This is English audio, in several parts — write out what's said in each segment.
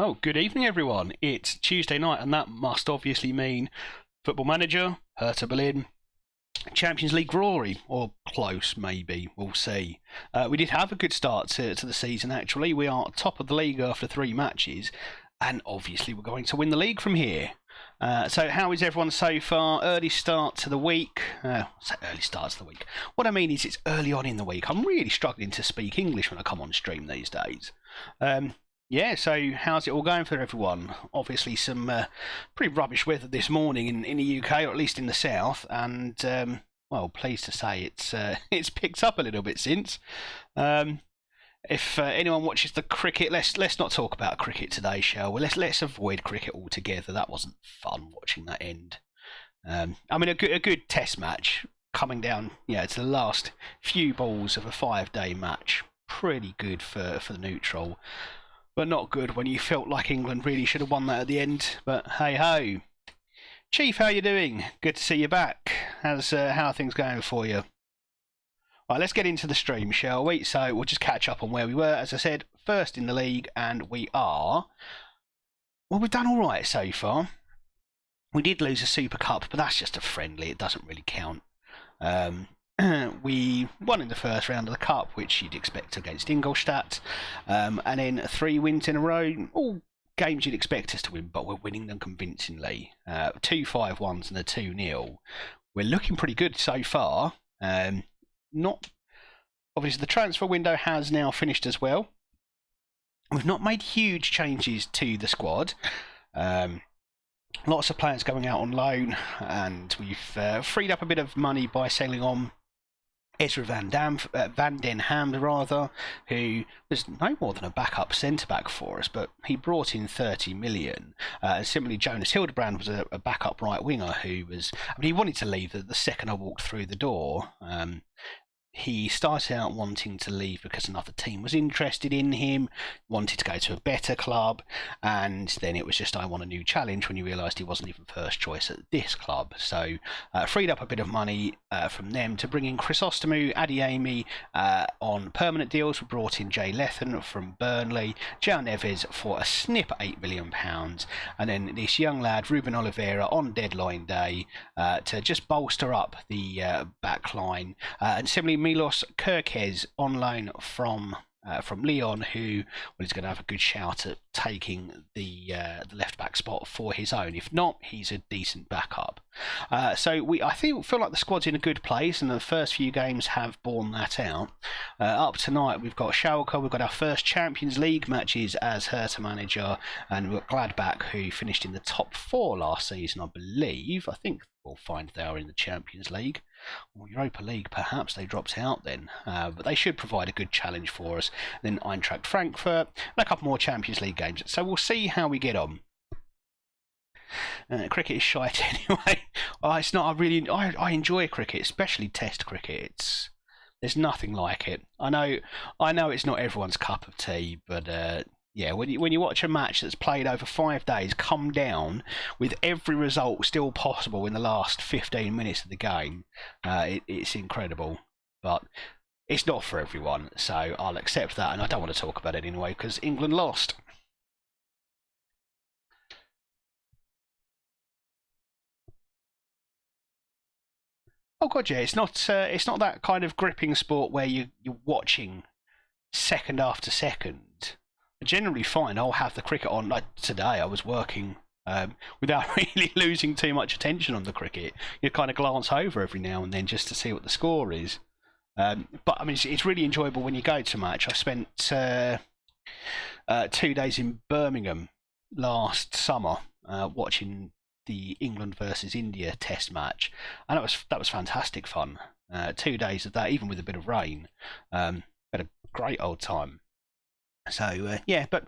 Oh, good evening, everyone. It's Tuesday night, and that must obviously mean Football Manager, Hertha Berlin, Champions League glory, or close, maybe. We'll see. We did have a good start to the season, actually. We are top of the league after 3 matches, and obviously we're going to win the league from here. So how is everyone so far? Early start to the week. Say early start to the week. What I mean is it's early on in the week. I'm really struggling to speak English when I come on stream these days. Yeah, so how's it all going for everyone? Obviously, some pretty rubbish weather this morning in the UK, or at least in the south, and well, pleased to say it's picked up a little bit since. If anyone watches the cricket, let's not talk about cricket today, shall we? Let's avoid cricket altogether. That wasn't fun watching that end. I mean, a good Test match coming down, to the last few balls of a 5-day match. Pretty good for the neutral. But not good when you felt like England really should have won that at the end. But hey ho. Chief, how you doing? Good to see you back. How are things going for you? Right, let's get into the stream, shall we? So we'll just catch up on where we were. As I said, first in the league, and we've done all right so far. We did lose a Super Cup, but that's just a friendly. It doesn't really count. We won in the first round of the Cup, which you'd expect against Ingolstadt, and then 3 wins in a row. All games you'd expect us to win, but we're winning them convincingly. 2 5-1s and a 2-0. We're looking pretty good so far. Not obviously the transfer window has now finished as well. We've not made huge changes to the squad. Lots of players going out on loan, and we've freed up a bit of money by selling on Ezra Van Den Ham, who was no more than a backup centre-back for us, but he brought in 30 million. Similarly, Jonas Hildebrand was a backup right winger who was, he wanted to leave the second I walked through the door. He started out wanting to leave because another team was interested in him, wanted to go to a better club, and then it was just, I want a new challenge, when you realised he wasn't even first choice at this club. So freed up a bit of money from them to bring in Chrysostomu Adiemi on permanent deals. We brought in Jay Lethan from Burnley, João Neves for a snip £8 million, and then this young lad, Ruben Oliveira, on deadline day to just bolster up the back line. And similarly, Milos Kerkez on loan from Lyon, who is going to have a good shout at taking the left back spot for his own. If not, he's a decent backup. So I feel like the squad's in a good place, and the first few games have borne that out. Up tonight, we've got Schalke. We've got our first Champions League matches as Hertha manager, and we've got Gladbach, who finished in the top 4 last season, I believe. I think we'll find they are in the Champions League. Or Europa League, perhaps they dropped out then, but they should provide a good challenge for us. Then Eintracht Frankfurt and a couple more Champions League games, so we'll see how we get on. Cricket is shite anyway. It's not. I enjoy cricket, especially Test cricket. There's nothing like it. I know it's not everyone's cup of tea, but yeah, when you watch a match that's played over 5 days come down with every result still possible in the last 15 minutes of the game, it's incredible. But it's not for everyone, so I'll accept that, and I don't want to talk about it anyway because England lost. Oh god, yeah, it's not that kind of gripping sport where you're watching second after second. I generally find I'll have the cricket on. Like today, I was working without really losing too much attention on the cricket. You kind of glance over every now and then just to see what the score is. But I mean, it's really enjoyable when you go to a match. I spent 2 days in Birmingham last summer watching the England versus India Test match, and that was fantastic fun. 2 days of that, even with a bit of rain, had a great old time. So yeah, but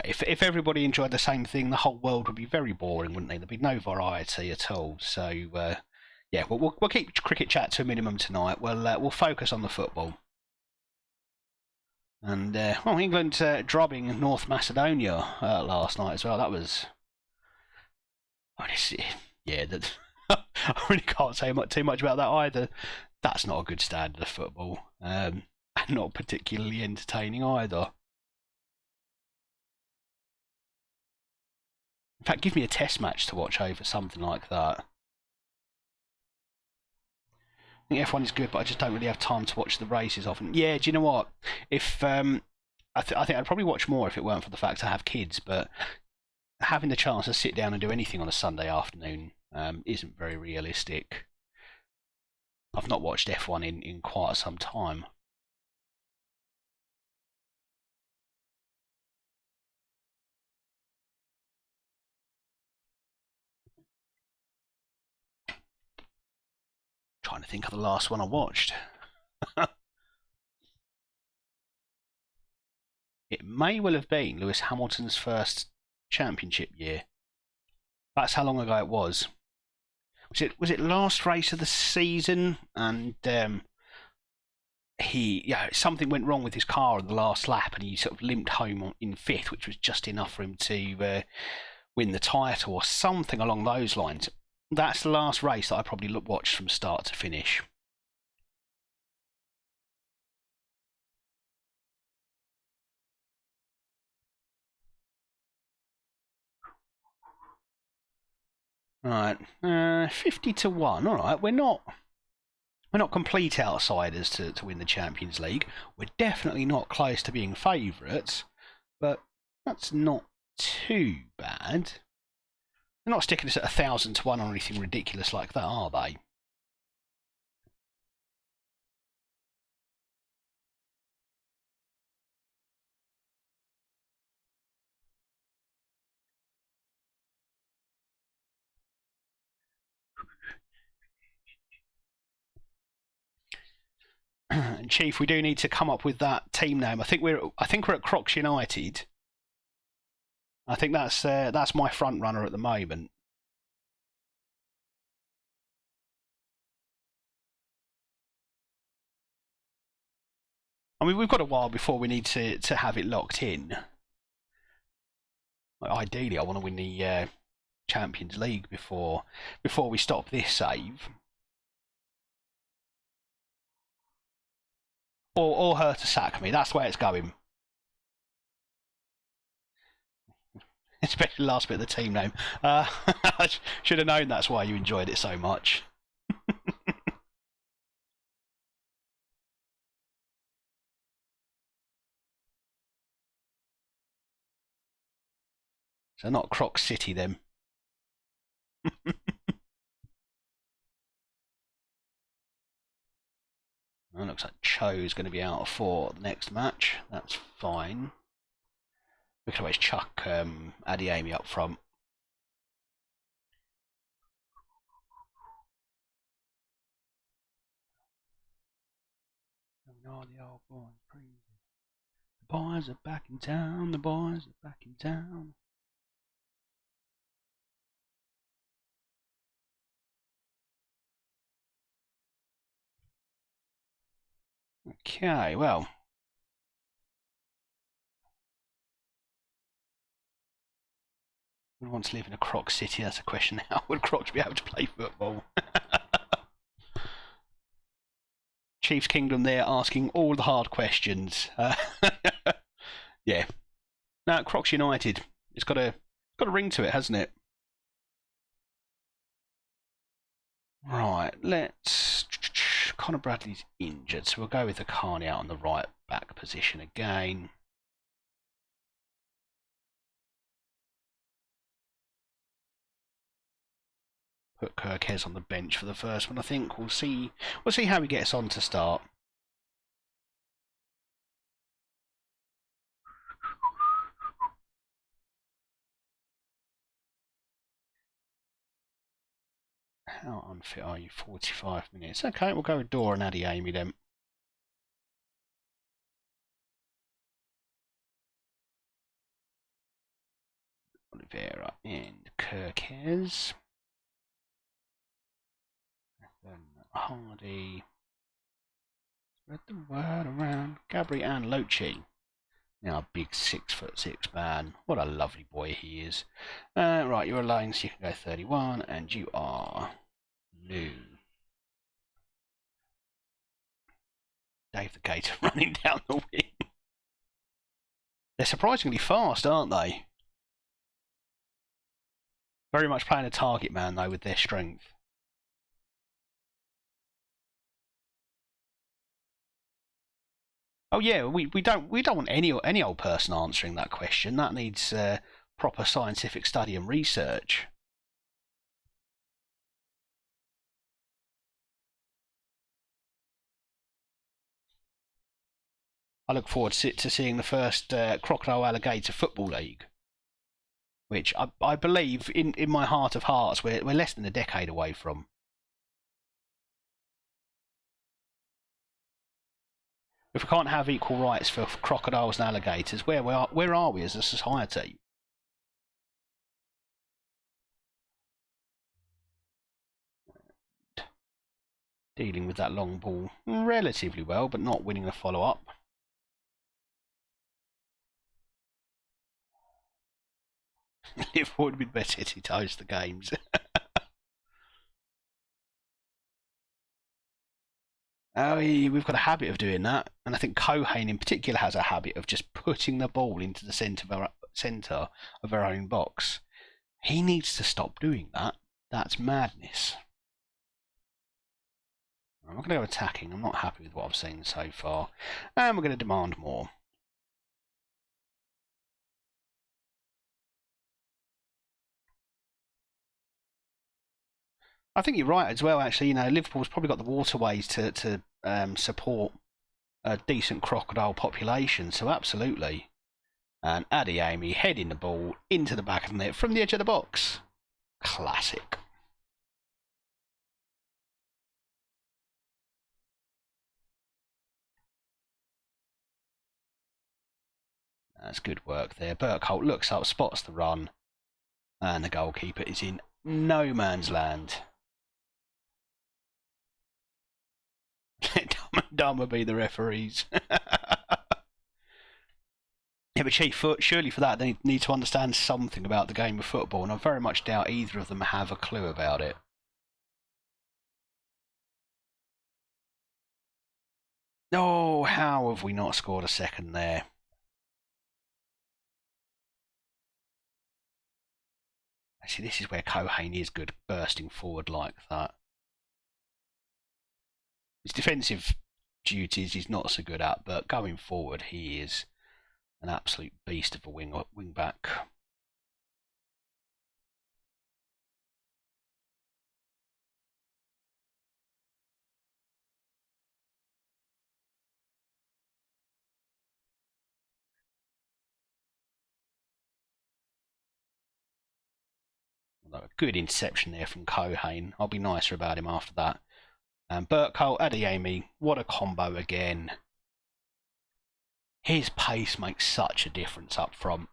if everybody enjoyed the same thing, the whole world would be very boring, wouldn't they? There'd be no variety at all. So yeah, we'll keep cricket chat to a minimum tonight. We'll focus on the football. And England drubbing North Macedonia last night as well. That was, yeah, that I really can't say too much about that either. That's not a good standard of football, and not particularly entertaining either. In fact, give me a test match to watch over something like that. I think F1 is good, but I just don't really have time to watch the races often. Yeah, do you know what? If I think I'd probably watch more if it weren't for the fact I have kids, but having the chance to sit down and do anything on a Sunday afternoon isn't very realistic. I've not watched F1 in quite some time. Trying to think of the last one I watched. It may well have been Lewis Hamilton's first championship year. That's how long ago it was. Was it last race of the season? And something went wrong with his car in the last lap, and he sort of limped home in fifth, which was just enough for him to win the title or something along those lines. That's the last race that I probably watched from start to finish. Right, 50-1. All right, we're not complete outsiders to win the Champions League. We're definitely not close to being favourites, but that's not too bad. They're not sticking us at 1,000-1 or anything ridiculous like that, are they? Chief, we do need to come up with that team name. I think we're at Crocs United. I think that's my front runner at the moment. I mean, we've got a while before we need to have it locked in. Ideally, I want to win the Champions League before we stop this save. Or her to sack me. That's the way it's going. Especially the last bit of the team name. I should have known that's why you enjoyed it so much. So not Croc City then. It looks like Cho's going to be out for the next match. That's fine. We can always chuck Adiemi up front. Oh, the old boys, the boys are back in town. The boys are back in town. Okay, well. Who wants to live in a Croc City? That's a question now. Would Crocs be able to play football? Chiefs Kingdom there asking all the hard questions. Yeah. Now, Crocs United. It's got a ring to it, hasn't it? Right, let's... Conor Bradley's injured, so we'll go with Akani out on the right back position again. Put Kirkes on the bench for the first one, I think. We'll see how he gets on to start. How unfit are you? 45 minutes. Okay, we'll go with Dora and Adiemi then. Oliveira and Kirkes. Then Hardy. Spread the word around. Gabri and Lochi. Now, a big 6'6" man. What a lovely boy he is. Right, you're alone, so you can go 31, and you are Lou. Dave the Gator running down the wing. They're surprisingly fast, aren't they? Very much playing a target man though with their strength. Oh yeah, we don't want any old person answering that question. That needs proper scientific study and research. I look forward to seeing the first Crocodile Alligator Football League, which I believe in my heart of hearts we're less than a decade away from. If we can't have equal rights for crocodiles and alligators, where are we as a society? Dealing with that long ball relatively well, but not winning the follow-up. Liverpool would be better to toast the games. Oh, we've got a habit of doing that, and I think Kohane in particular has a habit of just putting the ball into the centre of our own box. He needs to stop doing that. That's madness. I'm not going to go attacking. I'm not happy with what I've seen so far, and we're going to demand more. I think you're right as well. Actually, Liverpool's probably got the waterways to support a decent crocodile population. So absolutely. And Adeyemi heading the ball into the back of the net from the edge of the box. Classic. That's good work there. Burkholt looks up, spots the run, and the goalkeeper is in no man's land. Dumb would be the referees. Yeah, but Chief, surely for that they need to understand something about the game of football, and I very much doubt either of them have a clue about it. Oh, how have we not scored a second there? See, this is where Kohane is good, bursting forward like that. His defensive duties he's not so good at, but going forward he is an absolute beast of a wing back. A good interception there from Kohane. I'll be nicer about him after that. And Burkholt, Adeyemi, what a combo again. His pace makes such a difference up front.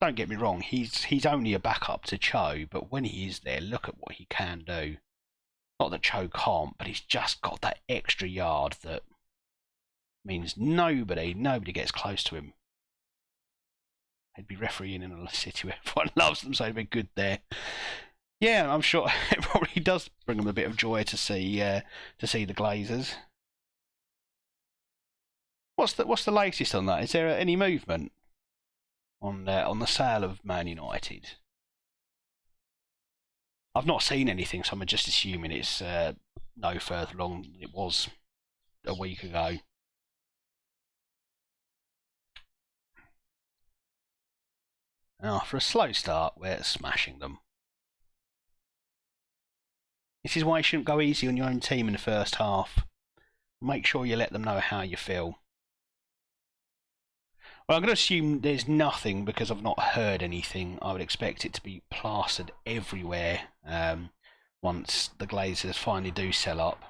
Don't get me wrong, he's only a backup to Cho, but when he is there, look at what he can do. Not that Cho can't, but he's just got that extra yard that means nobody gets close to him. He'd be refereeing in a city where everyone loves them, so he'd be good there. Yeah, I'm sure it probably does bring them a bit of joy to see the Glazers. What's the latest on that? Is there any movement on the sale of Man United? I've not seen anything, so I'm just assuming it's no further along than it was a week ago. Now, for a slow start, we're smashing them. This is why you shouldn't go easy on your own team in the first half. Make sure you let them know how you feel. Well, I'm going to assume there's nothing because I've not heard anything. I would expect it to be plastered everywhere once the Glazers finally do sell up.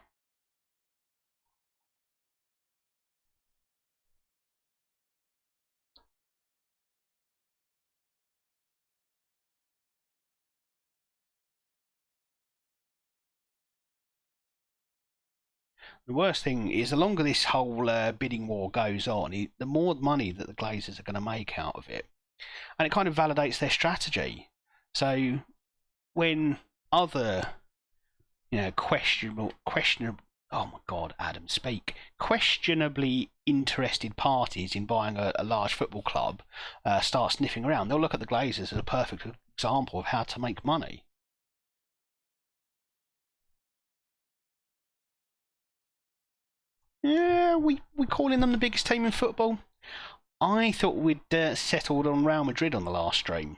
The worst thing is, the longer this whole bidding war goes on, the more money that the Glazers are going to make out of it. And it kind of validates their strategy. So when other questionable Oh my God, Adam, speak. Questionably interested parties in buying a large football club start sniffing around. They'll look at the Glazers as a perfect example of how to make money. Yeah, we calling them the biggest team in football. I thought we'd settled on Real Madrid on the last stream.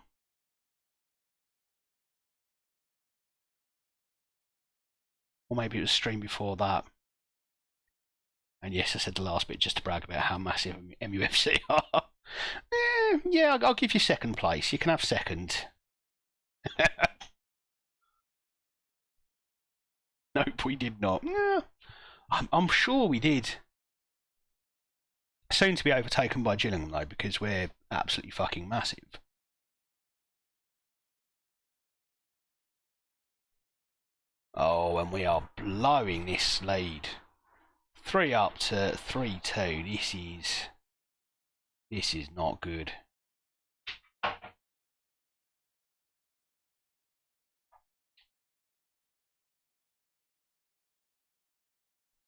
Or maybe it was stream before that. And yes, I said the last bit just to brag about how massive MUFC are. Yeah, I'll give you second place. You can have second. Nope, we did not. Yeah, I'm sure we did. Soon to be overtaken by Gillingham, though, because we're absolutely fucking massive. Oh, and we are blowing this lead. 3 up to 3-2. This is not good.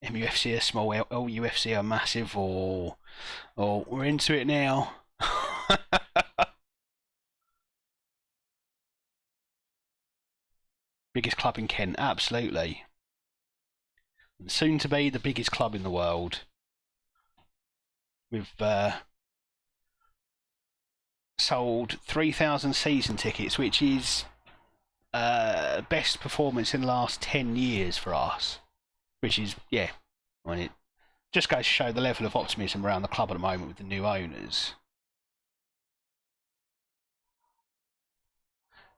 MUFC are small, LUFC are massive. Oh, we're into it now. Biggest club in Kent, absolutely. And soon to be the biggest club in the world. We've sold 3,000 season tickets, which is best performance in the last 10 years for us. Which is, yeah, I mean, it just goes to show the level of optimism around the club at the moment with the new owners.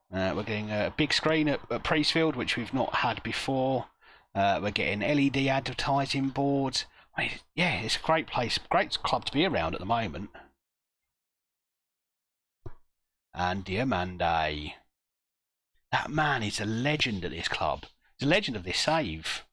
We're getting a big screen at Priestfield, which we've not had before. We're getting LED advertising boards. I mean, yeah, it's a great place, great club to be around at the moment. And Diamande. That man is a legend at this club. He's a legend of this save.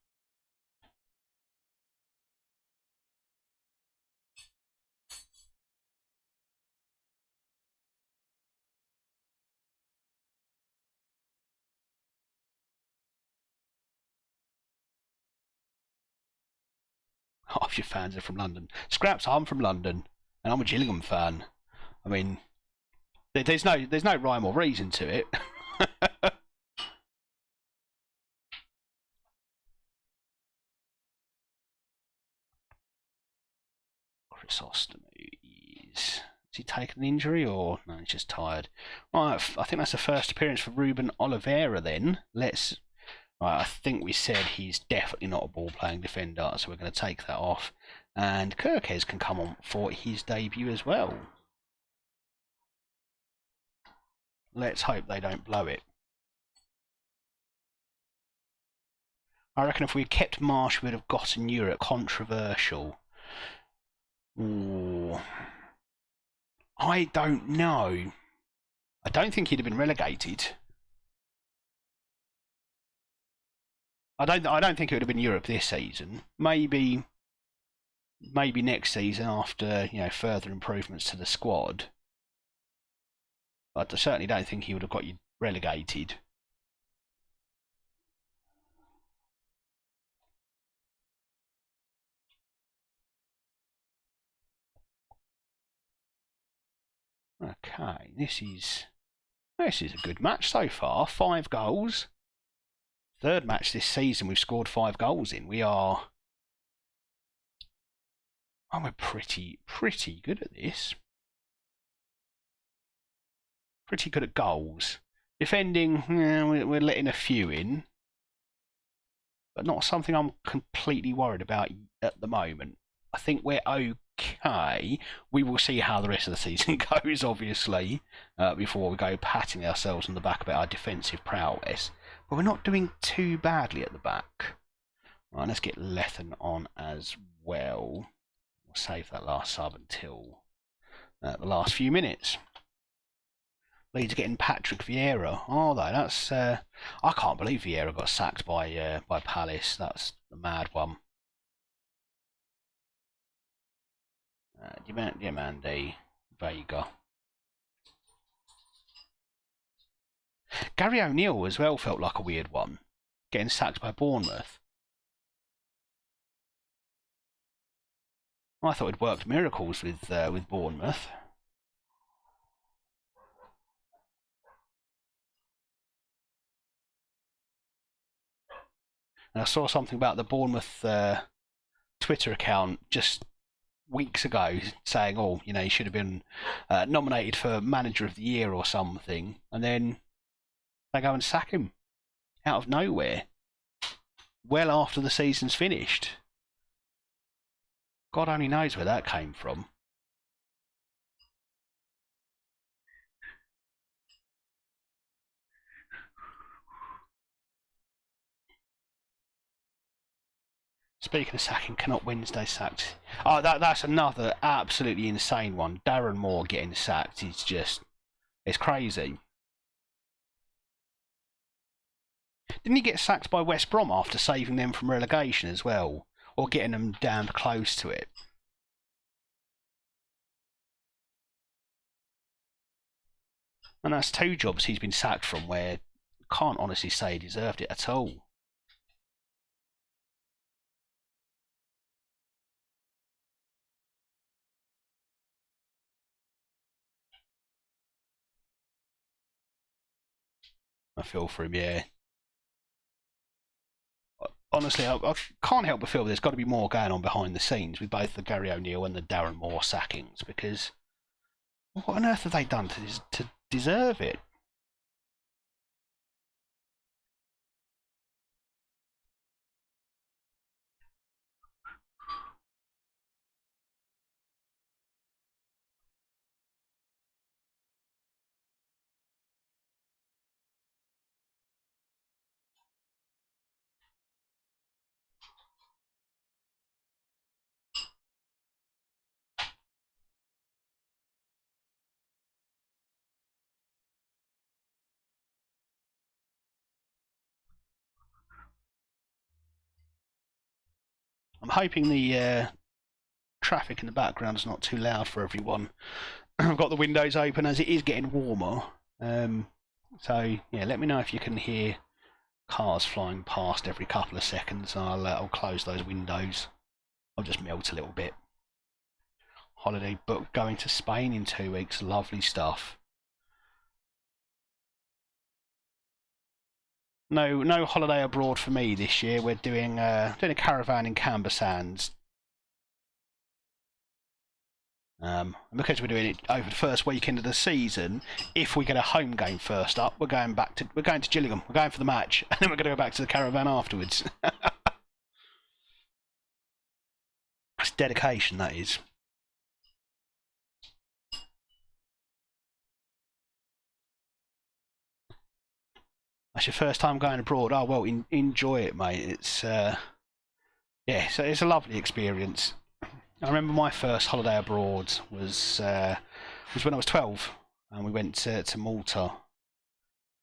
Half your fans are from London. Scraps, I'm from London, and I'm a Gillingham fan. I mean, there's no rhyme or reason to it. Chrysostomou is he taken an injury or no? He's just tired. Right, I think that's the first appearance for Ruben Oliveira. Then let's. Right, I think we said he's definitely not a ball-playing defender, so we're going to take that off. And Kirkes can come on for his debut as well. Let's hope they don't blow it. I reckon if we had kept Marsh, we'd have gotten Europe. Controversial. Ooh. I don't know. I don't think he'd have been relegated. I don't think it would have been Europe this season. Maybe next season after further improvements to the squad. But I certainly don't think he would have got you relegated. Okay, this is a good match so far. 5 goals. Third match this season we've scored 5 goals in. We're pretty good at this. Pretty good at goals. Defending, we're letting a few in. But not something I'm completely worried about at the moment. I think we're okay. We will see how the rest of the season goes, obviously, before we go patting ourselves on the back about our defensive prowess. But we're not doing too badly at the back. Right, let's get Lethen on as well. We'll save that last sub until the last few minutes. Leeds getting Patrick Vieira. Oh, that's I can't believe Vieira got sacked by Palace. That's the mad one. Diamande, Vega. Gary O'Neill as well felt like a weird one, getting sacked by Bournemouth. I thought it worked miracles with Bournemouth. And I saw something about the Bournemouth Twitter account just weeks ago saying, "Oh, you know, he should have been nominated for Manager of the Year or something," and then they go and sack him out of nowhere, well after the season's finished. God only knows where that came from. Speaking of sacking, cannot Wednesday sacked? Oh, that's another absolutely insane one. Darren Moore getting sacked is just, it's crazy. Didn't he get sacked by West Brom after saving them from relegation as well, or getting them damned close to it? And that's two jobs he's been sacked from where can't honestly say he deserved it at all. I feel for him, yeah. Honestly, I can't help but feel there's got to be more going on behind the scenes with both the Gary O'Neill and the Darren Moore sackings, because what on earth have they done to deserve it? I'm hoping the traffic in the background is not too loud for everyone. I've got the windows open as it is getting warmer. So yeah, let me know if you can hear cars flying past every couple of seconds. I'll close those windows. I'll just melt a little bit. Holiday book going to Spain in 2 weeks. Lovely stuff. No holiday abroad for me this year. We're doing a caravan in Canberra Sands. Because we're doing it over the first weekend of the season, if we get a home game first up, we're going to Gillingham. We're going for the match, and then we're going to go back to the caravan afterwards. That's dedication, that is. That's your first time going abroad. Oh well, enjoy it, mate. It's a lovely experience. I remember my first holiday abroad was when I was 12, and we went to Malta.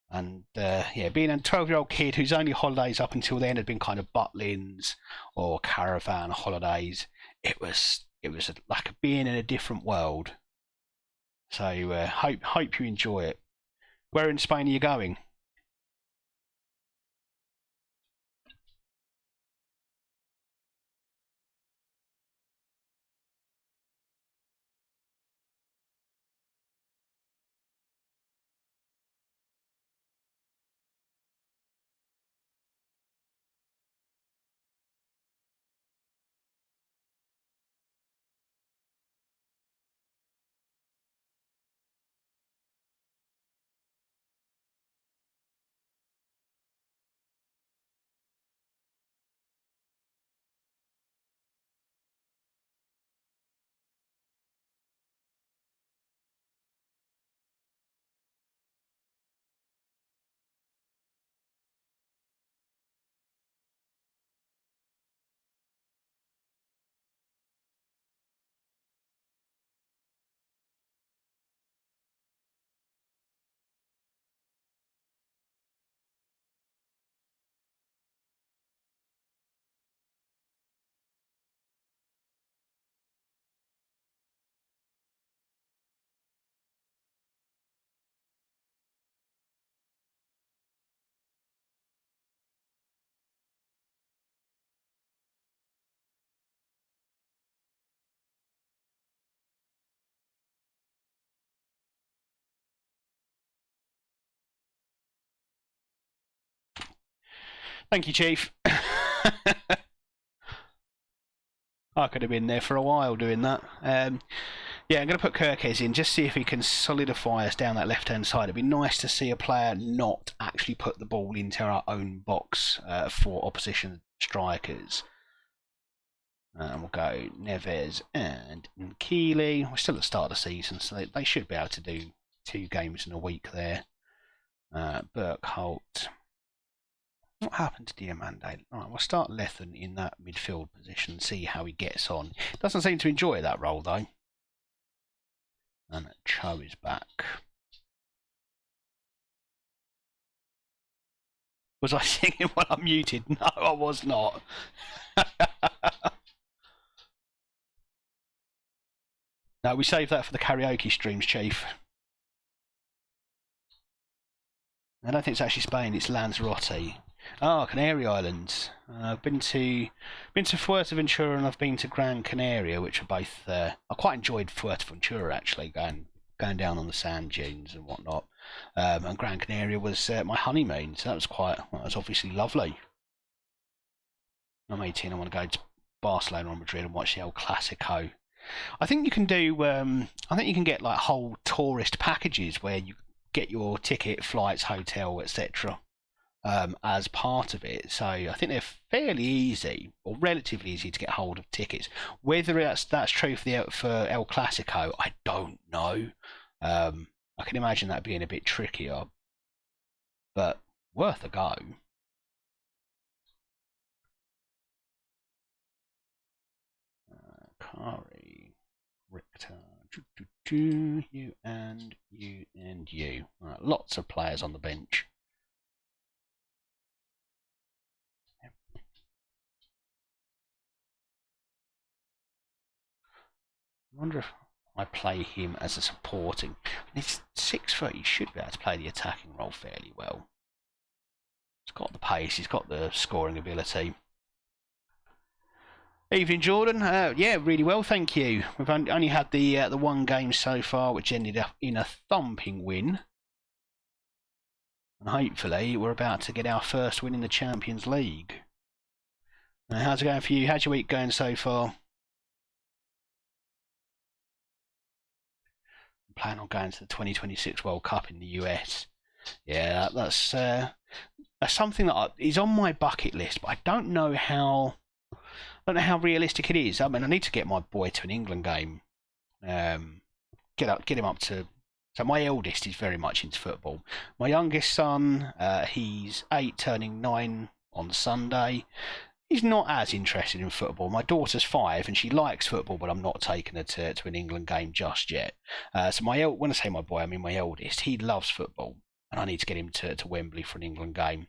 And being a 12-year-old kid whose only holidays up until then had been kind of Butlins or caravan holidays, it was like being in a different world. So hope you enjoy it. Where in Spain are you going? Thank you, Chief. I could have been there for a while doing that. Yeah, I'm going to put Kirkes in, just see if he can solidify us down that left-hand side. It'd be nice to see a player not actually put the ball into our own box for opposition strikers. And we'll go Neves and Keeley. We're still at the start of the season, so they should be able to do 2 games in a week there. Burkholt. What happened to Diamande? Right, we'll start Lethen in that midfield position and see how he gets on. Doesn't seem to enjoy that role, though. And Cho is back. Was I singing while I'm muted? No, I was not. No, we saved that for the karaoke streams, Chief. I don't think it's actually Spain, it's Lanzarote. Oh, Canary Islands. I've been to Fuerteventura and I've been to Gran Canaria, which are both. I quite enjoyed Fuerteventura actually, going down on the sand dunes and whatnot. And Gran Canaria was my honeymoon, so that was obviously lovely. I'm 18. I want to go to Barcelona or Madrid and watch the El Clasico. I think you can do. I think you can get like whole tourist packages where you get your ticket, flights, hotel, etc. As part of it. So I think they're fairly easy, or relatively easy, to get hold of tickets. Whether that's true for El Clasico, I don't know. I can imagine that being a bit trickier, but worth a go. Kari, Richter, you and you and you. Right, lots of players on the bench. I wonder if I play him as a supporting. He's 6', he should be able to play the attacking role fairly well. He's got the pace, he's got the scoring ability. Evening, Jordan. Yeah, really well, thank you. We've only had the 1 game so far, which ended up in a thumping win. And hopefully we're about to get our first win in the Champions League. Now, how's it going for you? How's your week going so far? I'm planning on going to the 2026 World Cup in the US. Yeah, that's something that is on my bucket list, but I don't know how realistic it is. I mean, I need to get my boy to an England game. Get him up to. So my eldest is very much into football. My youngest son, he's 8, turning 9 on Sunday. He's not as interested in football. My daughter's 5 and she likes football, but I'm not taking her to an England game just yet. So when I say my boy, I mean my eldest. He loves football, and I need to get him to Wembley for an England game.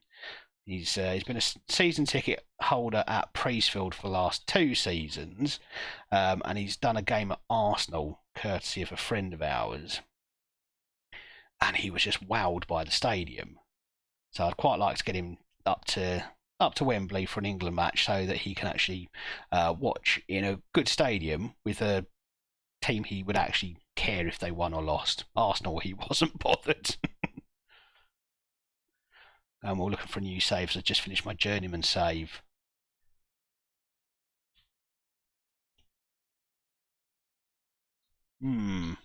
He's been a season ticket holder at Priestfield for the last 2 seasons, and he's done a game at Arsenal, courtesy of a friend of ours. And he was just wowed by the stadium. So I'd quite like to get him up to Wembley for an England match, so that he can actually watch in a good stadium with a team he would actually care if they won or lost. Arsenal, he wasn't bothered. And we're looking for new saves. I just finished my journeyman save. We're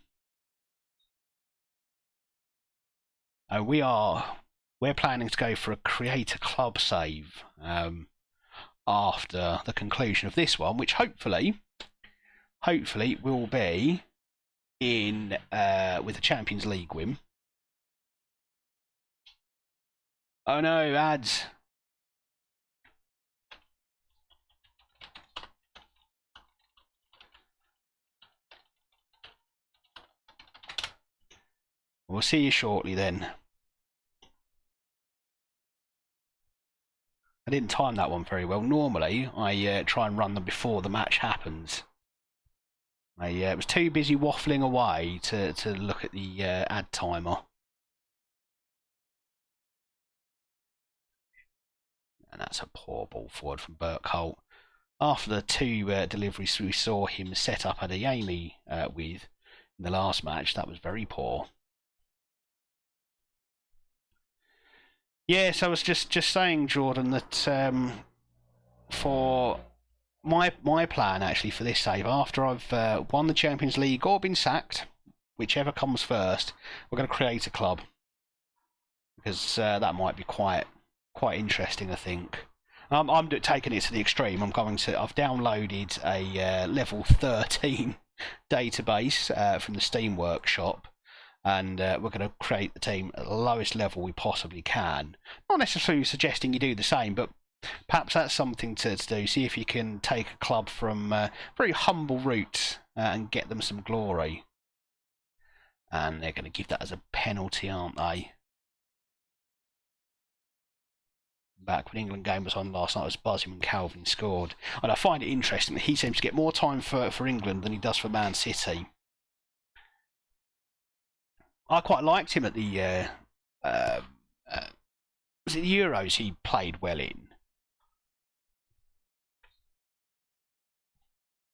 planning to go for a create a club save after the conclusion of this one, which hopefully will be in with a Champions League win. Oh no, ads. We'll see you shortly then. I didn't time that one very well. Normally, I try and run them before the match happens. I was too busy waffling away to look at the ad timer. And that's a poor ball forward from Burkholt. After the 2 deliveries we saw him set up Adeyemi with in the last match, that was very poor. Yes, I was just saying, Jordan, that for my plan actually for this save, after I've won the Champions League or been sacked, whichever comes first, we're going to create a club, because that might be quite interesting, I think. I'm taking it to the extreme. I've downloaded a level 13 database from the Steam Workshop, and we're going to create the team at the lowest level we possibly can. Not necessarily suggesting you do the same, but perhaps that's something to do. See if you can take a club from very humble roots and get them some glory. And they're going to give that as a penalty, aren't they? Back when England game was on last night, I was buzzing when Calvin scored. And I find it interesting that he seems to get more time for England than he does for Man City. I quite liked him at the was it the Euros he played well in?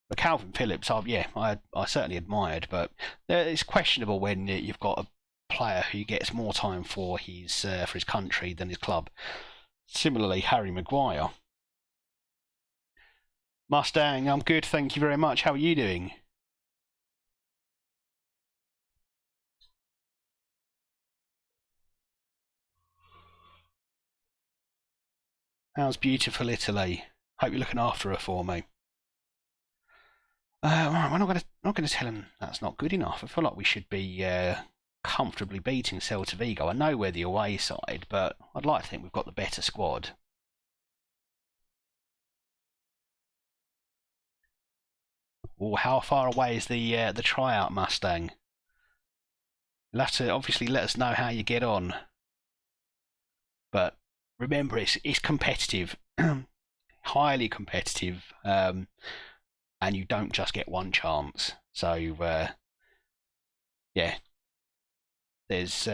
But Calvin Phillips, I certainly admired, but it's questionable when you've got a player who gets more time for his country than his club. Similarly, Harry Maguire. Mustang, I'm good, thank you very much. How are you doing? How's beautiful Italy? Hope you're looking after her for me. We're not going to tell him that's not good enough. I feel like we should be comfortably beating Celta Vigo. I know we're the away side, but I'd like to think we've got the better squad. Oh, how far away is the tryout, Mustang? You'll have to obviously let us know how you get on. But remember, it's competitive, highly competitive, and you don't just get one chance. So yeah, there's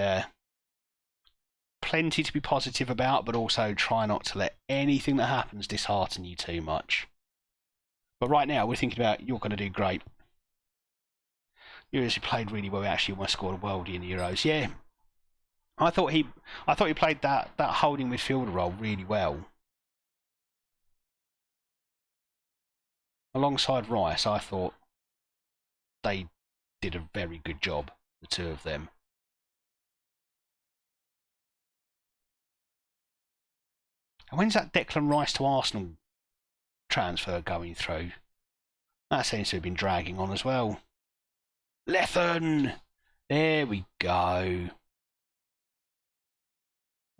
plenty to be positive about, but also try not to let anything that happens dishearten you too much. But right now, we're thinking about you're going to do great. Euros, he played really well. He actually almost scored a worldie in the Euros. Yeah, I thought he played that holding midfielder role really well. Alongside Rice, I thought they did a very good job, the two of them. And when's that Declan Rice to Arsenal transfer going through? That seems to have been dragging on as well. Lethen! There we go.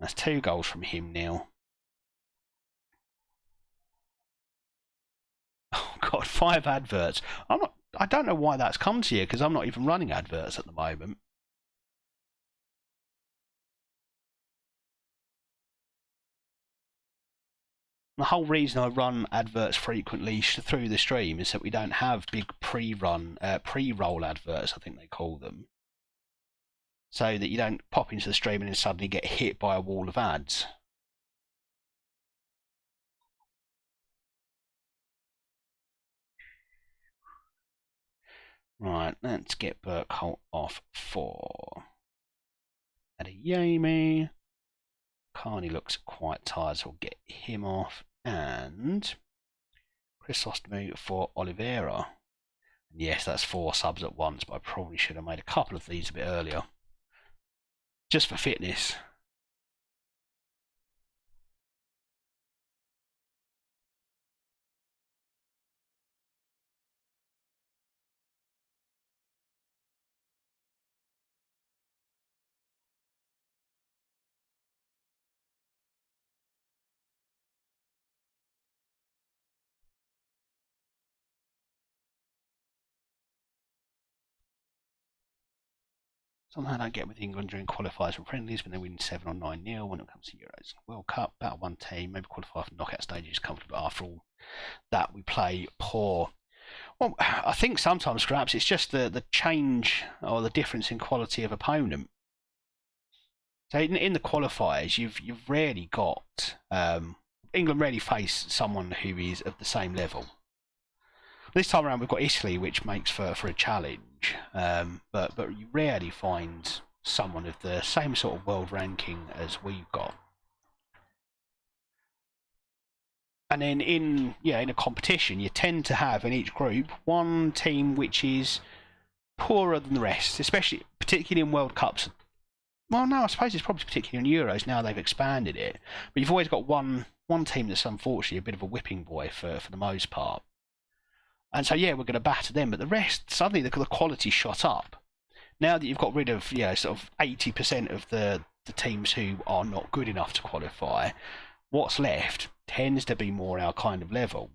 That's 2 goals from him now. Oh God, 5 adverts. I don't know why that's come to you, because I'm not even running adverts at the moment. The whole reason I run adverts frequently through the stream is that we don't have big pre-roll adverts, I think they call them. So that you don't pop into the stream and then suddenly get hit by a wall of ads. Right, let's get Burkholt off for Adeyemi. Carney looks quite tired, so we'll get him off. And Chrysostomou for Oliveira. And yes, that's 4 subs at once, but I probably should have made a couple of these a bit earlier. Just for fitness. Somehow I don't get with England during qualifiers and friendlies when they win 7 or 9-0 when it comes to Euros. World Cup, about one team, maybe qualify for knockout stages comfortably, but after all that we play poor. Well, I think sometimes perhaps it's just the change or the difference in quality of opponent. So in the qualifiers, you've rarely got England rarely face someone who is of the same level. This time around, we've got Italy, which makes for a challenge, but you rarely find someone of the same sort of world ranking as we've got. And then in a competition, you tend to have in each group one team which is poorer than the rest, especially particularly in World Cups. Well, no, I suppose it's probably particularly in Euros now they've expanded it. But you've always got one team that's unfortunately a bit of a whipping boy for the most part. And so yeah, we're going to batter them, but the rest suddenly the quality shot up. Now that you've got rid of sort of 80% of the teams who are not good enough to qualify, what's left tends to be more our kind of level.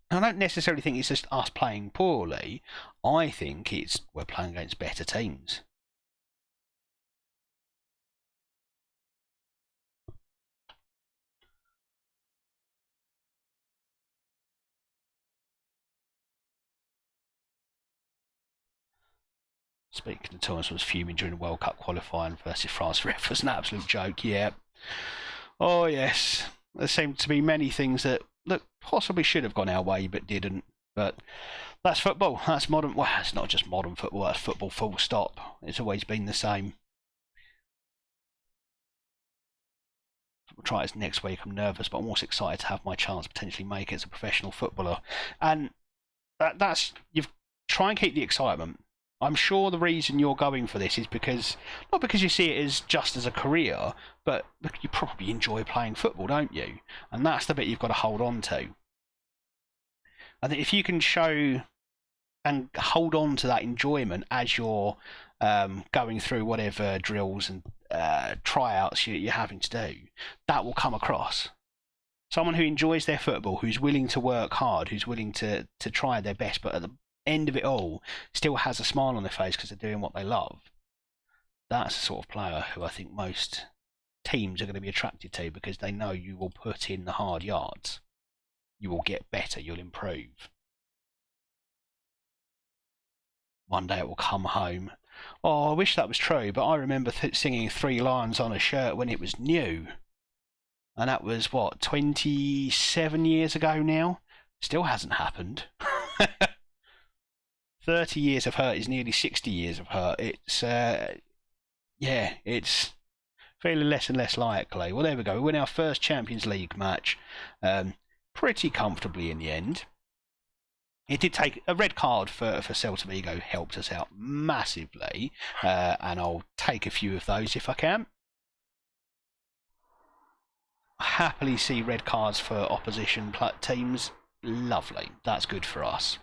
I don't necessarily think it's just us playing poorly. I think it's we're playing against better teams. Speaking of Thomas was fuming during the World Cup qualifying versus France. Ref was an absolute joke, yeah. Oh yes, there seemed to be many things that possibly should have gone our way but didn't. But that's football. That's modern. Well, it's not just modern football. That's football. Full stop. It's always been the same. We'll try it next week. I'm nervous, but I'm also excited to have my chance to potentially make it as a professional footballer. And that's you try and keep the excitement. I'm sure the reason you're going for this is because not because you see it as just as a career, but you probably enjoy playing football, don't you? And that's the bit you've got to hold on to. I think if you can show and hold on to that enjoyment as you're going through whatever drills and tryouts you're having to do, that will come across. Someone who enjoys their football, who's willing to work hard, who's willing to try their best, but at the end of it all, still has a smile on their face because they're doing what they love. That's the sort of player who I think most teams are going to be attracted to because they know you will put in the hard yards. You will get better, you'll improve. One day it will come home. Oh, I wish that was true, but I remember singing Three Lions on a Shirt when it was new. And that was, 27 years ago now? Still hasn't happened. 30 years of hurt is nearly 60 years of hurt. It's, it's feeling less and less likely. Well, there we go. We win our first Champions League match pretty comfortably in the end. It did take a red card for Celta Vigo, helped us out massively, and I'll take a few of those if I can. I happily see red cards for opposition teams. Lovely. That's good for us.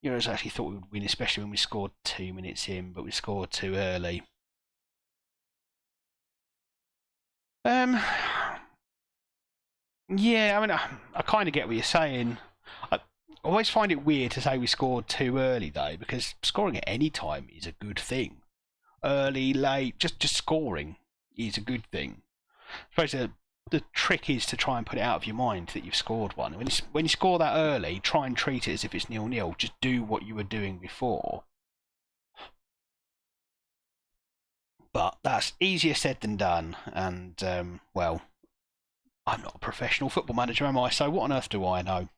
Euros actually thought we would win, especially when we scored 2 minutes in, but we scored too early. Yeah, I mean, I kind of get what you're saying. I always find it weird to say we scored too early, though, because scoring at any time is a good thing. Early, late, just scoring is a good thing. I suppose the trick is to try and put it out of your mind that you've scored one. When you score that early, try and treat it as if it's 0-0. Just do what you were doing before. But that's easier said than done. And, well, I'm not a professional football manager, am I? So what on earth do I know?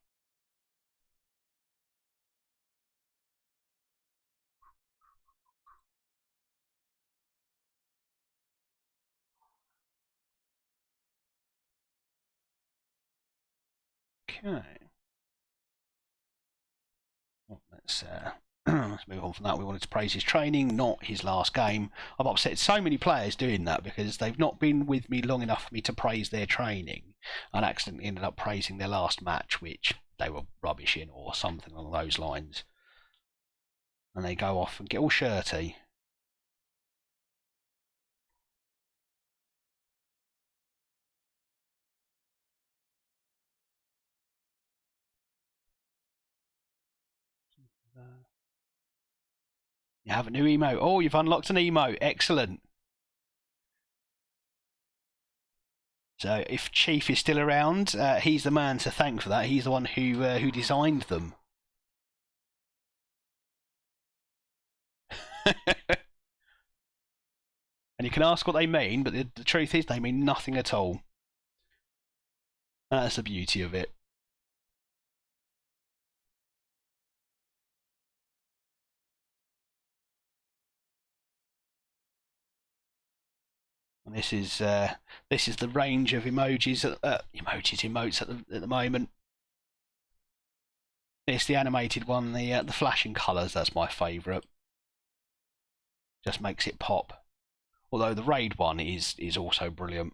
Okay. Well, let's move on from that. We wanted to praise his training, not his last game. I've upset so many players doing that because they've not been with me long enough for me to praise their training, and accidentally ended up praising their last match, which they were rubbish in or something along those lines. And they go off and get all shirty. You have a new emote. Oh, you've unlocked an emote. Excellent. So if Chief is still around, he's the man to thank for that. He's the one who designed them. And you can ask what they mean, but the truth is they mean nothing at all. That's the beauty of it. And this is the range of emotes at the moment. It's the animated one, the flashing colours. That's my favourite. Just makes it pop. Although the raid one is also brilliant.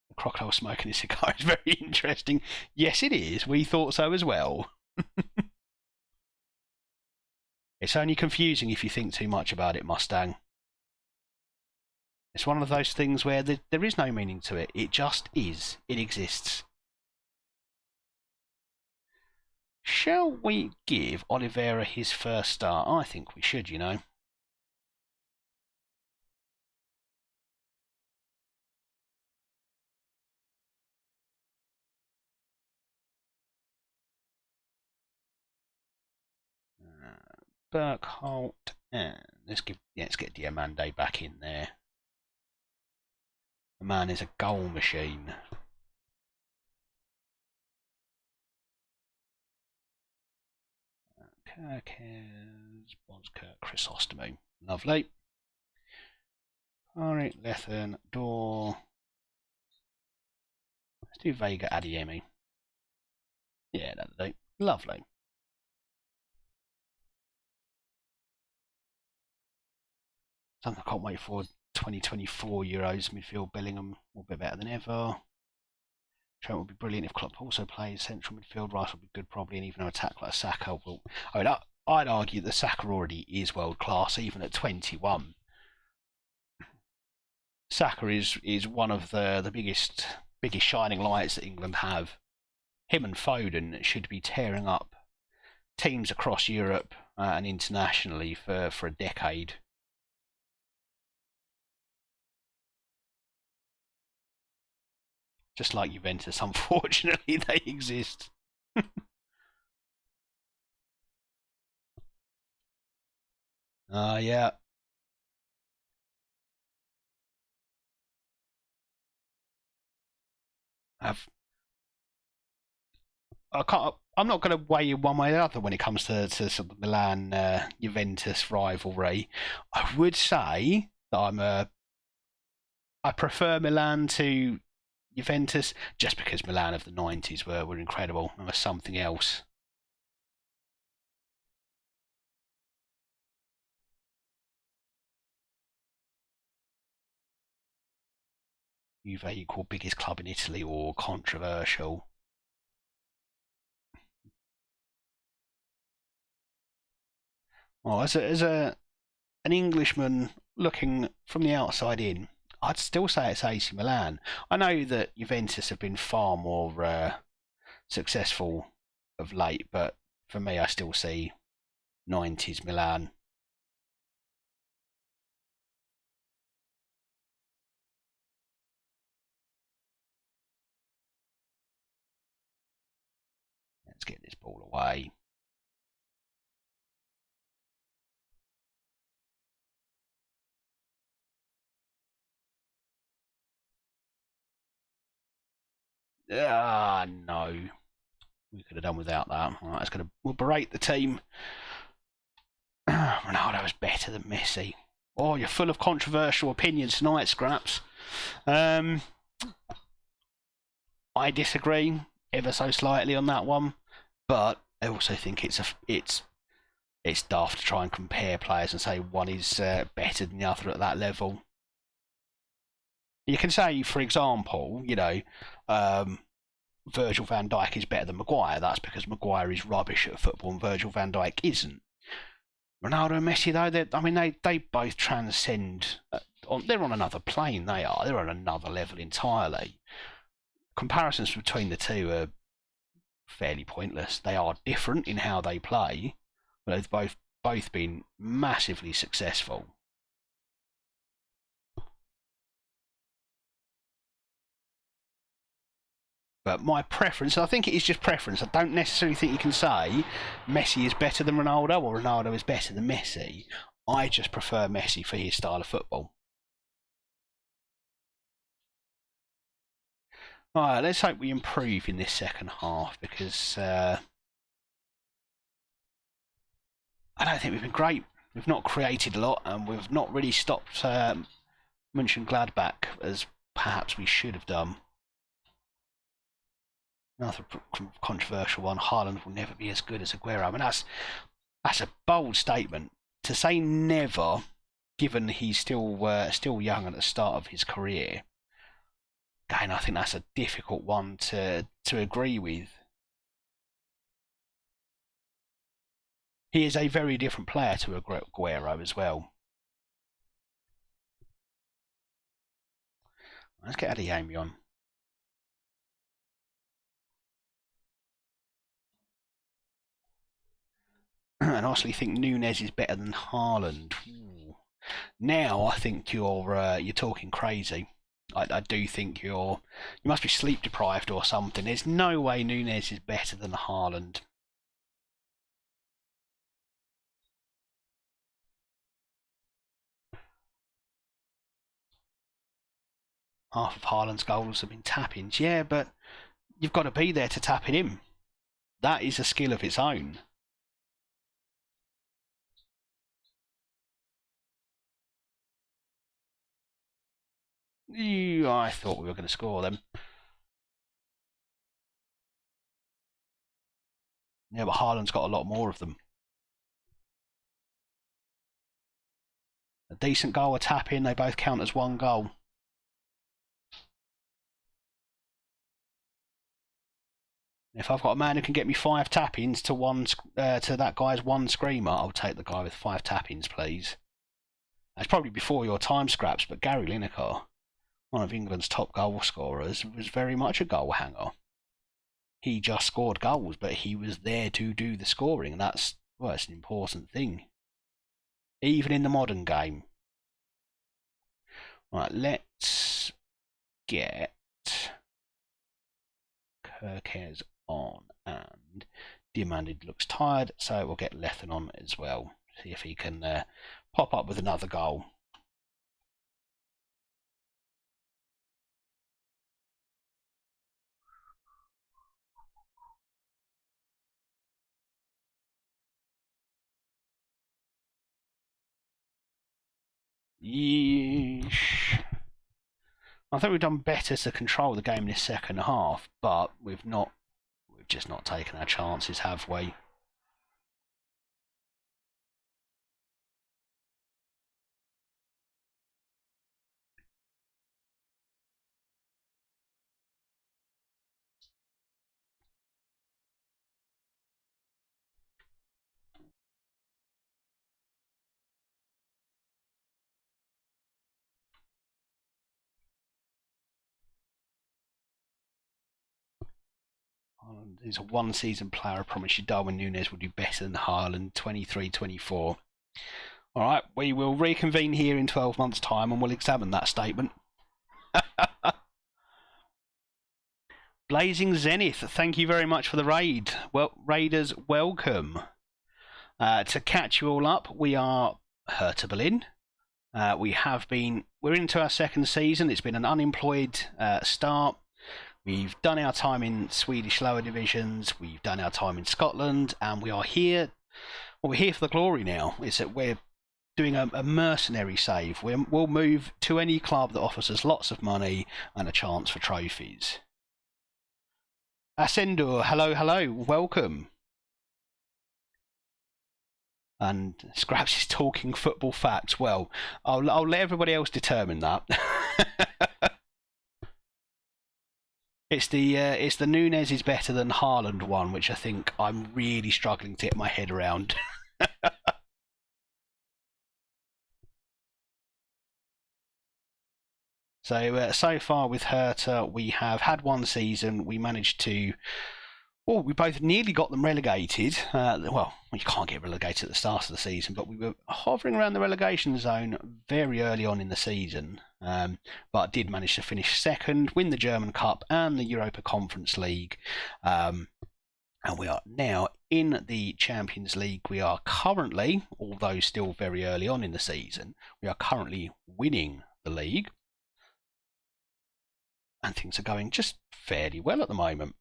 The crocodile smoking his cigar is very interesting. Yes, it is. We thought so as well. It's only confusing if you think too much about it, Mustang. It's one of those things where there is no meaning to it. It just is. It exists. Shall we give Oliveira his first start? I think we should, you know. Burkholt, and let's get Diamande back in there. The man is a goal machine. Kirkes, Bonskirk, Chrysostomou. Lovely. Alright, Lethen, Door. Let's do Vega Adiemi. Yeah, that'll do. Lovely. Something I can't wait for. 2024 Euros midfield. Bellingham will be better than ever. Trent will be brilliant if Klopp also plays central midfield. Rice will be good probably, and even an attack like Saka will. I mean, I'd argue that Saka already is world class, even at 21. Saka is one of the biggest shining lights that England have. Him and Foden should be tearing up teams across Europe and internationally for a decade. Just like Juventus, unfortunately, they exist. Yeah. I'm not going to weigh in one way or the other when it comes to sort of Milan Juventus rivalry. I would say that I prefer Milan to Juventus just because Milan of the 90s were incredible and was something else. Juve equal biggest club in Italy or controversial? Well, as an Englishman looking from the outside in, I'd still say it's AC Milan. I know that Juventus have been far more successful of late, but for me, I still see 90s Milan. Let's get this ball away. No. We could have done without that. All right, we'll berate the team. Ronaldo is better than Messi. Oh, you're full of controversial opinions tonight, Scraps. I disagree ever so slightly on that one, but I also think it's daft to try and compare players and say one is better than the other at that level. You can say, for example, Virgil van Dijk is better than Maguire. That's because Maguire is rubbish at football and Virgil van Dijk isn't. Ronaldo and Messi, though, they both transcend. They're on another plane. They're on another level entirely. Comparisons between the two are fairly pointless. They are different in how they play, but they've both been massively successful. But my preference, and I think it is just preference, I don't necessarily think you can say Messi is better than Ronaldo or Ronaldo is better than Messi. I just prefer Messi for his style of football. Alright, let's hope we improve in this second half, because I don't think we've been great. We've not created a lot, and we've not really stopped Mönchengladbach as perhaps we should have done. Another controversial one. Haaland will never be as good as Aguero. I mean, that's a bold statement to say. Never, given he's still young at the start of his career. Again, I think that's a difficult one to agree with. He is a very different player to Aguero as well. Let's get Adeyemi on. And I honestly think Núñez is better than Haaland. Ooh. Now I think you're talking crazy. I do think you must be sleep deprived or something. There's no way Núñez is better than Haaland. Half of Haaland's goals have been tap-ins. Yeah, but you've got to be there to tap it in. That is a skill of its own. I thought we were going to score them. Yeah, but Haaland's got a lot more of them. A decent goal, a tap-in, they both count as one goal. If I've got a man who can get me 5 tap-ins to that guy's 1 screamer, I'll take the guy with 5 tap-ins, please. That's probably before your time scraps, but Gary Lineker, one of England's top goal scorers, was very much a goal hanger. He just scored goals, but he was there to do the scoring, and that's an important thing, even in the modern game. Right, let's get Kerkez on, and Diamandid looks tired, so we'll get Lethen on as well. See if he can pop up with another goal. Yeesh. I think we've done better to control the game in this second half, but we've just not taken our chances, have we? He's a one-season player. I promise you Darwin Núñez will do better than Haaland. 23-24. Alright, we will reconvene here in 12 months' time and we'll examine that statement. Blazing Zenith, thank you very much for the raid. Well, Raiders, welcome. To catch you all up, we are Hertha Berlin. We're into our second season. It's been an unemployed start. We've done our time in Swedish lower divisions, we've done our time in Scotland, and we are here. Well, we're here for the glory now. Is that we're doing a mercenary save. We'll move to any club that offers us lots of money and a chance for trophies. Ascendur, hello, welcome. And Scraps is talking football facts. Well, I'll let everybody else determine that. It's the Núñez is better than Haaland one, which I think I'm really struggling to get my head around. So far with Hertha, we have had one season. We managed to. Well, we both nearly got them relegated. Well, you can't get relegated at the start of the season, but we were hovering around the relegation zone very early on in the season, but did manage to finish second, win the German Cup and the Europa Conference League, and we are now in the Champions League. We are currently, although still very early on in the season, we are currently winning the league. and things are going just fairly well at the moment.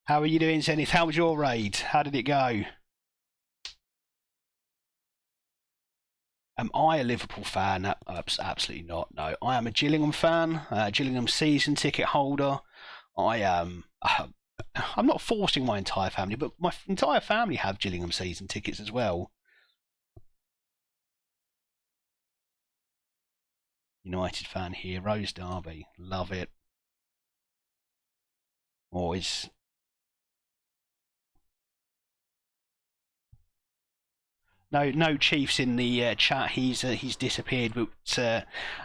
How are you doing, Zenith? How was your raid? How did it go? Am I a Liverpool fan? Absolutely not. No, I am a Gillingham fan. Gillingham season ticket holder. I am. I'm not forcing my entire family, but my entire family have Gillingham season tickets as well. United fan here. Rose Derby. Love it. Always. No Chiefs in the chat. He's disappeared. But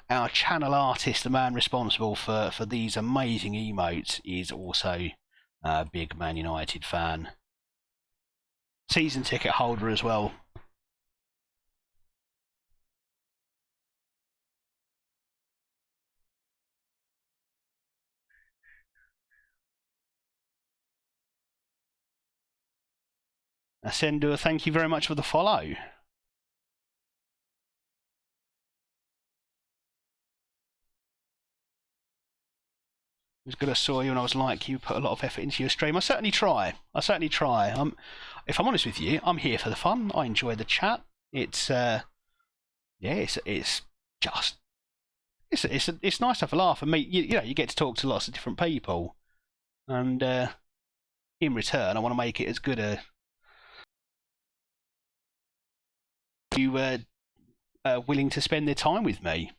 our channel artist, the man responsible for these amazing emotes, is also a big Man United fan. Season ticket holder as well. Ascendor, thank you very much for the follow. I was good I saw you and I was like, you put a lot of effort into your stream. I certainly try. If I'm honest with you, I'm here for the fun. I enjoy the chat. It's it's just it's nice to have a laugh and meet. You know, you get to talk to lots of different people, and in return, I want to make it as good a you willing to spend their time with me.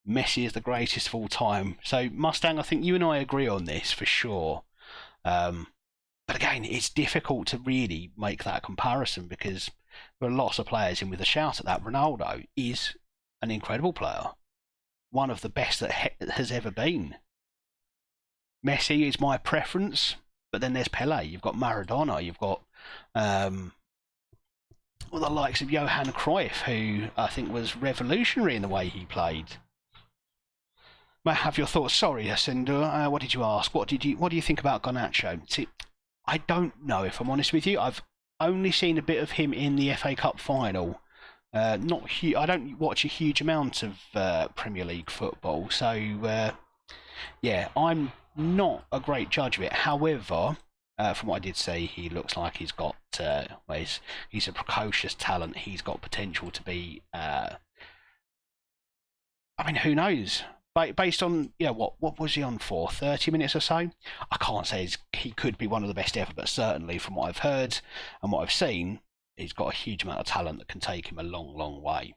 Messi is the greatest of all time. So Mustang, I think you and I agree on this for sure. But again, it's difficult to really make that comparison because there are lots of players in with a shout at that. Ronaldo is an incredible player, one of the best that has ever been. Messi is my preference, but then there's Pele. You've got Maradona. You've got the likes of Johan Cruyff, who I think was revolutionary in the way he played. May I have your thoughts? Sorry, Jacinda. What did you ask? What do you think about Garnacho? See, I don't know, if I'm honest with you. I've only seen a bit of him in the FA Cup final. I don't watch a huge amount of Premier League football, so yeah, I'm not a great judge of it. However, from what I did see, he looks like he's got he's a precocious talent. He's got potential to be. I mean, who knows? Based on what was he on for? 30 minutes or so. I can't say he could be one of the best ever, but certainly from what I've heard and what I've seen, he's got a huge amount of talent that can take him a long, long way.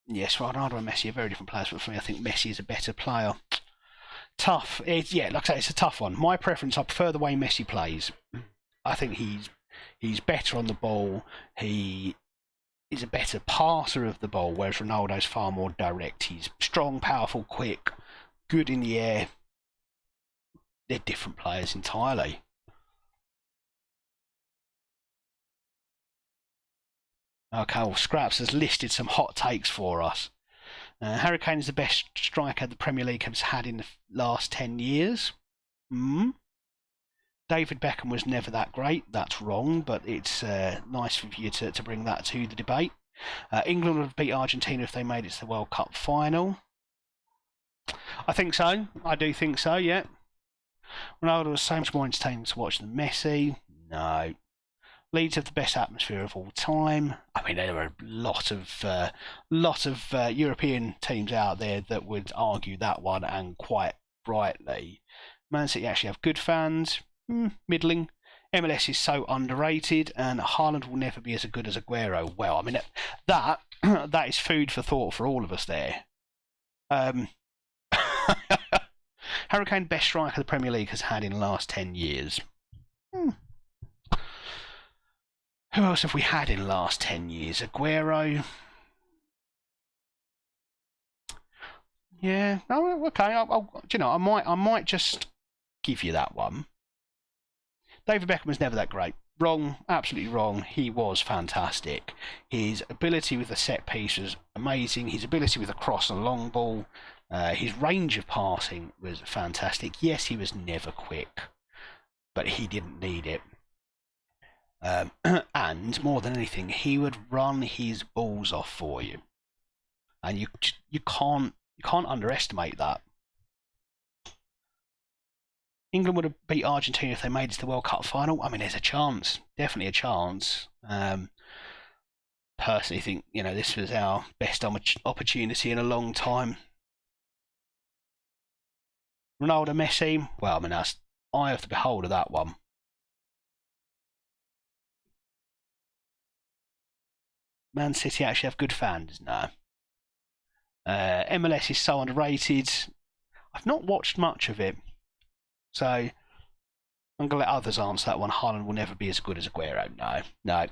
Yes, Ronaldo and Messi are very different players, but for me, I think Messi is a better player. Tough. Like I say, it's a tough one. My preference, I prefer the way Messi plays. I think he's better on the ball. He is a better passer of the ball, whereas Ronaldo's far more direct. He's strong, powerful, quick, good in the air. They're different players entirely. Okay, well, Scraps has listed some hot takes for us. Harry Kane is the best striker the Premier League has had in the last 10 years. David Beckham was never that great. That's wrong, but it's nice for you to bring that to the debate. England would beat Argentina if they made it to the World Cup final. I think so. I do think so, yeah. Ronaldo was so much more entertaining to watch than Messi. No. Leeds have the best atmosphere of all time. I mean, there are a lot of European teams out there that would argue that one, and quite rightly. Man City actually have good fans. Middling. MLS is so underrated, and Haaland will never be as good as Aguero. Well, I mean, that is food for thought for all of us there. Harry Kane, best striker the Premier League has had in the last 10 years. Who else have we had in the last 10 years? Aguero. Yeah. Oh, okay. I might just give you that one. David Beckham was never that great. Wrong, absolutely wrong. He was fantastic. His ability with the set piece was amazing. His ability with the cross and long ball, his range of passing was fantastic. Yes, he was never quick. but he didn't need it. And more than anything, he would run his balls off for you, and you can't underestimate that. England would have beat Argentina if they made it to the World Cup final. I mean, there's a chance, definitely a chance. Personally, think this was our best opportunity in a long time. Ronaldo, Messi. Well, I mean, that's eye of the beholder, that one. Man City actually have good fans now. MLS is so underrated. I've not watched much of it, so I'm going to let others answer that one. Haaland will never be as good as Aguero. No.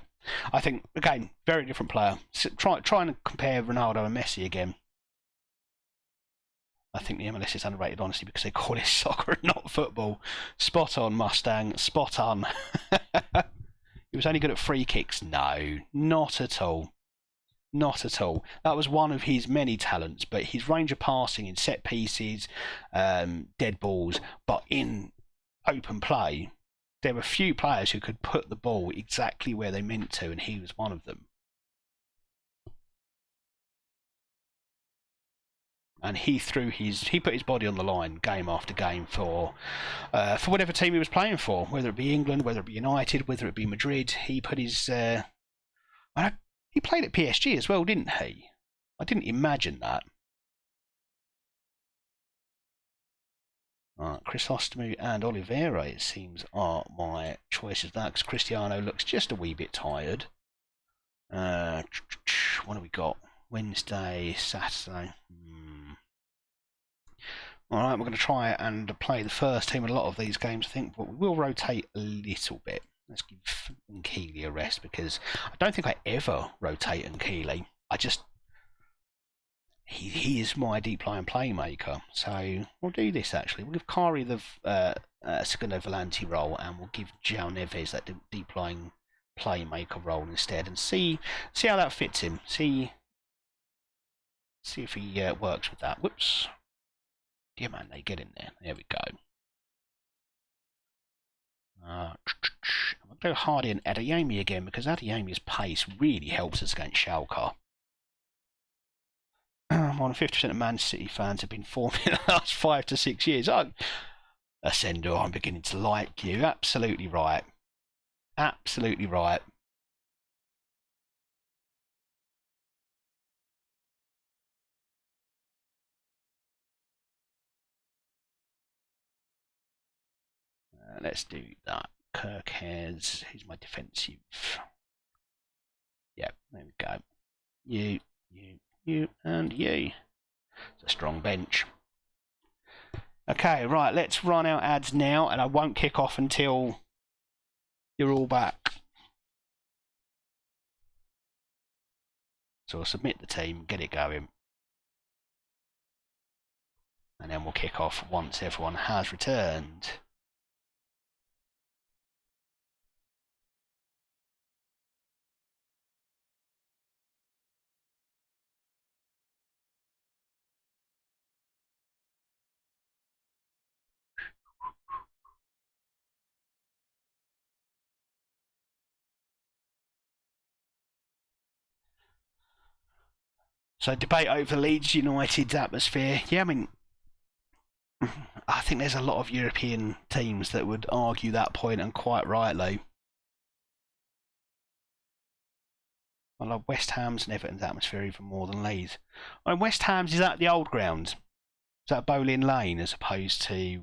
I think, again, very different player. So trying to compare Ronaldo and Messi again. I think the MLS is underrated, honestly, because they call it soccer and not football. Spot on, Mustang. Spot on. He was only good at free kicks. No, not at all. Not at all. That was one of his many talents, but his range of passing in set pieces, dead balls, but in open play, there were few players who could put the ball exactly where they meant to, and he was one of them. And he put his body on the line game after game for whatever team he was playing for, whether it be England, whether it be United, whether it be Madrid. He put his he played at PSG as well, didn't he? I didn't imagine that. Chrysostomou and Oliveira, it seems, are my choices of that, because Cristiano looks just a wee bit tired. What have we got? Wednesday, Saturday. Alright, we're going to try and play the first team in a lot of these games, I think, but we will rotate a little bit. Let's give Nkili a rest, because I don't think I ever rotate Nkili. He is my deep-lying playmaker, so we'll do this actually. We'll give Kari the Segundo Volante role, and we'll give João Neves that deep-lying playmaker role instead, and see how that fits him. See if he works with that. Whoops. Yeah, man, they get in there. There we go. I'm going to go Hardy and Adeyemi again, because Adeyemi's pace really helps us against Schalke. More than 50% of Man City fans have been formed in the last 5 to 6 years. Ascendo, I'm beginning to like you. Absolutely right. Absolutely right. Let's do that. Kirk he's my defensive. Yeah, there we go. You, and you. It's a strong bench. Okay, right, let's run our ads now, and I won't kick off until you're all back. So I'll submit the team, get it going. And then we'll kick off once everyone has returned. So debate over Leeds United's atmosphere. Yeah, I mean, I think there's a lot of European teams that would argue that point, and quite rightly. I love West Ham's and Everton's atmosphere even more than Leeds. I mean, West Ham's is at the old ground. Is that Bowling Lane as opposed to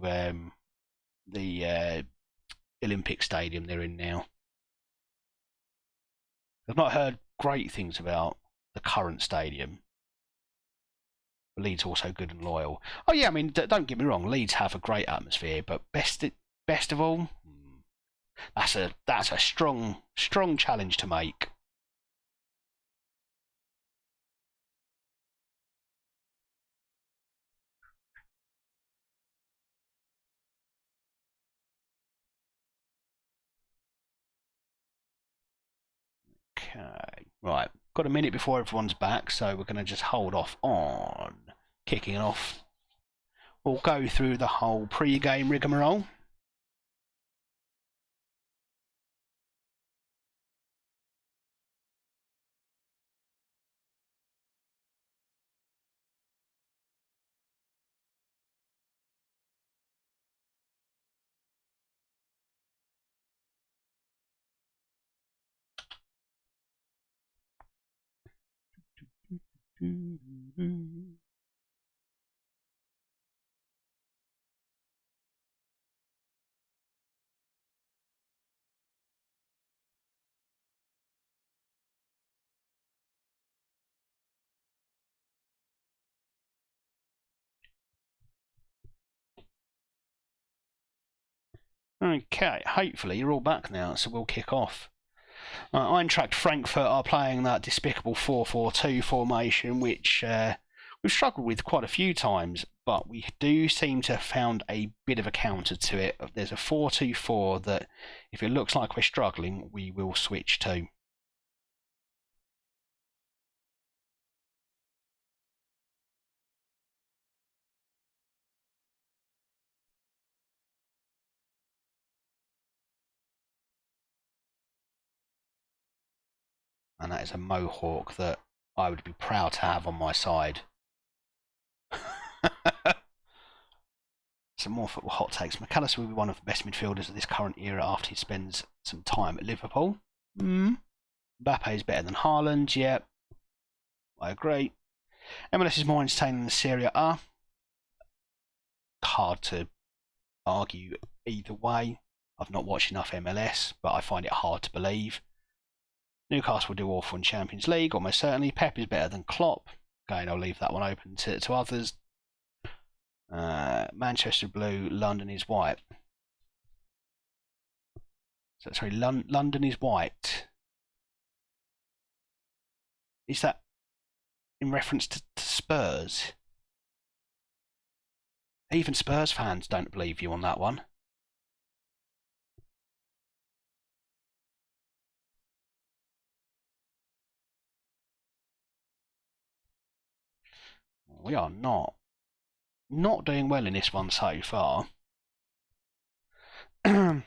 the Olympic Stadium they're in now? I've not heard great things about the current stadium. Leeds also good and loyal. Oh yeah, I mean, don't get me wrong, Leeds have a great atmosphere, but best of all, that's a strong challenge to make. Okay, right. Got a minute before everyone's back, so we're going to just hold off on kicking off. We'll go through the whole pre-game rigmarole. Okay, hopefully you're all back now, so we'll kick off. Eintracht Frankfurt are playing that despicable 4-4-2 formation, which we've struggled with quite a few times, but we do seem to have found a bit of a counter to it. There's a 4-2-4 that, if it looks like we're struggling, we will switch to. And that is a Mohawk that I would be proud to have on my side. Some more football hot takes. McAllister will be one of the best midfielders of this current era after he spends some time at Liverpool. Mbappe is better than Haaland, yeah. I agree. MLS is more entertaining than Serie A. Hard to argue either way. I've not watched enough MLS, but I find it hard to believe. Newcastle will do awful in Champions League, almost certainly. Pep is better than Klopp. Again, I'll leave that one open to others. Manchester blue, London is white. So sorry, London is white. Is that in reference to Spurs? Even Spurs fans don't believe you on that one. We are not doing well in this one so far. That's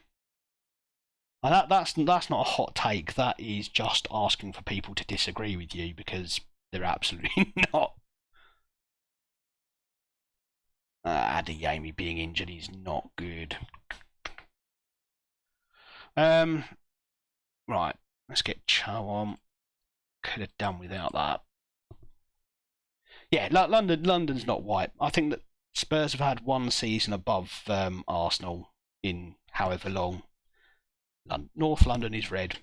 not a hot take. That is just asking for people to disagree with you, because they're absolutely not. Adeyemi being injured is not good. Right, let's get Cho on. Could have done without that. Yeah, London's not white. I think that Spurs have had one season above Arsenal in however long. North London is red.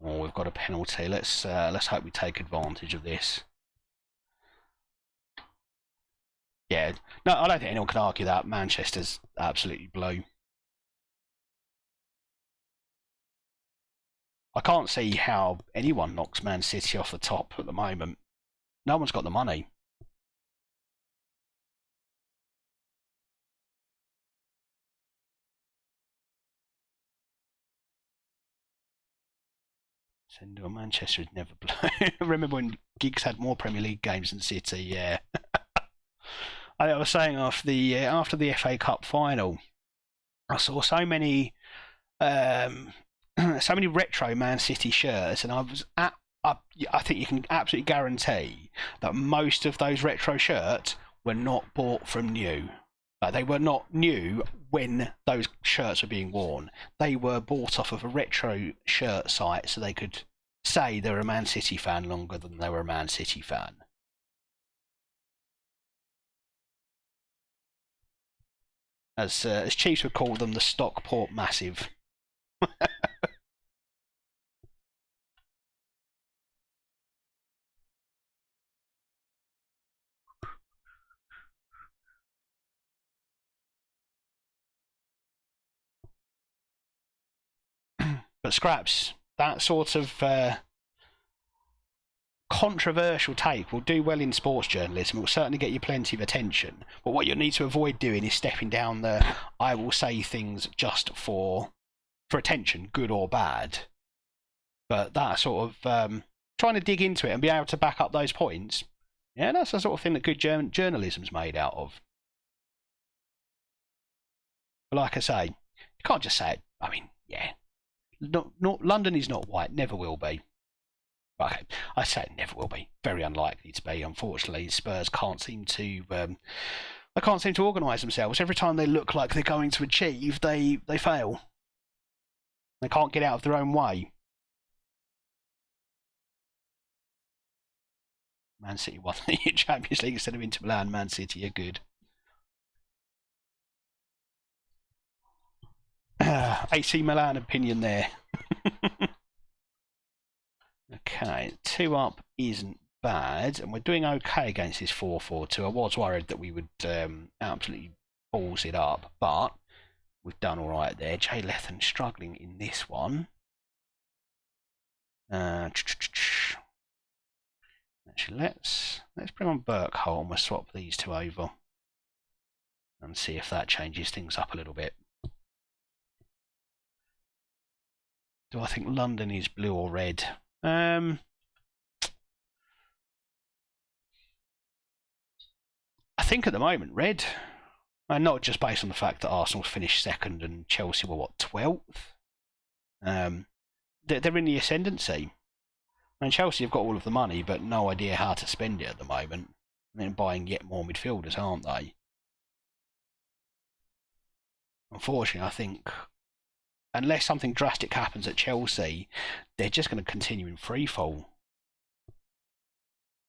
Oh, we've got a penalty. Let's hope we take advantage of this. Yeah, no, I don't think anyone can argue that. Manchester's absolutely blue. I can't see how anyone knocks Man City off the top at the moment. No one's got the money. Sendo Manchester is never blue. Remember when Giggs had more Premier League games than City? Yeah. I was saying after the FA Cup final, I saw so many retro Man City shirts, and I think you can absolutely guarantee that most of those retro shirts were not bought from new. Like, they were not new when those shirts were being worn. They were bought off of a retro shirt site, so they could say they were a Man City fan longer than they were a Man City fan. As Chiefs would call them, the Stockport Massive. But Scraps, that sort of controversial take will do well in sports journalism. It will certainly get you plenty of attention. But what you need to avoid doing is stepping down the I will say things just for attention, good or bad. But that sort of trying to dig into it and be able to back up those points, yeah, that's the sort of thing that good journalism's made out of. But like I say, you can't just say it. I mean, yeah. London is not white, never will be. Okay, I say it never will be. Very unlikely to be. Unfortunately, Spurs can't seem to They can't seem to organise themselves. Every time they look like they're going to achieve, they fail. They can't get out of their own way. Man City won the Champions League instead of Inter Milan. Man City are good. AC Milan opinion there. Okay, 2 up isn't bad, and we're doing okay against this 4-4-2. I was worried that we would absolutely balls it up, but we've done all right there. Jay Lethan struggling in this one. Actually, let's bring on Burkholm and we'll swap these two over and see if that changes things up a little bit. Do I think London is blue or red? I think at the moment red, and not just based on the fact that Arsenal finished second and Chelsea were what, 12th. They're in the ascendancy. And Chelsea have got all of the money, but no idea how to spend it at the moment. And then buying yet more midfielders, aren't they? Unfortunately, I think unless something drastic happens at Chelsea, they're just going to continue in freefall.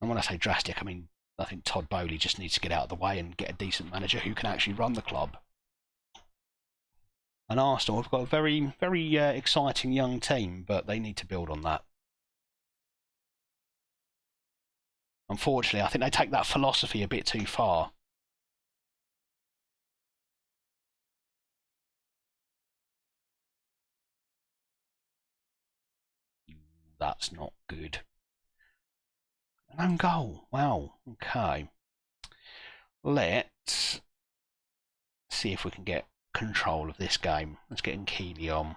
And when I say drastic, I mean I think Todd Boehly just needs to get out of the way and get a decent manager who can actually run the club. And Arsenal have got a very, very exciting young team, but they need to build on that. Unfortunately, I think they take that philosophy a bit too far. That's not good. An own goal. Wow. Okay. Let's see if we can get control of this game. Let's get Keeley on.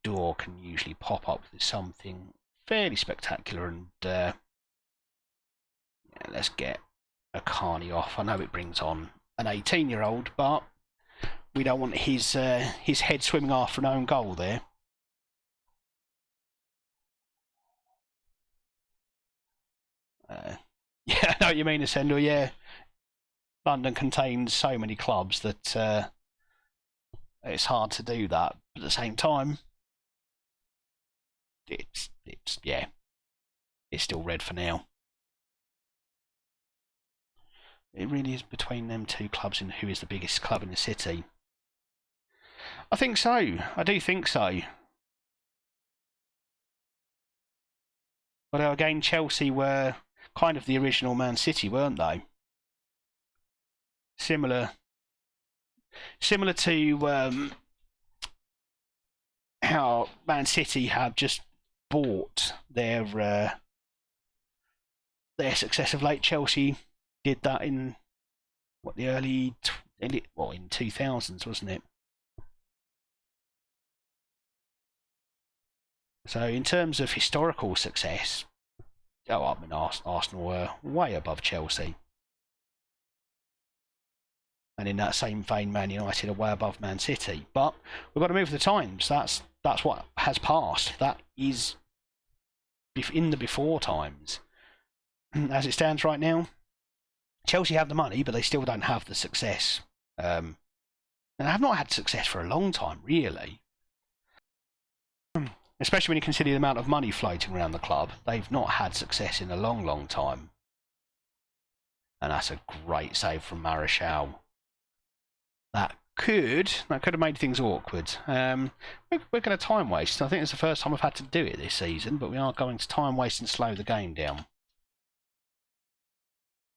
Door can usually pop up with something fairly spectacular, and yeah, let's get Akani off. I know it brings on an 18-year-old, but we don't want his head swimming after an own goal there. Yeah, I know what you mean, Ascendo. Yeah, London contains so many clubs that it's hard to do that. But at the same time, it's yeah, it's still red for now. It really is between them two clubs and who is the biggest club in the city. I think so. I do think so. But again, Chelsea were kind of the original Man City, weren't they? Similar to how Man City have just bought their success of late. Chelsea did that in what, the early in 2000s, wasn't it? So in terms of historical success, I mean, Arsenal were way above Chelsea. And in that same vein, Man United are way above Man City. But we've got to move with the times. That's what has passed. That is in the before times. As it stands right now, Chelsea have the money, but they still don't have the success. And have not had success for a long time, really. Especially when you consider the amount of money floating around the club. They've not had success in a long, long time. And that's a great save from Martial. That could have made things awkward. We're going to time waste. I think it's the first time I've had to do it this season, but we are going to time waste and slow the game down.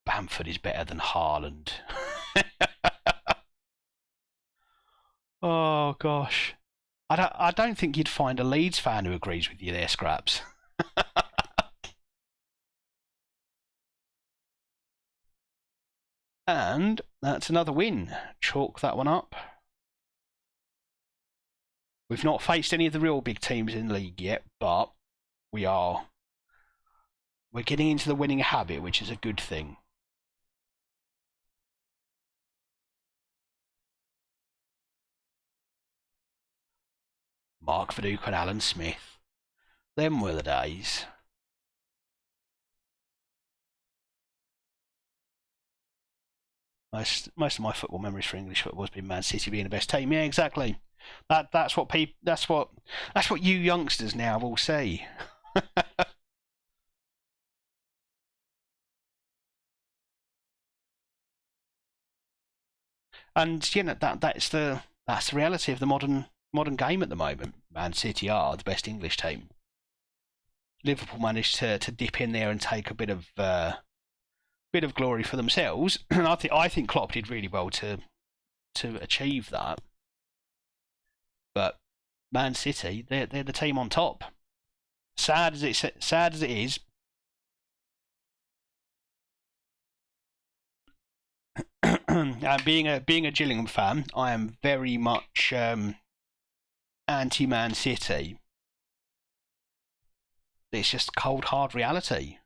Bamford is better than Haaland. Oh gosh. I don't think you'd find a Leeds fan who agrees with you there, Scraps. And that's another win. Chalk that one up. We've not faced any of the real big teams in the league yet, but we're getting into the winning habit, which is a good thing. Mark Viduka and Alan Smith. Them were the days. Most of my football memories for English football has been Man City being the best team. Yeah, exactly. That's what people. That's what you youngsters now will see. And you know that's the reality of the modern game at the moment. Man City are the best English team. Liverpool managed to dip in there and take a bit of glory for themselves, and I think Klopp did really well to achieve that. But Man City, they're the team on top. Sad as it is, being a Gillingham fan, I am very much anti Man City. It's just cold hard reality.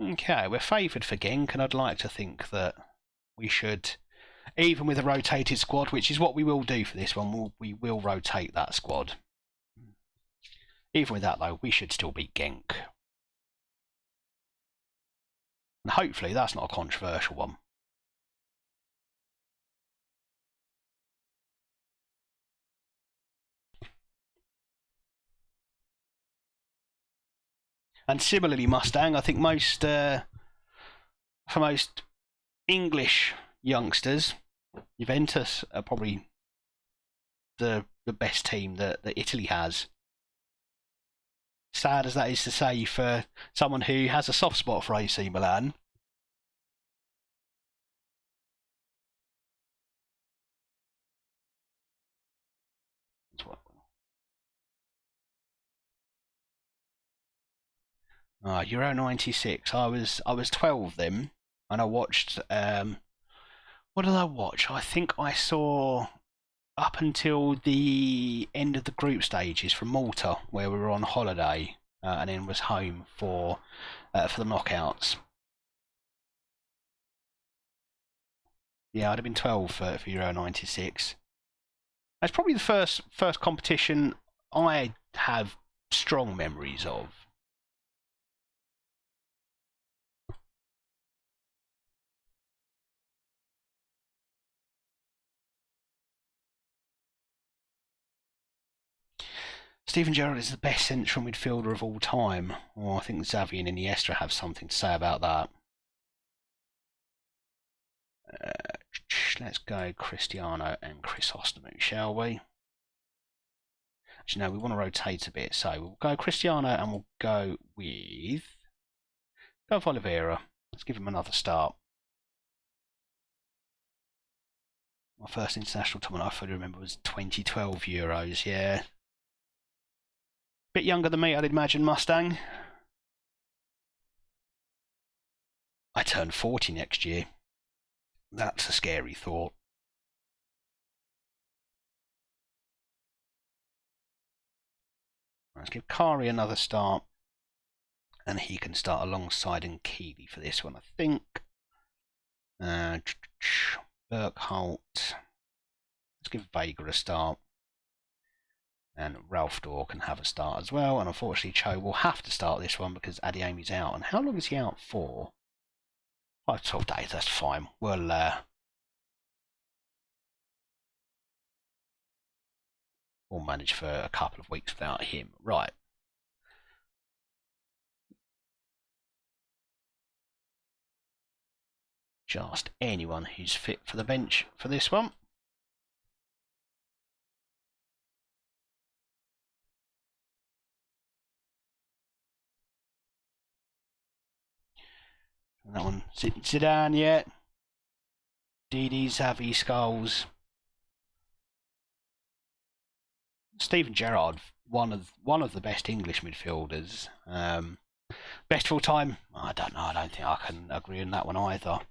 Okay, we're favoured for Genk, and I'd like to think that we should, even with a rotated squad, which is what we will do for this one, we will rotate that squad. Even with that, though, we should still beat Genk. And hopefully that's not a controversial one. And similarly, Mustang, I think for most English youngsters, Juventus are probably the best team that Italy has. Sad as that is to say for someone who has a soft spot for AC Milan. Euro '96. I was 12 then, and I watched. What did I watch? I think I saw up until the end of the group stages from Malta, where we were on holiday, and then was home for the knockouts. Yeah, I'd have been 12 for Euro '96. That's probably the first competition I have strong memories of. Steven Gerrard is the best central midfielder of all time. Oh, I think Xavi and Iniesta have something to say about that. Let's go Cristiano and Crisostomu, shall we? Actually, no, we want to rotate a bit, so we'll go Cristiano and we'll go with Oliveira. Let's give him another start. My first international tournament I fully remember was 2012 Euros, yeah. Bit younger than me, I'd imagine, Mustang. I turn 40 next year. That's a scary thought. Let's give Kari another start. And he can start alongside Keeley for this one, I think. Burkholt. Let's give Vega a start. And Ralph Dorr can have a start as well. And unfortunately, Cho will have to start this one because Adiemi's out. And how long is he out for? 5 to 12 days, that's fine. We'll manage for a couple of weeks without him. Right. Just anyone who's fit for the bench for this one. That one, Zidane yet? Didi, Xavi, Scholes. Steven Gerrard, one of the best English midfielders. Best full time? I don't know. I don't think I can agree on that one either.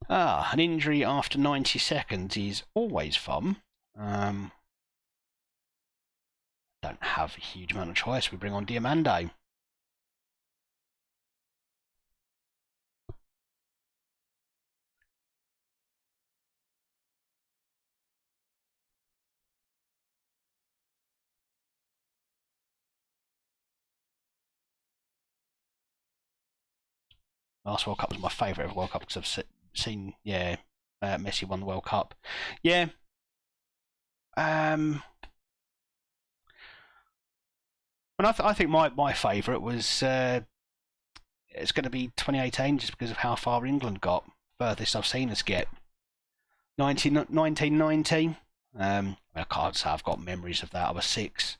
An injury after 90 seconds is always fun. Don't have a huge amount of choice. We bring on Diamande. Last World Cup was my favourite ever World Cup because I've seen, Messi won the World Cup. Yeah. And I think my favourite was it's going to be 2018 just because of how far England got. Furthest I've seen us get. 1990. I can't say I've got memories of that. I was 6.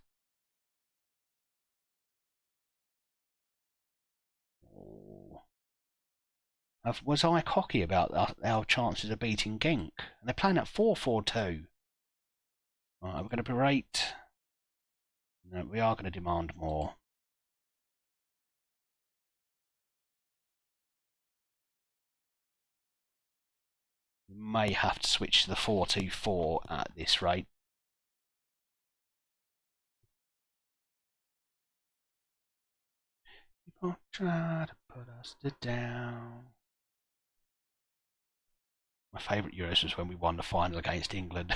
Was I cocky about our chances of beating Genk? And they're playing at 4-4-2. Right, we're going to berate. No, we are going to demand more. We may have to switch to the 4-2-4 at this rate. People try to put us down. My favourite Euros was when we won the final against England.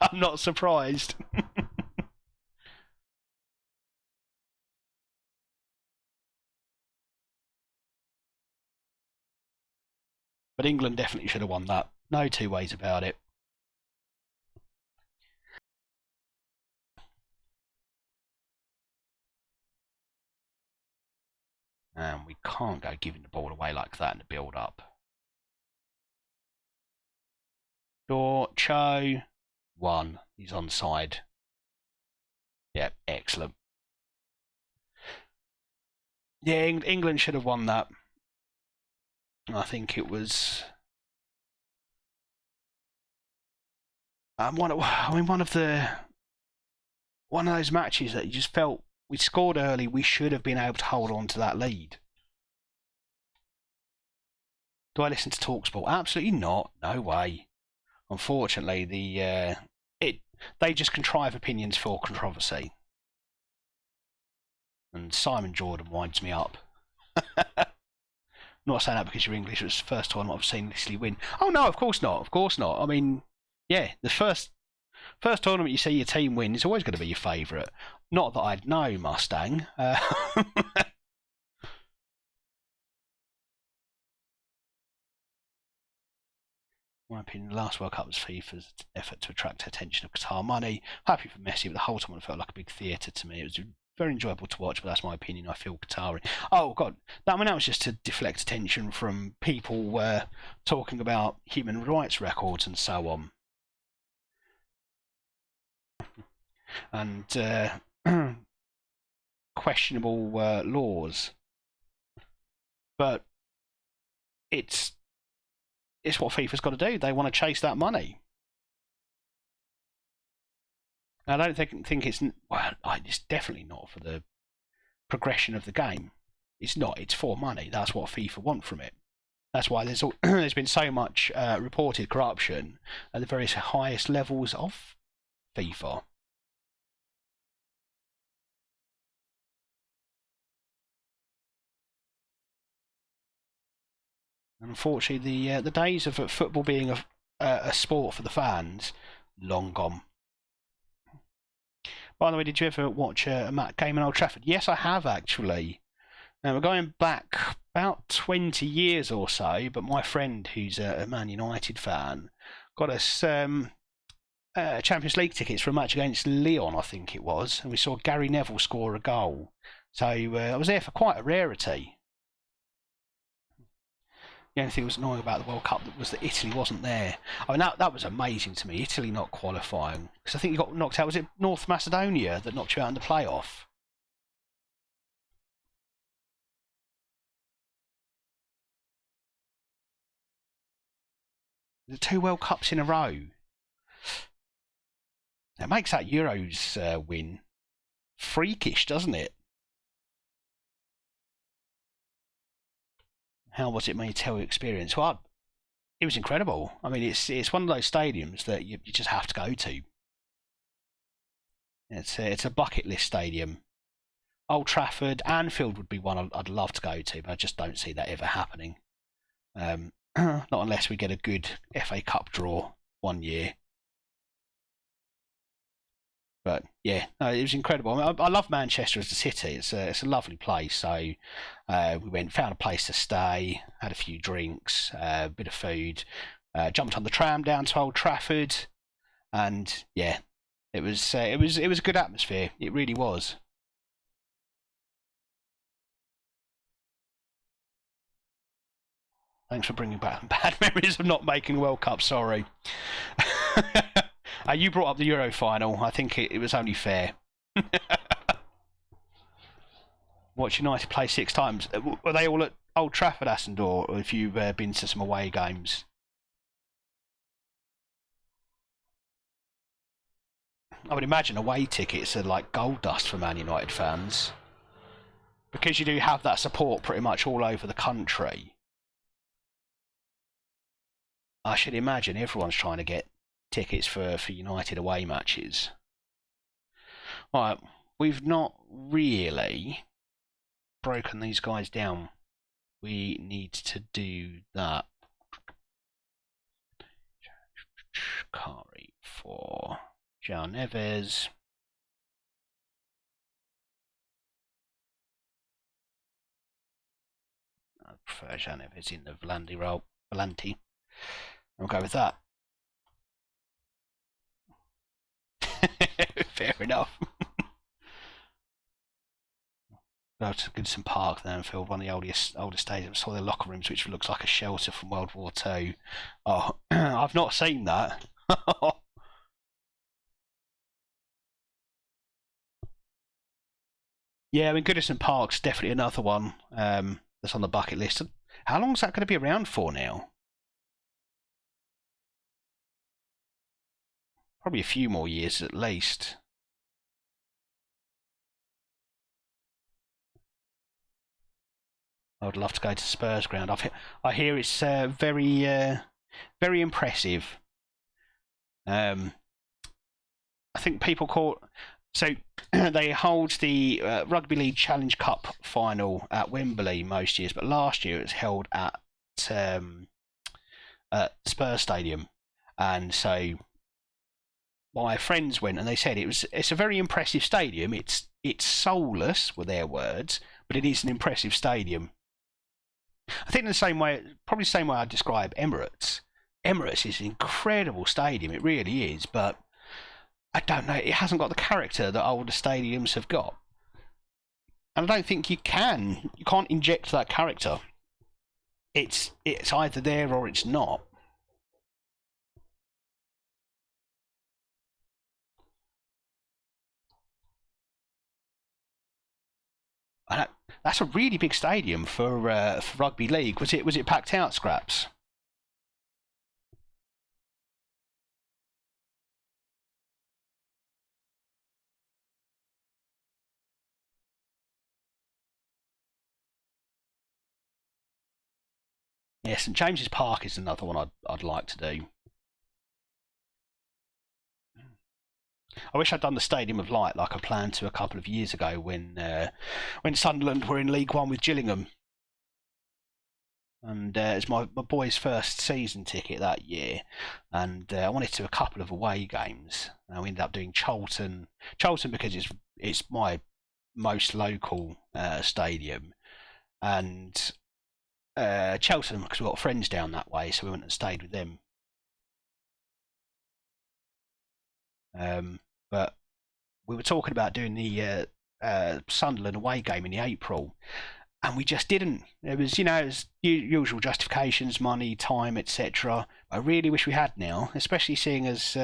I'm not surprised. But England definitely should have won that. No two ways about it. And we can't go giving the ball away like that in the build-up. Cho 1. He's onside. Yeah, excellent. Yeah, England should have won that. I think it was one of those matches that you just felt we scored early. We should have been able to hold on to that lead. Do I listen to TalkSport? Absolutely not. No way. Unfortunately, they just contrive opinions for controversy. And Simon Jordan winds me up. Not saying that because you're English. It was the first time I've seen Italy win. Oh no, of course not. Of course not. I mean, yeah, the first tournament you see your team win is always going to be your favourite. Not that I'd know Mustang. My opinion, the last World Cup was FIFA's effort to attract attention of Qatar money. Happy for Messi, but the whole tournament felt like a big theatre to me. It was very enjoyable to watch, but that's my opinion. I feel Qatari. Oh God, that was just to deflect attention from people talking about human rights records and so on, and questionable laws. But it's what FIFA's got to do. They want to chase that money. I don't think it's it's definitely not for the progression of the game. It's not. It's for money. That's what FIFA want from it. That's why there's been so much reported corruption at the various highest levels of FIFA. And unfortunately, the days of football being a sport for the fans, long gone. By the way, did you ever watch a game in Old Trafford? Yes, I have actually. Now we're going back about 20 years or so, but my friend, who's a Man United fan, got us Champions League tickets for a match against Lyon, I think it was, and we saw Gary Neville score a goal. So I was there for quite a rarity. The only thing that was annoying about the World Cup was that Italy wasn't there. I mean, that was amazing to me, Italy not qualifying. Because I think you got knocked out, was it North Macedonia that knocked you out in the playoff? The 2 World Cups in a row. It makes that Euros win freakish, doesn't it? How was it made tell your experience? Well, it was incredible. I mean, it's one of those stadiums that you just have to go to. It's a bucket list stadium. Old Trafford, Anfield would be one I'd love to go to, but I just don't see that ever happening. Not unless we get a good FA Cup draw one year. But yeah, no, it was incredible. I mean, I love Manchester as a city. It's a lovely place. So we went, found a place to stay, had a few drinks, a bit of food, jumped on the tram down to Old Trafford, and yeah, it was a good atmosphere. It really was. Thanks for bringing back bad memories of not making World Cup. Sorry. You brought up the Euro final. I think it was only fair. Watch United play 6 times. Were they all at Old Trafford, Aston, or have you been to some away games? I would imagine away tickets are like gold dust for Man United fans because you do have that support pretty much all over the country. I should imagine everyone's trying to get tickets for United away matches. Right, we've not really broken these guys down. We need to do that. Kari for João Neves. I prefer João Neves in the Volante role. Volante. I'll go with that. Fair enough. Go to Goodison Park, then Anfield, one of the oldest stadiums. Saw their locker rooms, which looks like a shelter from World War II. Oh, I've not seen that. Yeah, I mean, Goodison Park's definitely another one that's on the bucket list. How long is that going to be around for now? Probably a few more years at least. I would love to go to Spurs ground. I hear it's very impressive. I think people call so they hold the Rugby League Challenge Cup final at Wembley most years, but last year it was held um, at Spurs Stadium, and so my friends went and they said it's a very impressive stadium. It's soulless, were their words, but it is an impressive stadium. I think in the same way, probably the same way I describe Emirates. Emirates is an incredible stadium, it really is, but I don't know, it hasn't got the character that older stadiums have got. And I don't think you can't inject that character. It's either there or it's not. That's a really big stadium for rugby league. Was it packed out, Scraps? Yeah, St James's Park is another one I'd like to do. I wish I'd done the Stadium of Light like I planned to a couple of years ago when Sunderland were in League One with Gillingham, and it's my boy's first season ticket that year, and I wanted to do a couple of away games. And we ended up doing Charlton because it's my most local stadium, and Cheltenham because we've got friends down that way, so we went and stayed with them. But we were talking about doing the Sunderland away game in the April, and we just didn't. It was, it was usual justifications, money, time, etc. I really wish we had now, especially seeing as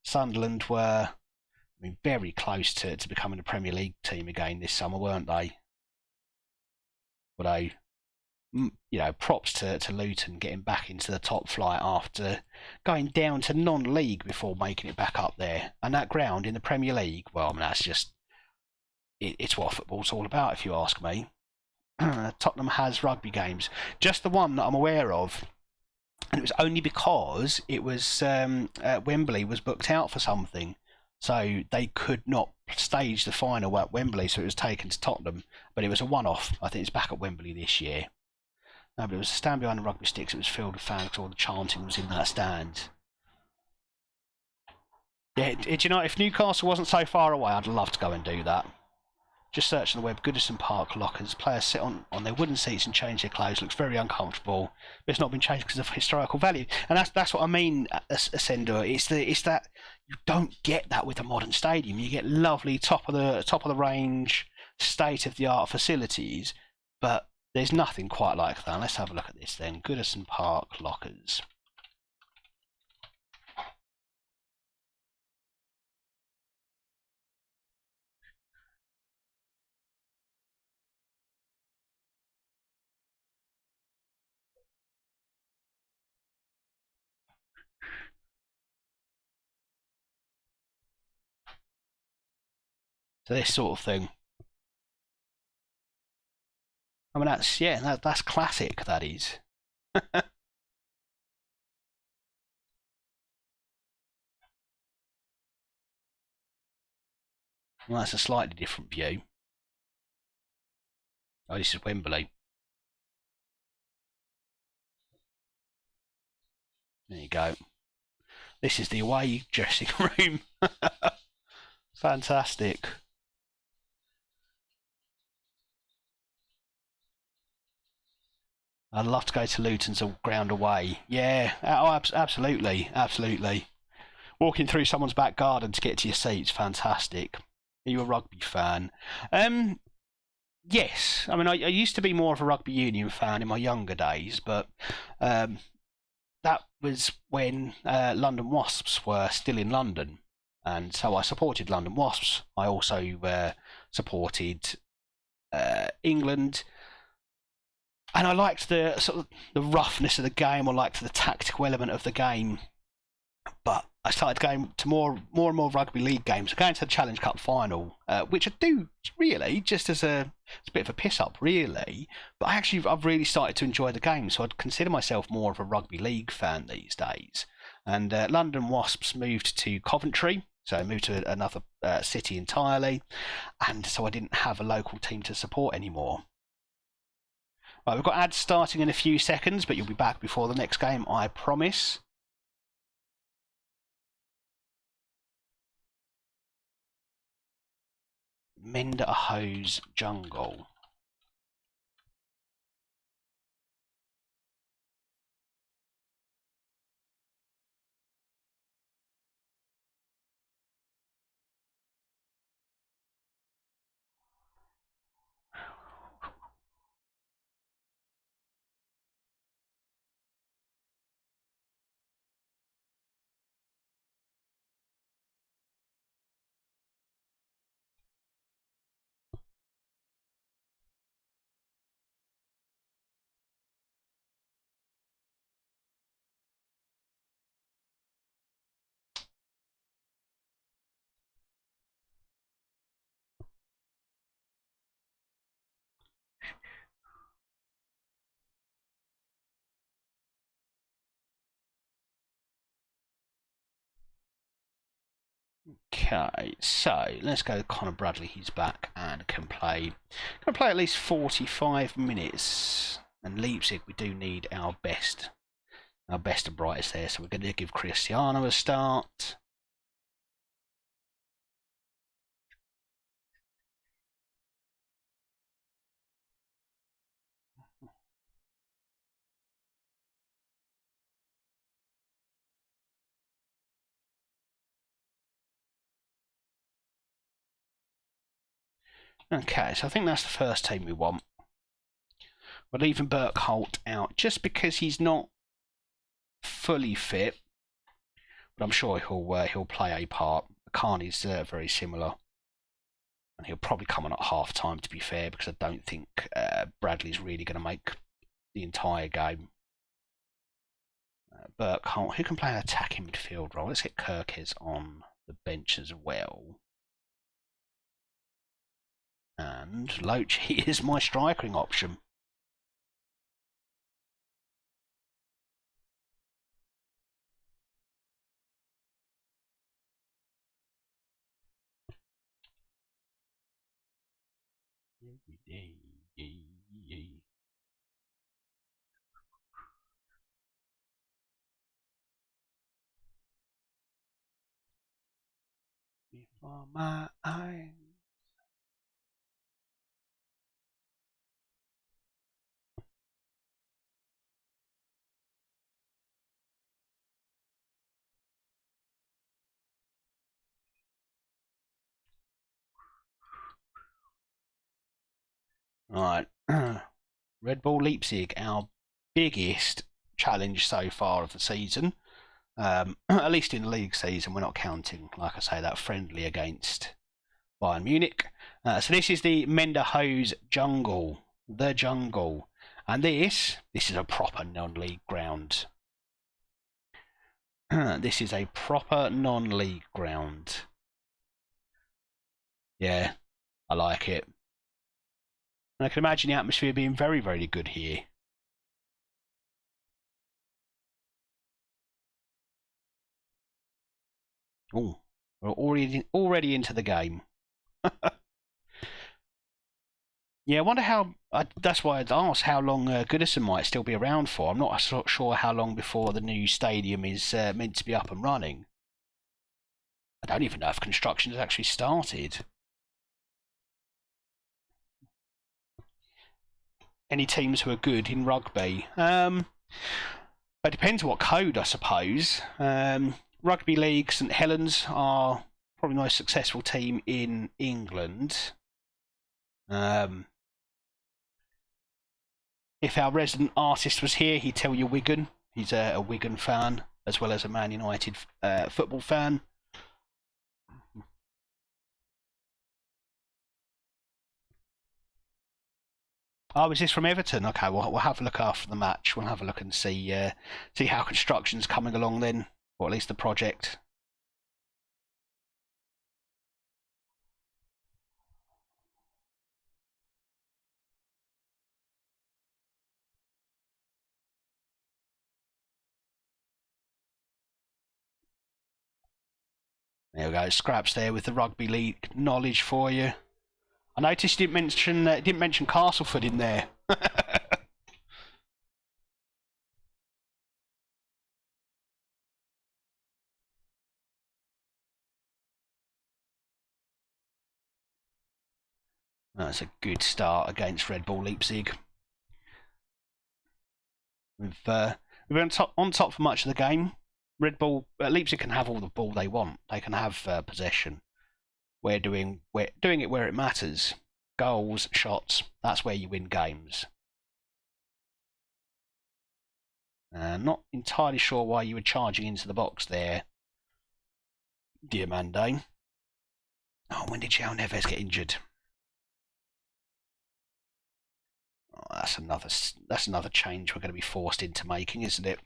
Sunderland were, I mean, very close to becoming a Premier League team again this summer, weren't they? Although, props to Luton getting back into the top flight after going down to non-league before making it back up there. And that ground in the Premier League, well, I mean, that's just it's what football's all about, if you ask me. Tottenham has rugby games, just the one that I'm aware of, and it was only because it was Wembley was booked out for something, so they could not stage the final at Wembley, so it was taken to Tottenham. But it was a one-off. I think it's back at Wembley this year. No, but it was a stand behind the rugby sticks. It was filled with fans. All the chanting was in that stand. Yeah, do you know, if Newcastle wasn't so far away, I'd love to go and do that. Just search on the web, Goodison Park lockers. Players sit on their wooden seats and change their clothes. Looks very uncomfortable, but it's not been changed because of historical value. And that's what I mean, Ascender. It's that you don't get that with a modern stadium. You get lovely top of the range, state of the art facilities, but there's nothing quite like that. Let's have a look at this then. Goodison Park lockers. So this sort of thing. I mean, that's classic. That is. Well, that's a slightly different view. Oh, this is Wembley. There you go. This is the away dressing room. Fantastic. I'd love to go to Luton's ground away. Yeah, oh, absolutely, absolutely. Walking through someone's back garden to get to your seats, fantastic. Are you a rugby fan? Um, yes. I mean, I used to be more of a rugby union fan in my younger days, but um, that was when London Wasps were still in London, and so I supported London Wasps. I also supported England, and I liked the sort of the roughness of the game. I liked the tactical element of the game, but I started going to more and more rugby league games. Going to the Challenge Cup final, which I do really just as a bit of a piss up, really. But I've really started to enjoy the game, so I'd consider myself more of a rugby league fan these days. And London Wasps moved to Coventry, so I moved to another city entirely, and so I didn't have a local team to support anymore. Right, we've got ads starting in a few seconds, but you'll be back before the next game, I promise. Mend a Hose Jungle. Okay, so let's go. Connor Bradley, he's back and can play at least 45 minutes. And Leipzig, we do need our best and brightest there. So we're going to give Cristiano a start. Okay, so I think that's the first team we want. We're leaving Burkholt out just because he's not fully fit, but I'm sure he'll play a part. Carney's very similar, and he'll probably come on at half time. To be fair, because I don't think Bradley's really going to make the entire game. Burkholt, who can play an attacking midfield role? Let's get Kirkes on the bench as well. And Lochi is my striking option. For my eyes. Right. Red Bull Leipzig, our biggest challenge so far of the season. At least in the league season, we're not counting, like I say, that friendly against Bayern Munich. So this is the Menderhose Jungle, the Jungle, and this is a proper non-league ground. This is a proper non-league ground. Yeah, I like it. And I can imagine the atmosphere being very, very good here. Oh, we're already into the game. Yeah, I wonder how. That's why I'd asked how long Goodison might still be around for. I'm not sure how long before the new stadium is meant to be up and running. I don't even know if construction has actually started. Any teams who are good in rugby? It depends what code, I suppose. Rugby League, St Helens are probably the most successful team in England. If our resident artist was here, he'd tell you Wigan. He's a Wigan fan as well as a Man United football fan. Oh, is this from Everton? Okay, we'll have a look after the match. We'll have a look and see how construction's coming along then, or at least the project. There we go, Scraps there with the rugby league knowledge for you. I noticed you didn't mention Castleford in there. That's a good start against Red Bull Leipzig. We've been on top for much of the game. Red Bull Leipzig can have all the ball they want. They can have possession. We're doing it where it matters. Goals, shots. That's where you win games. Not entirely sure why you were charging into the box there, Diamande. Oh, when did João Neves get injured? Oh, that's another change we're going to be forced into making, isn't it?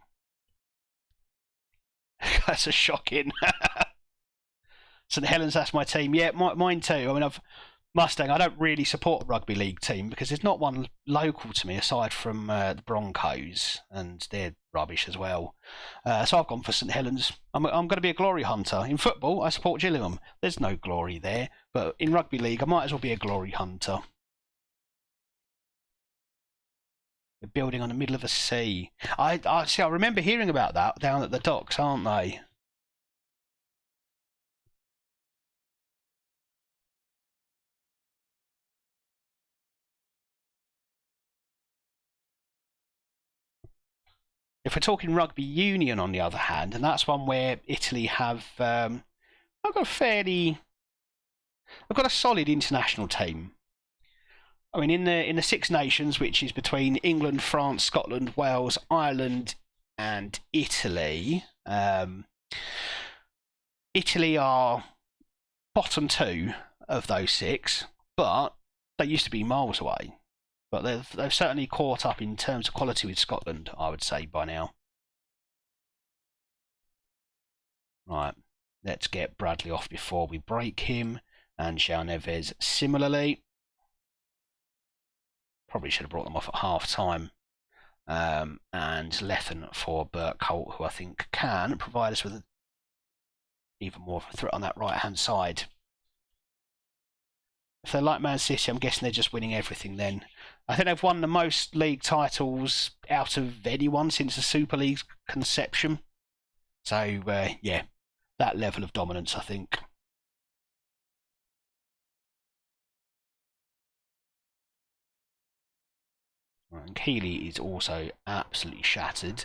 That's a shocking. St Helens, that's my team. Yeah, mine too. I mean, Mustang. I don't really support a rugby league team because there's not one local to me aside from the Broncos, and they're rubbish as well. So I've gone for St Helens. I'm going to be a glory hunter. In football, I support Gillingham. There's no glory there, but in rugby league, I might as well be a glory hunter. They're building on the middle of a sea. I see. I remember hearing about that down at the docks, aren't they? If we're talking rugby union, on the other hand, and that's one where Italy have I've got a solid international team. I mean, in the Six Nations, which is between England, France, Scotland, Wales, Ireland, and Italy. Italy are bottom two of those six, but they used to be miles away. But they've certainly caught up in terms of quality with Scotland, I would say, by now. Right, let's get Bradley off before we break him, and João Neves similarly. Probably should have brought them off at half time. And Lethen for Burkholt, who I think can provide us with even more of a threat on that right hand side. If they're like Man City, I'm guessing they're just winning everything then. I think they've won the most league titles out of anyone since the Super League's conception. So, yeah, that level of dominance, I think. And Keeley is also absolutely shattered,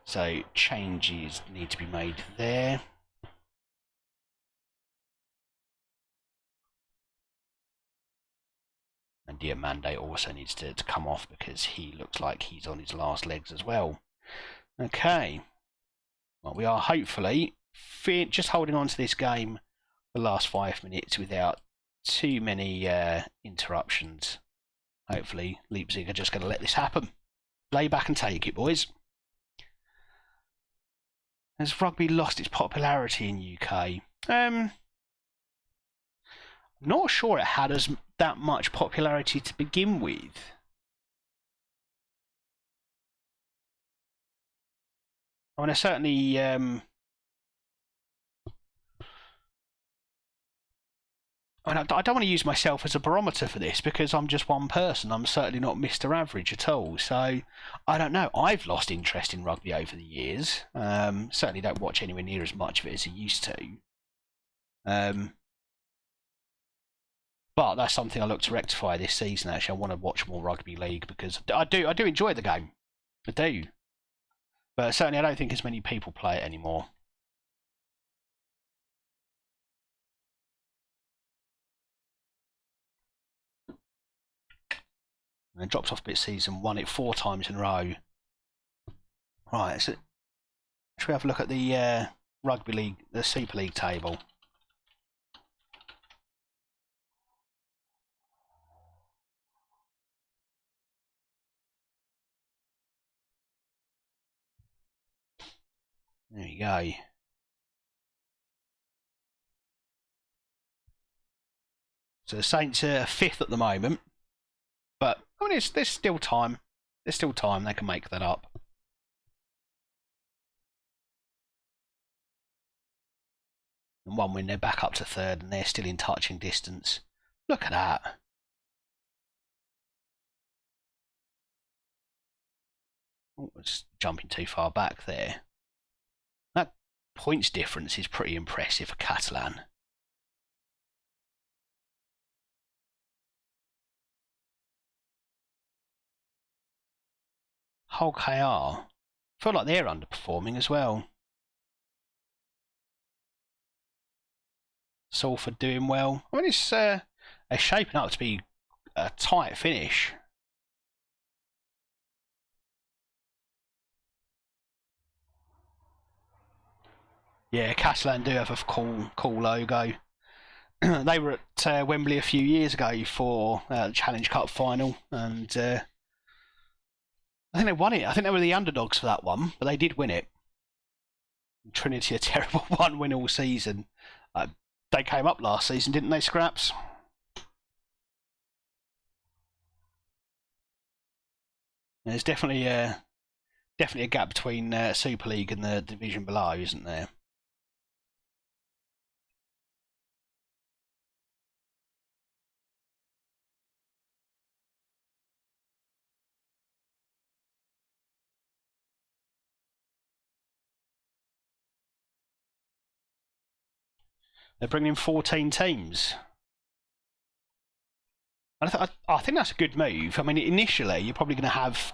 so changes need to be made there. And Diamande also needs to come off because he looks like he's on his last legs as well. Okay, well, we are hopefully just holding on to this game the last 5 minutes without too many interruptions. Hopefully Leipzig are just going to let this happen. Lay back and take it, boys. Has rugby lost its popularity in UK? I'm not sure it had that much popularity to begin with. I mean, I certainly I don't want to use myself as a barometer for this because I'm just one person. I'm certainly not Mr. Average at all. So I don't know. I've lost interest in rugby over the years. Certainly don't watch anywhere near as much of it as I used to. But that's something I look to rectify this season. Actually, I want to watch more rugby league because I do enjoy the game. I do. But certainly I don't think as many people play it anymore. And dropped off a bit season, won it 4 times in a row. Right, so should we have a look at the rugby league, the Super League table? There you go. So the Saints are 5th at the moment, but I mean, there's still time. There's still time. They can make that up. And 1 win, they're back up to 3rd, and they're still in touching distance. Look at that. Oh, it's jumping too far back there. That points difference is pretty impressive for Catalan. Hull KR. I feel like they're underperforming as well. Salford doing well. I mean, it's they're shaping up to be a tight finish. Yeah, Catalan do have a cool logo. They were at Wembley a few years ago for the Challenge Cup final, and I think they won it. I think they were the underdogs for that one, but they did win it. Trinity, a terrible 1 win all season. They came up last season, didn't they, Scraps? There's definitely a gap between Super League and the division below, isn't there? They're bringing in 14 teams. I think that's a good move. I mean, initially you're probably going to have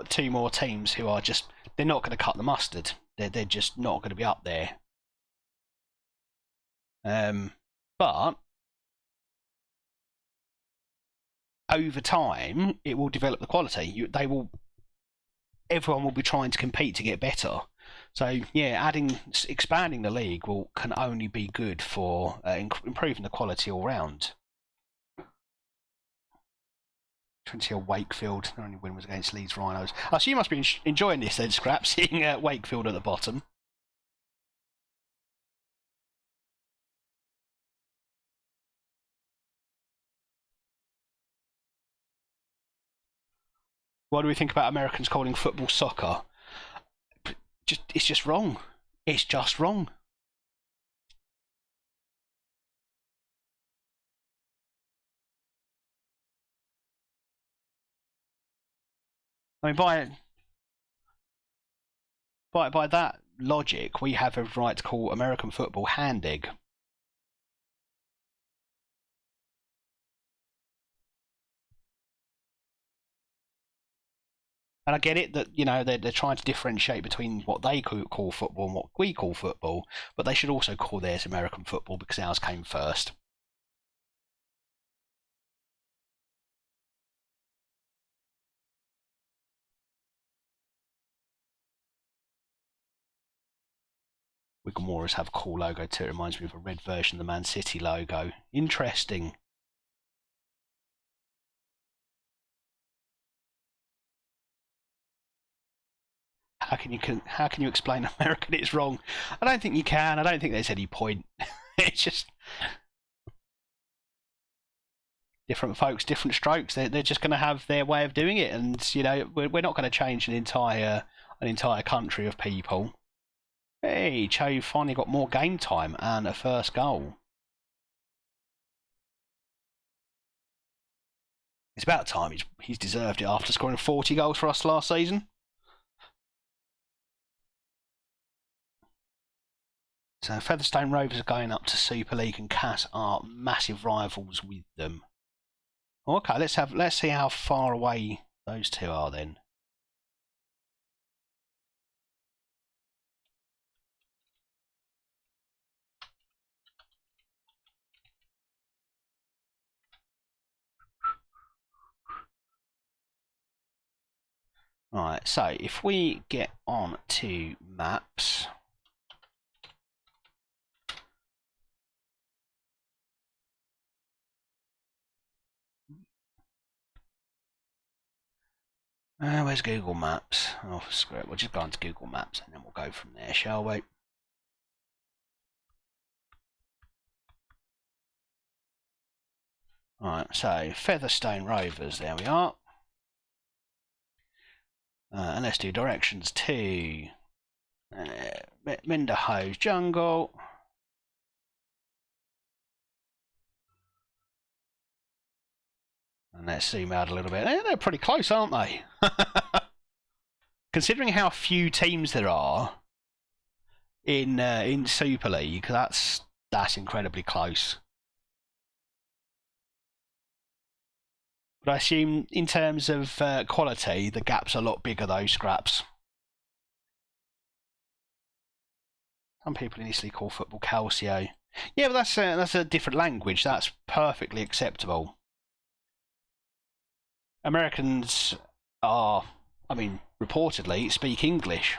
2 more teams who are just they're not going to cut the mustard. They're just not going to be up there. But over time, it will develop the quality. Everyone will be trying to compete to get better. So yeah, expanding the league can only be good for improving the quality all round. Trinity Wakefield, their only win was against Leeds Rhinos. Oh, so you must be enjoying this then, Scrap, seeing Wakefield at the bottom. What do we think about Americans calling football soccer? It's just wrong. It's just wrong. I mean, by that logic, we have a right to call American football hand egg. And I get it that, you know, they're trying to differentiate between what they call football and what we call football, but they should also call theirs American football because ours came first. Wigan Warriors have a cool logo too. It reminds me of a red version of the Man City logo. Interesting. How can you explain American it's wrong? I don't think you can. I don't think there's any point. It's just different folks, different strokes. They're just going to have their way of doing it, and you know we're not going to change an entire country of people. Hey, Cho finally got more game time and a first goal. It's about time. He's deserved it after scoring 40 goals for us last season. So Featherstone Rovers are going up to Super League, and Cat are massive rivals with them. Okay, let's see how far away those two are then. Right, so if we get on to maps. Where's Google Maps? Oh, screw it. We'll just go onto Google Maps and then we'll go from there, shall we? Right, so Featherstone Rovers, there we are. And let's do directions to Minderhose Jungle. And let's zoom out a little bit. They're pretty close, aren't they? Considering how few teams there are in Super League, that's incredibly close. But I assume in terms of quality, the gap's a lot bigger, those scraps. Some people in Italy call football calcio. Yeah, but that's a different language. That's perfectly acceptable. Americans are, I mean, reportedly speak English.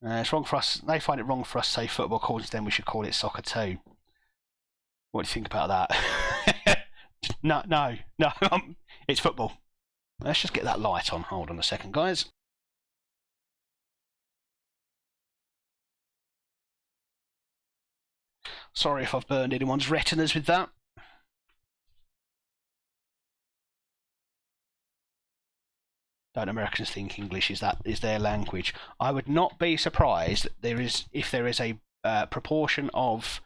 It's wrong for us. They find it wrong for us to say football. According to them, we should call it soccer too. What do you think about that? No. It's football. Let's just get that light on. Hold on a second, guys. Sorry if I've burned anyone's retinas with that. Don't Americans think English is their language? I would not be surprised if there is a proportion of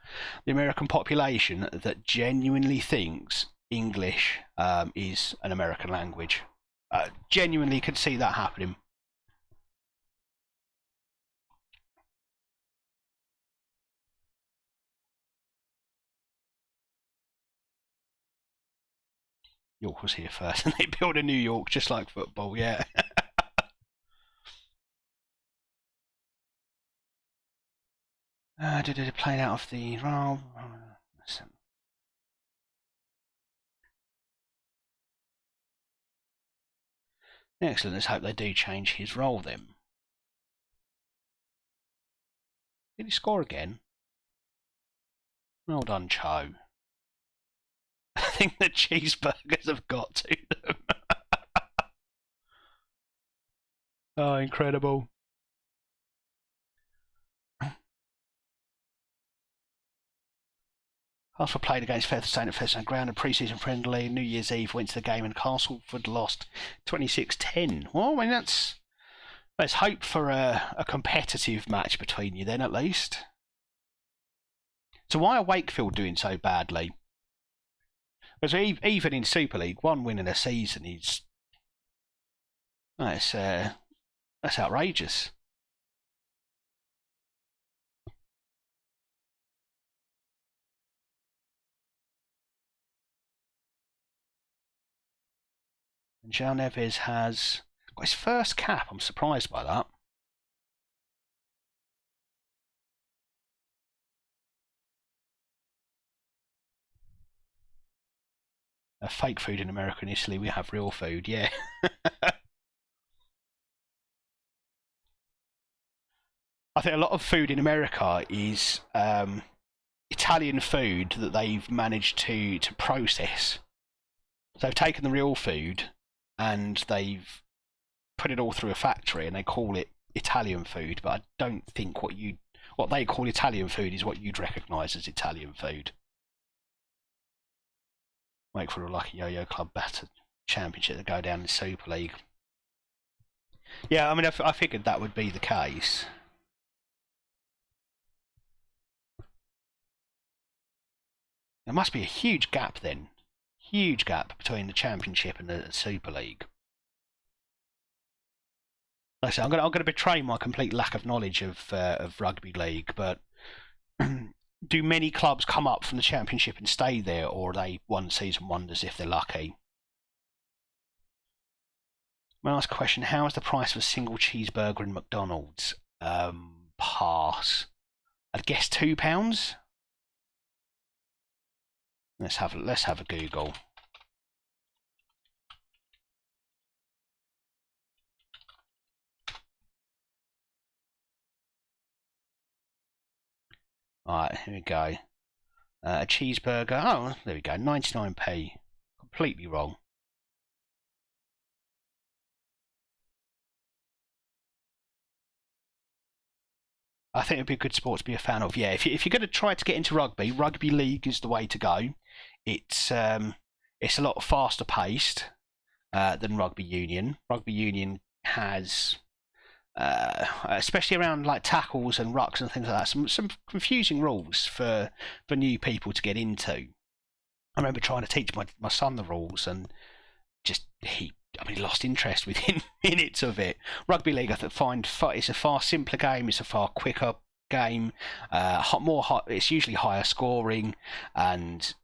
the American population that genuinely thinks English is an American language. Genuinely could see that happening. York was here first, and they built a New York just like football. Yeah. Did it play out of the role? Excellent. Let's hope they do change his role then. Did he score again? Well done, Cho. I think the cheeseburgers have got to them. Oh, incredible. Castleford played against Featherstone at Featherstone Ground, a pre-season friendly. New Year's Eve went to the game and Castleford lost 26-10. Well, I mean, let's hope for a competitive match between you then, at least. So why are Wakefield doing so badly? Because even in Super League, one win in a season is that's outrageous. And João Neves has got his first cap. I'm surprised by that. Fake food in America and Italy. We have real food, yeah. I think a lot of food in America is Italian food that they've managed to process. So they've taken the real food and they've put it all through a factory and they call it Italian food. But I don't think what they call Italian food is what you'd recognise as Italian food. Wait for a lucky Yo-Yo Club Batter Championship to go down in the Super League. Yeah, I mean, I figured that would be the case. There must be a huge gap then. Huge gap between the Championship and the Super League. Like I say, I'm going to betray my complete lack of knowledge of rugby league, but do many clubs come up from the Championship and stay there, or are they one-season wonders if they're lucky? My last question, how is the price of a single cheeseburger in McDonald's? Pass. I'd guess £2. Let's have a Google. Alright, here we go. A cheeseburger. Oh, there we go. 99p. Completely wrong. I think it'd be a good sport to be a fan of. Yeah, if you're going to try to get into rugby league is the way to go. It's a lot faster paced than rugby union. Rugby union has, especially around like tackles and rucks and things like that, some confusing rules for new people to get into. I remember trying to teach my son the rules, and just he lost interest within minutes of it. Rugby league, I find it's a far simpler game. It's a far quicker game. It's usually higher scoring and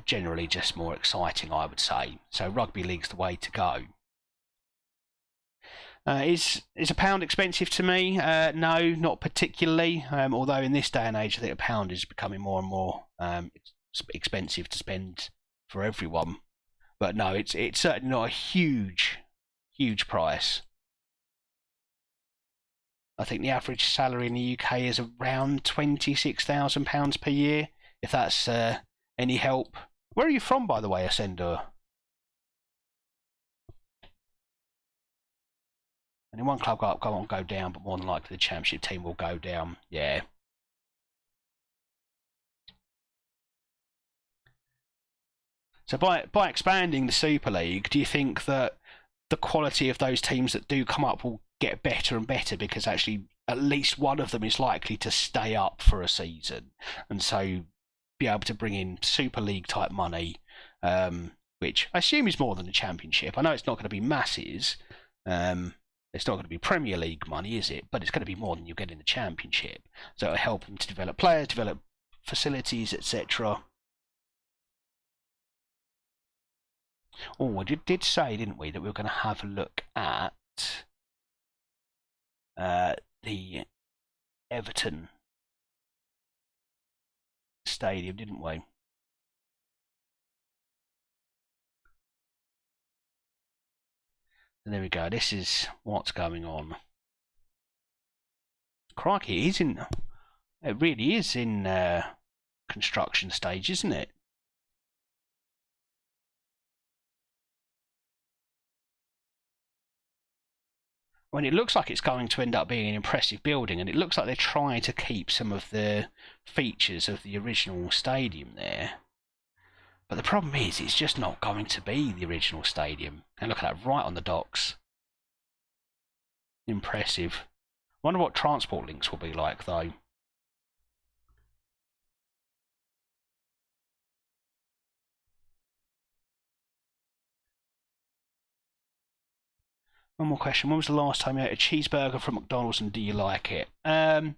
generally just more exciting, I would say. So rugby league's the way to go. Is a pound expensive to me? No, not particularly. Although in this day and age, I think a pound is becoming more and more expensive to spend for everyone. But no, it's certainly not a huge price. I think the average salary in the UK is around £26,000 per year, if that's any help. Where are you from, by the way, Ascender? And in one club go down, but more than likely the Championship team will go down. Yeah. So by expanding the Super League, do you think that the quality of those teams that do come up will get better and better because actually at least one of them is likely to stay up for a season, and so be able to bring in Super League type money, which I assume is more than the Championship. I know it's not going to be masses. It's not going to be Premier League money, is it? But it's going to be more than you get in the Championship. So it'll help them to develop players, develop facilities, etc. Oh, we did say, didn't we, that we were going to have a look at the Everton Stadium, didn't we? And there we go. This is what's going on. Crikey, it really is in construction stage, isn't it? When it looks like it's going to end up being an impressive building, and it looks like they're trying to keep some of the features of the original stadium there. But the problem is, it's just not going to be the original stadium. And look at that, right on the docks. Impressive. Wonder what transport links will be like, though. One more question. When was the last time you ate a cheeseburger from McDonald's, and do you like it? A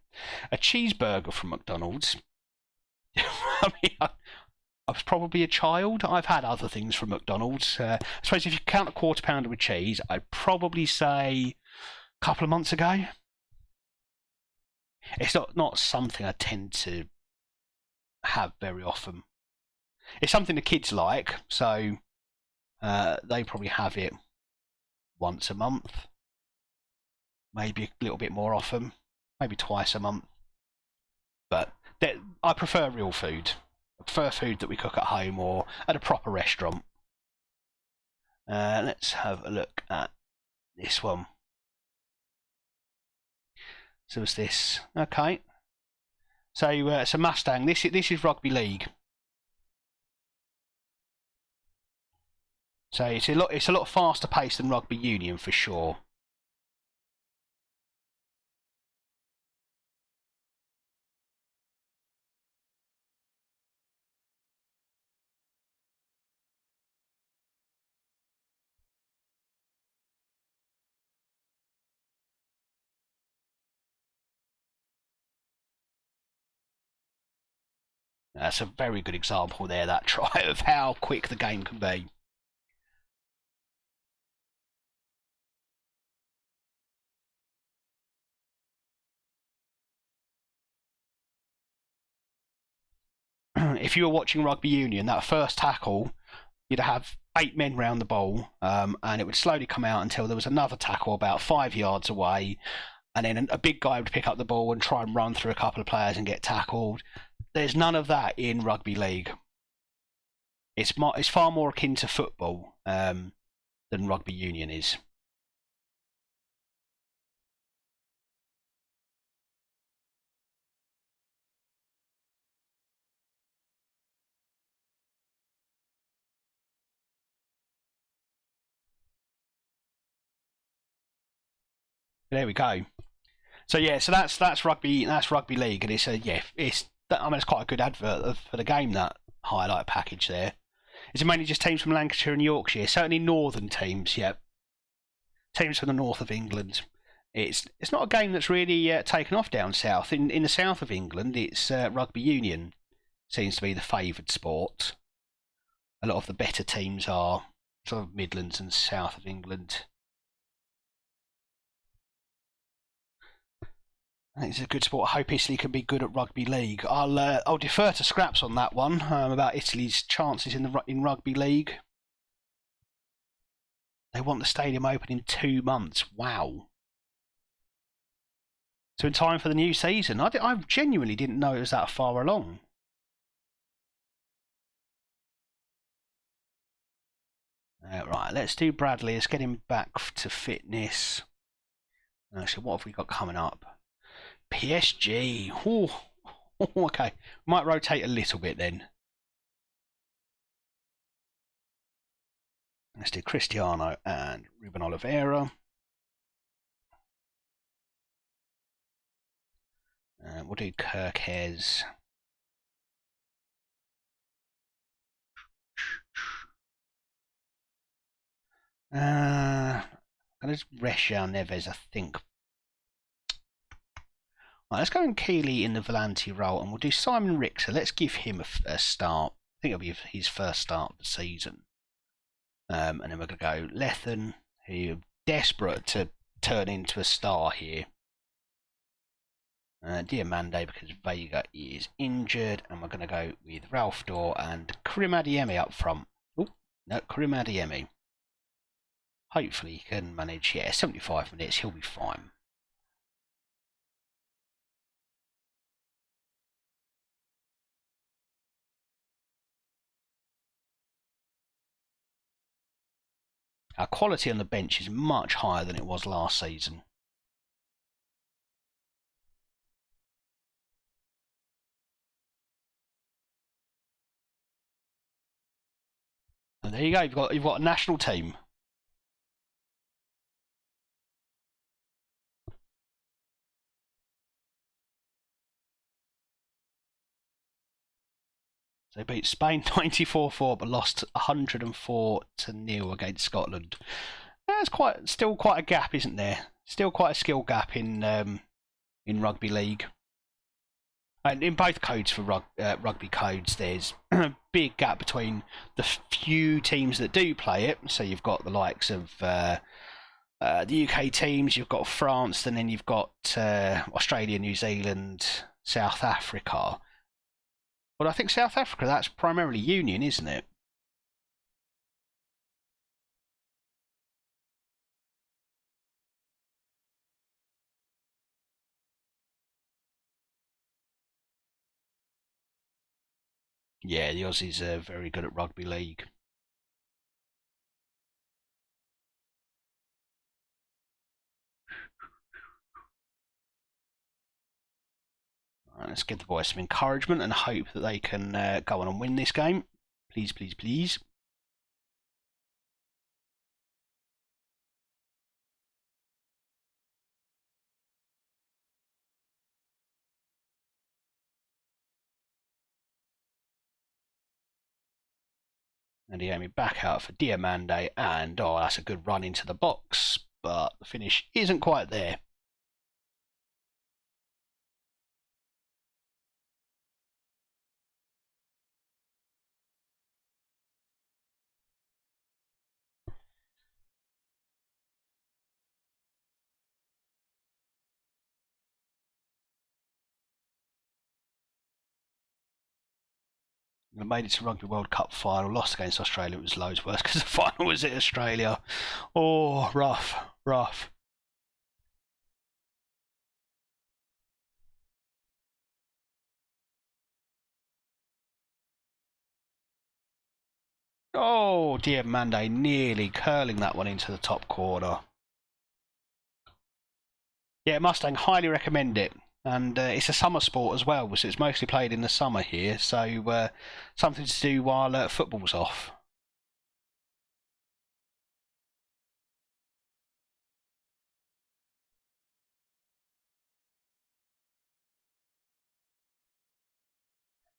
cheeseburger from McDonald's? I mean, I was probably a child. I've had other things from McDonald's. I suppose if you count a quarter pounder with cheese, I'd probably say a couple of months ago. It's not something I tend to have very often. It's something the kids like, so they probably have it once a month, maybe a little bit more often, maybe twice a month. But I prefer real food. I prefer food that we cook at home or at a proper restaurant. Let's have a look at this one. So what's this? Okay. So Mustang. This is rugby league. So it's a lot faster paced than rugby union for sure. That's a very good example there, that try, of how quick the game can be. If you were watching rugby union, that first tackle, you'd have 8 men round the ball, and it would slowly come out until there was another tackle about 5 yards away, and then a big guy would pick up the ball and try and run through a couple of players and get tackled. There's none of that in rugby league. It's far more akin to football than rugby union is. There we go. So yeah, so that's rugby league, and it's quite a good advert for the game, that highlight package there. Is it mainly just teams from Lancashire and Yorkshire? Certainly northern teams, yeah. Teams from the north of England. It's not a game that's really taken off down south. In the south of England, it's rugby union seems to be the favoured sport. A lot of the better teams are sort of Midlands and south of England. I think it's a good sport. I hope Italy can be good at rugby league. I'll defer to Scraps on that one about Italy's chances in rugby league. They want the stadium open in 2 months. Wow. So in time for the new season. I genuinely didn't know it was that far along. Right, let's do Bradley. Let's get him back to fitness. So what have we got coming up? PSG. Oh, okay. Might rotate a little bit then. Let's do Cristiano and Ruben Oliveira. We'll do Kirkes. There's Reshao Neves, I think. Right, let's go in Keeley in the Volante role, and we'll do Simon Richter. Let's give him a start. I think it'll be his first start of the season. And then we're going to go Lethen, who are desperate to turn into a star here. Diamande, because Vega is injured, and we're going to go with Ralph Dorr and Karim Adeyemi up front. Oh, no, Karim Adeyemi. Hopefully he can manage, 75 minutes, he'll be fine. Our quality on the bench is much higher than it was last season. And there you go, you've got a national team. They beat Spain 94-4, but lost 104-0 against Scotland. There's still quite a gap, isn't there? Still quite a skill gap in rugby league. And in both codes for rugby codes, there's a big gap between the few teams that do play it. So you've got the likes of the UK teams, you've got France, and then you've got Australia, New Zealand, South Africa. Well, I think South Africa, that's primarily union, isn't it? Yeah, the Aussies are very good at rugby league. Let's give the boys some encouragement and hope that they can go on and win this game. Please, please, please. And Diame back out for Diamande, and oh, that's a good run into the box, but the finish isn't quite there. They made it to Rugby World Cup final, lost against Australia. It was loads worse because the final was at Australia. Oh, rough, rough. Oh, Diamande nearly curling that one into the top corner. Yeah, Mustang, highly recommend it. And it's a summer sport as well, so it's mostly played in the summer here. So something to do while football's off.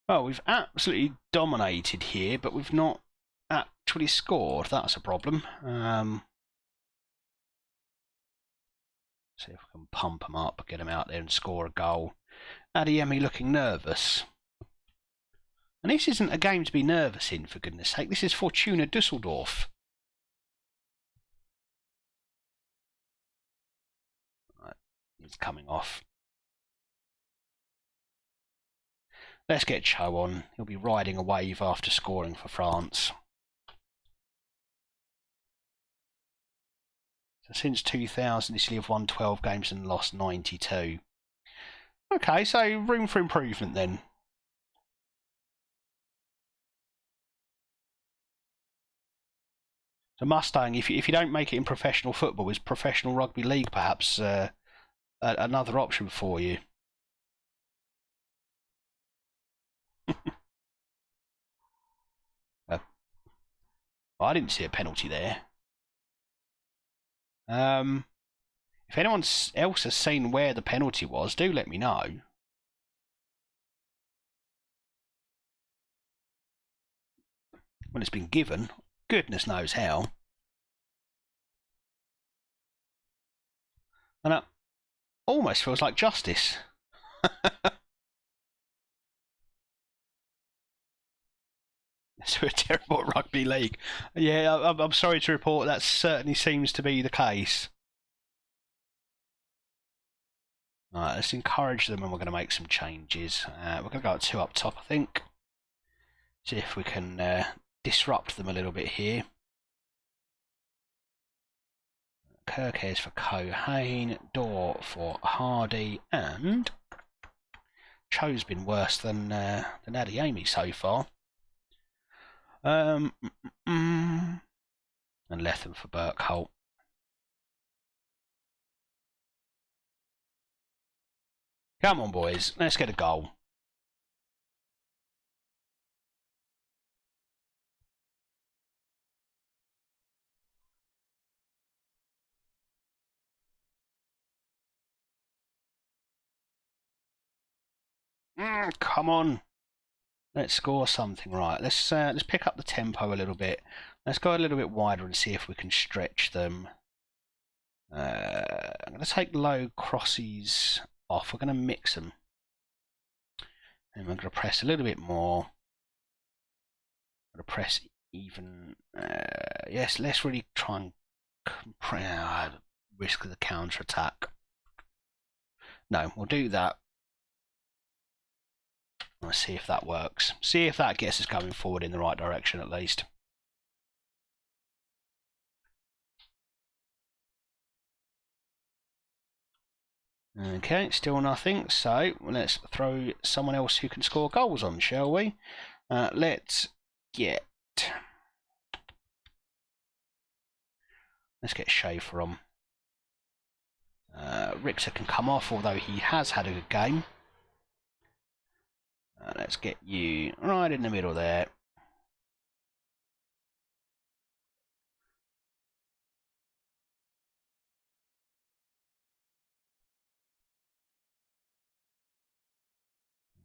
Well, we've absolutely dominated here, but we've not actually scored. That's a problem. See if we can pump them up, get them out there and score a goal. Adeyemi looking nervous. And this isn't a game to be nervous in, for goodness sake. This is Fortuna Dusseldorf. Right, he's coming off. Let's get Cho on. He'll be riding a wave after scoring for France. So since 2000, Italy have won 12 games and lost 92. Okay, so room for improvement then. So Mustang, if you don't make it in professional football, is professional rugby league perhaps another option for you? I didn't see a penalty there. If anyone else has seen where the penalty was, do let me know. When it's been given, goodness knows how. And that almost feels like justice. It's a terrible rugby league. Yeah, I'm sorry to report that certainly seems to be the case. Alright, let's encourage them and we're going to make some changes. We're going to go 2 up top, I think. See if we can disrupt them a little bit here. Kirkes for Cohane, Dorr for Hardy, and Cho's been worse than Adeyemi so far. And Lethem for Burkholt. Come on, boys, let's get a goal. Come on. Let's score something. Right, let's pick up the tempo a little bit. Let's go a little bit wider and see if we can stretch them. I'm going to take low crosses off. We're going to mix them. And we're going to press a little bit more. I'm going to press even. Yes, let's really try and risk the counter attack. No, we'll do that. Let's see if that works. See if that gets us going forward in the right direction at least. Okay, still nothing. So let's throw someone else who can score goals on, shall we? Let's get Schaefer on. Richter can come off, although he has had a good game. Let's get you right in the middle there.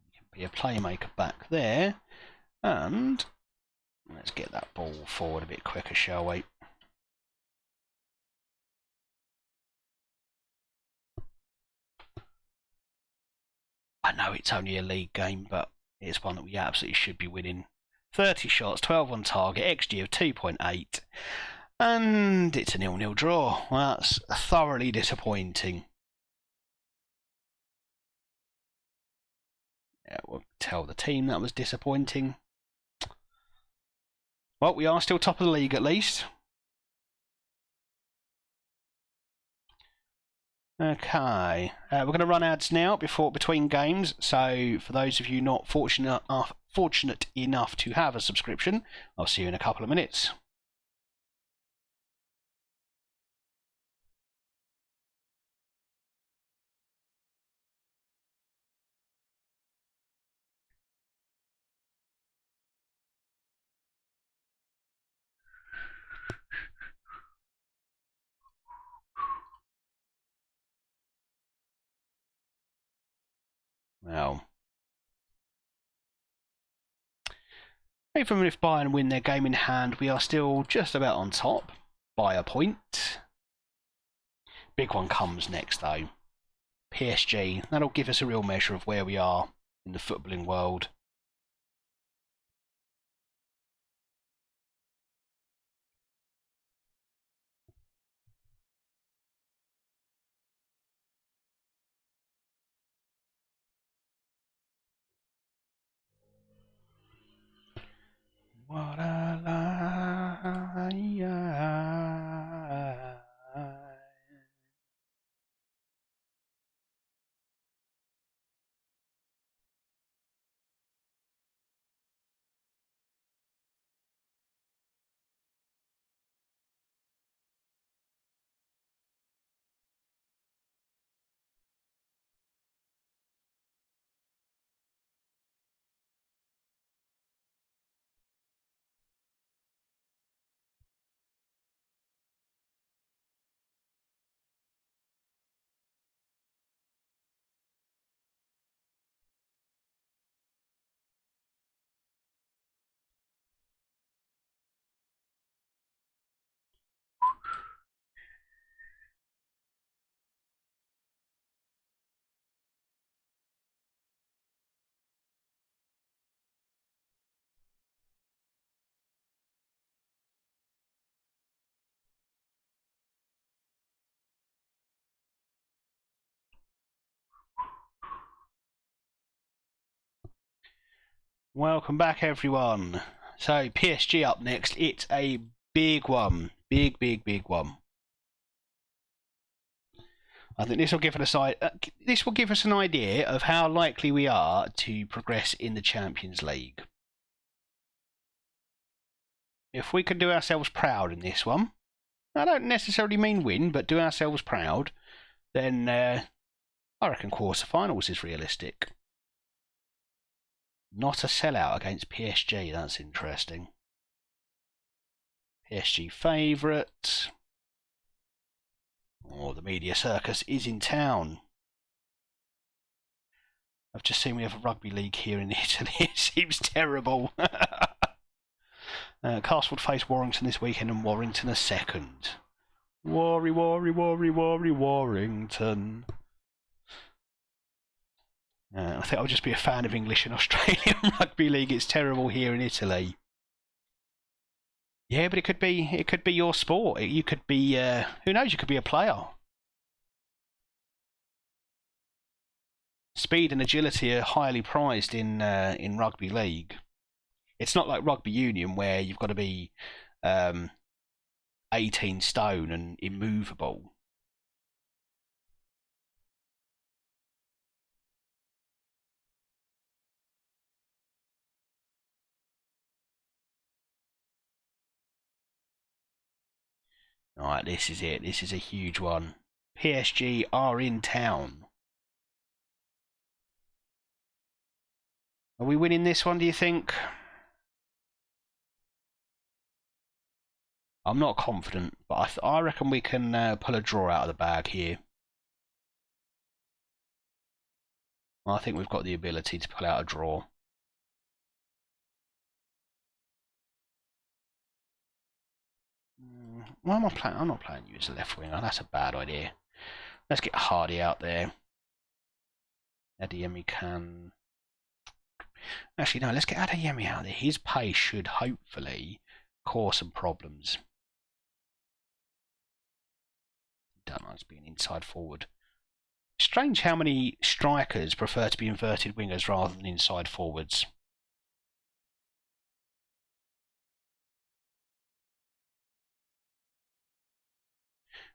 You can be a playmaker back there. And let's get that ball forward a bit quicker, shall we? I know it's only a league game, but it's one that we absolutely should be winning. 30 shots, 12 on target, XG of 2.8, and it's a 0-0 draw. Well, that's thoroughly disappointing. Yeah, we'll tell the team that was disappointing. Well, we are still top of the league at least. Okay, we're going to run ads now between games. So for those of you not fortunate enough to have a subscription, I'll see you in a couple of minutes. Well, even if Bayern win their game in hand, we are still just about on top by a point. Big one comes next though. PSG, that'll give us a real measure of where we are in the footballing world. What a lie. Welcome back, everyone. So PSG up next. It's a big one, big one. I think this will give us an idea of how likely we are to progress in the Champions League. If we can do ourselves proud in this one, I don't necessarily mean win, but do ourselves proud, then I reckon quarterfinals is realistic. Not a sellout against PSG, that's interesting. PSG favourite. Oh, the media circus is in town. I've just seen we have a rugby league here in Italy. It seems terrible. Castlewood face Warrington this weekend and Warrington a second. Warrington. I think I'll just be a fan of English and Australian rugby league. It's terrible here in Italy. Yeah, but it could be your sport. You could be who knows? You could be a player. Speed and agility are highly prized in rugby league. It's not like rugby union where you've got to be 18 stone and immovable. Alright, this is it. This is a huge one. PSG are in town. Are we winning this one, do you think? I'm not confident, but I reckon we can pull a draw out of the bag here. I think we've got the ability to pull out a draw. Why am I playing? I'm not playing you as a left winger. That's a bad idea. Let's get Hardy out there. Adeyemi can... Actually, no, let's get Adeyemi out there. His pace should hopefully cause some problems. Don't like to be an inside forward. Strange how many strikers prefer to be inverted wingers rather than inside forwards.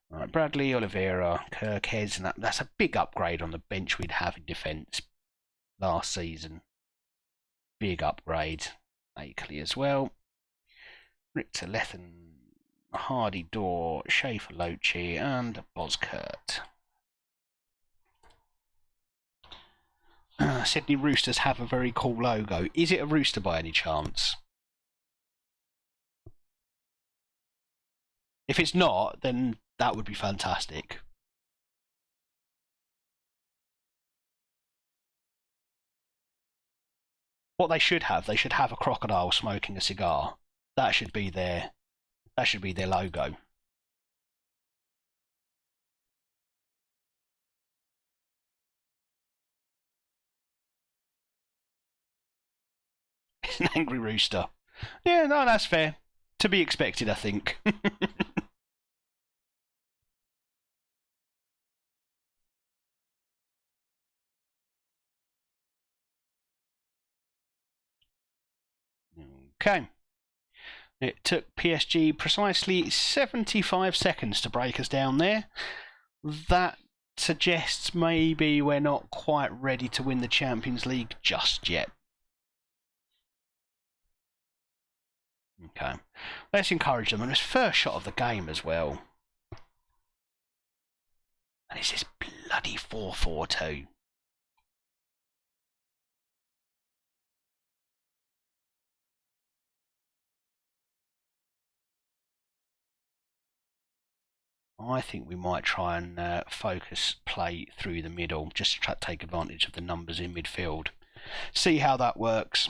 Right, Bradley, Oliveira, Kirkes, and that's a big upgrade on the bench we'd have in defence last season. Big upgrade. Akeley as well. Richter, Lethen, Hardy, Dor, Schaefer, Lochi, and Boskurt. Sydney Roosters have a very cool logo. Is it a rooster by any chance? If it's not, then that would be fantastic. What they should have a crocodile smoking a cigar. That should be their logo. It's an angry rooster. Yeah, no, that's fair. To be expected, I think. Okay. It took PSG precisely 75 seconds to break us down there. That suggests maybe we're not quite ready to win the Champions League just yet. Okay. Let's encourage them. And it's first shot of the game as well. And it's this bloody 4-4-2. I think we might try and focus play through the middle, just to try to take advantage of the numbers in midfield. See how that works.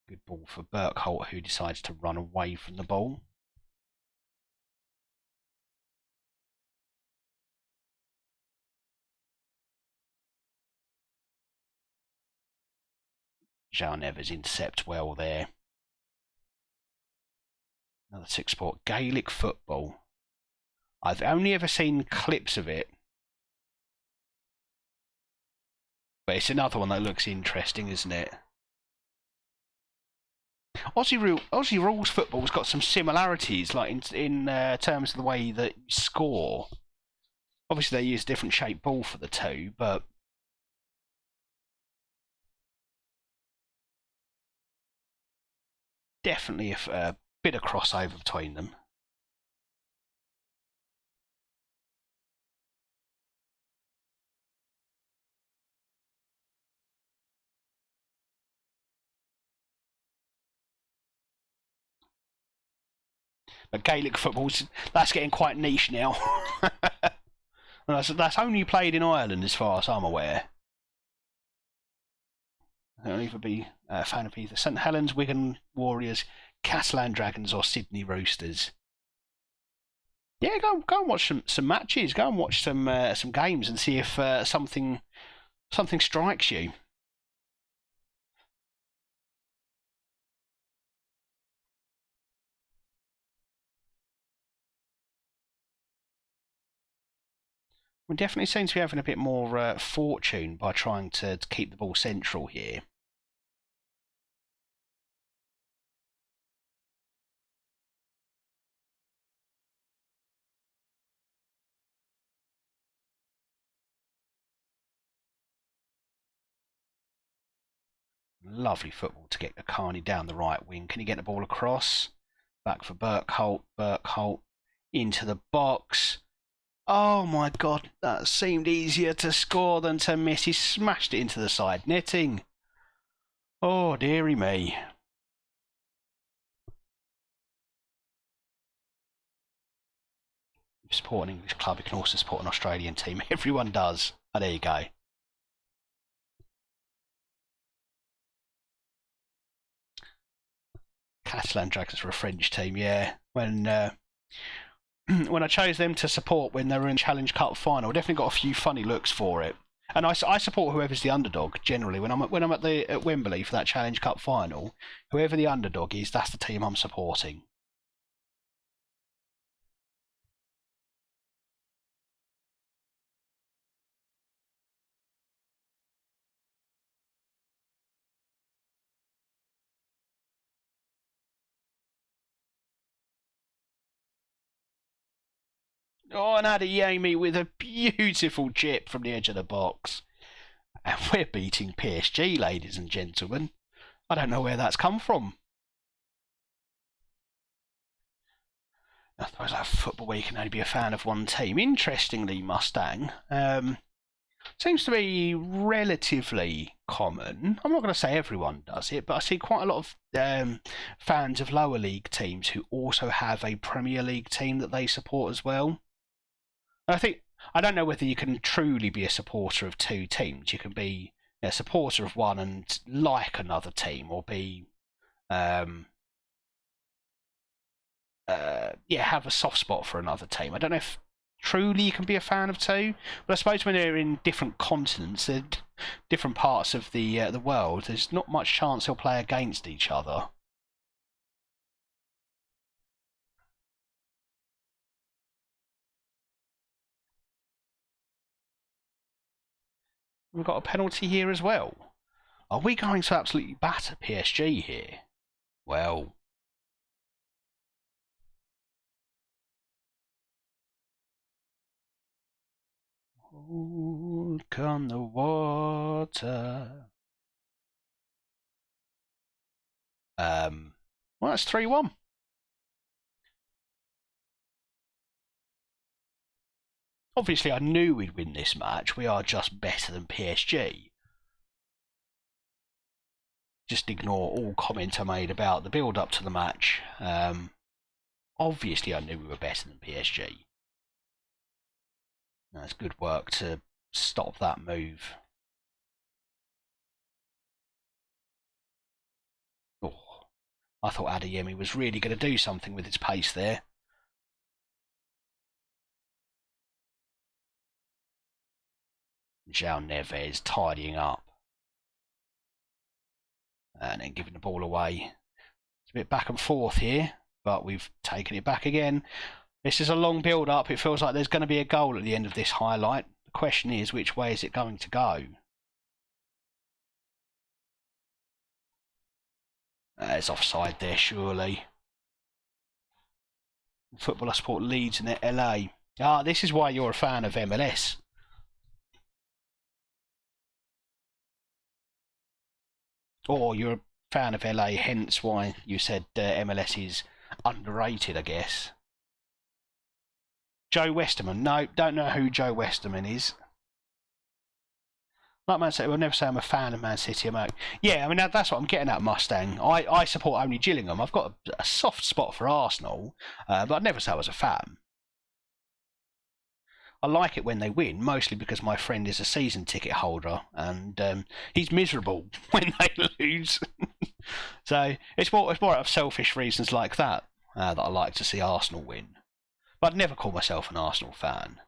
Good ball for Burkholt, who decides to run away from the ball. João Neves intercept well there. Another 6-sport Gaelic football. I've only ever seen clips of it. But it's another one that looks interesting, isn't it? Aussie rules football's got some similarities, like in terms of the way that you score. Obviously, they use a different shaped ball for the two, but definitely a bit of crossover between them. But Gaelic football's that's getting quite niche now. That's only played in Ireland, as far as I'm aware. I'll either be a fan of either St Helens, Wigan Warriors, Catalan Dragons or Sydney Roosters? Yeah, go and watch some matches. Go and watch some games and see if something strikes you. We definitely seem to be having a bit more fortune by trying to keep the ball central here. Lovely football to get Akani down the right wing. Can he get the ball across? Back for Burkholt. Burkholt into the box. Oh my God, that seemed easier to score than to miss. He smashed it into the side netting. Oh, dearie me. If you support an English club, you can also support an Australian team. Everyone does. Oh, there you go. Catalan Dragons for a French team, yeah. When I chose them to support when they were in Challenge Cup final, I definitely got a few funny looks for it. And I support whoever's the underdog generally. When I'm at Wembley for that Challenge Cup final, whoever the underdog is, that's the team I'm supporting. Oh, and Adeyemi with a beautiful chip from the edge of the box. And we're beating PSG, ladies and gentlemen. I don't know where that's come from. I suppose that football where you can only be a fan of one team. Interestingly, Mustang seems to be relatively common. I'm not going to say everyone does it, but I see quite a lot of fans of lower league teams who also have a Premier League team that they support as well. I don't know whether you can truly be a supporter of two teams. You can be a supporter of one and like another team, or be have a soft spot for another team. I don't know if truly you can be a fan of two, but I suppose when they're in different continents, different parts of the world, there's not much chance they'll play against each other. We've got a penalty here as well. Are we going to absolutely batter PSG here? Well, look on the water. Well, that's 3-1. Obviously, I knew we'd win this match. We are just better than PSG. Just ignore all comment I made about the build-up to the match. Obviously, I knew we were better than PSG. That's good work to stop that move. Oh, I thought Adeyemi was really going to do something with his pace there. João Neves tidying up. And then giving the ball away. It's a bit back and forth here, but we've taken it back again. This is a long build-up. It feels like there's going to be a goal at the end of this highlight. The question is, which way is it going to go? It's offside there, surely. Football I support Leeds in LA. Ah, this is why you're a fan of MLS. Or you're a fan of LA, hence why you said MLS is underrated, I guess. Joe Westerman. No, don't know who Joe Westerman is. Like Man City, I'll never say I'm a fan of Man City. Yeah, I mean, that's what I'm getting at, Mustang. I support only Gillingham. I've got a soft spot for Arsenal, but I'd never say I was a fan. I like it when they win, mostly because my friend is a season ticket holder, and he's miserable when they lose. So it's more out of selfish reasons like that that I like to see Arsenal win. But I'd never call myself an Arsenal fan.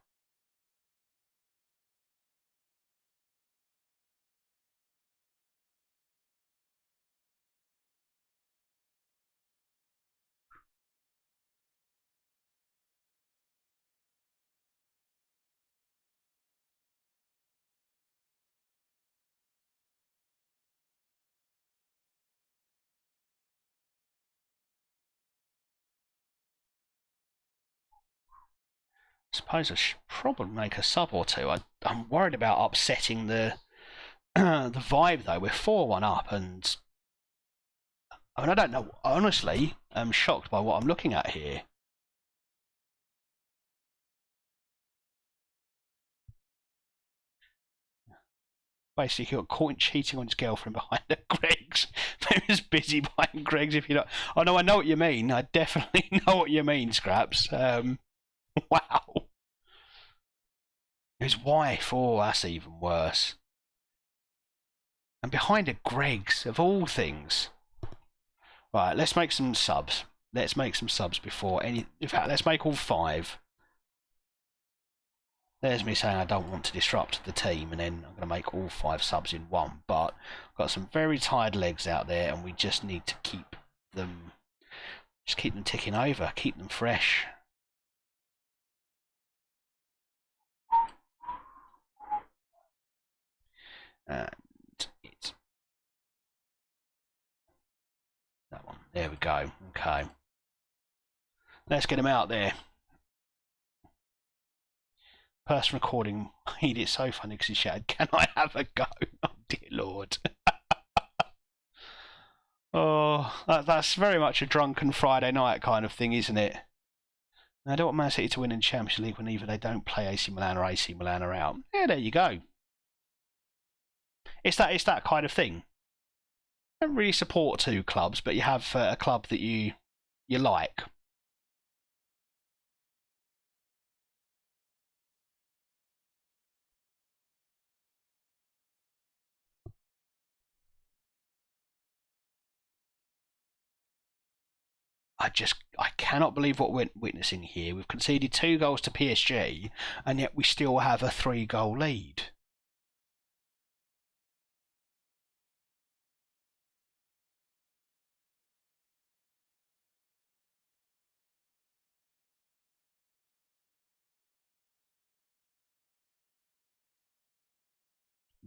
I suppose I should probably make a sub or two. I'm worried about upsetting the the vibe though. We're 4-1 up, and I mean I don't know. Honestly, I'm shocked by what I'm looking at here. Basically, he got caught cheating on his girlfriend behind the Greggs. He was busy behind Greggs. If you don't, oh no, I know what you mean. I definitely know what you mean, Scraps. Wow. His wife. Oh, that's even worse. And behind a Greggs, of all things. Right, let's make some subs. Let's make some subs before any. In fact, let's make all 5. There's me saying I don't want to disrupt the team, and then I'm going to make all 5 subs in one. But I've got some very tired legs out there, and we just need to keep them ticking over, keep them fresh. And it's that one. There we go. Okay. Let's get him out there. Person recording made it so funny because he shouted, "Can I have a go?" Oh dear Lord. Oh, that's very much a drunken Friday night kind of thing, isn't it? I don't want Man City to win in Champions League when either they don't play AC Milan or AC Milan are out. Yeah, there you go. It's that kind of thing. I don't really support 2 clubs, but you have a club that you like. I cannot believe what we're witnessing here. We've conceded 2 goals to PSG, and yet we still have a 3-goal lead.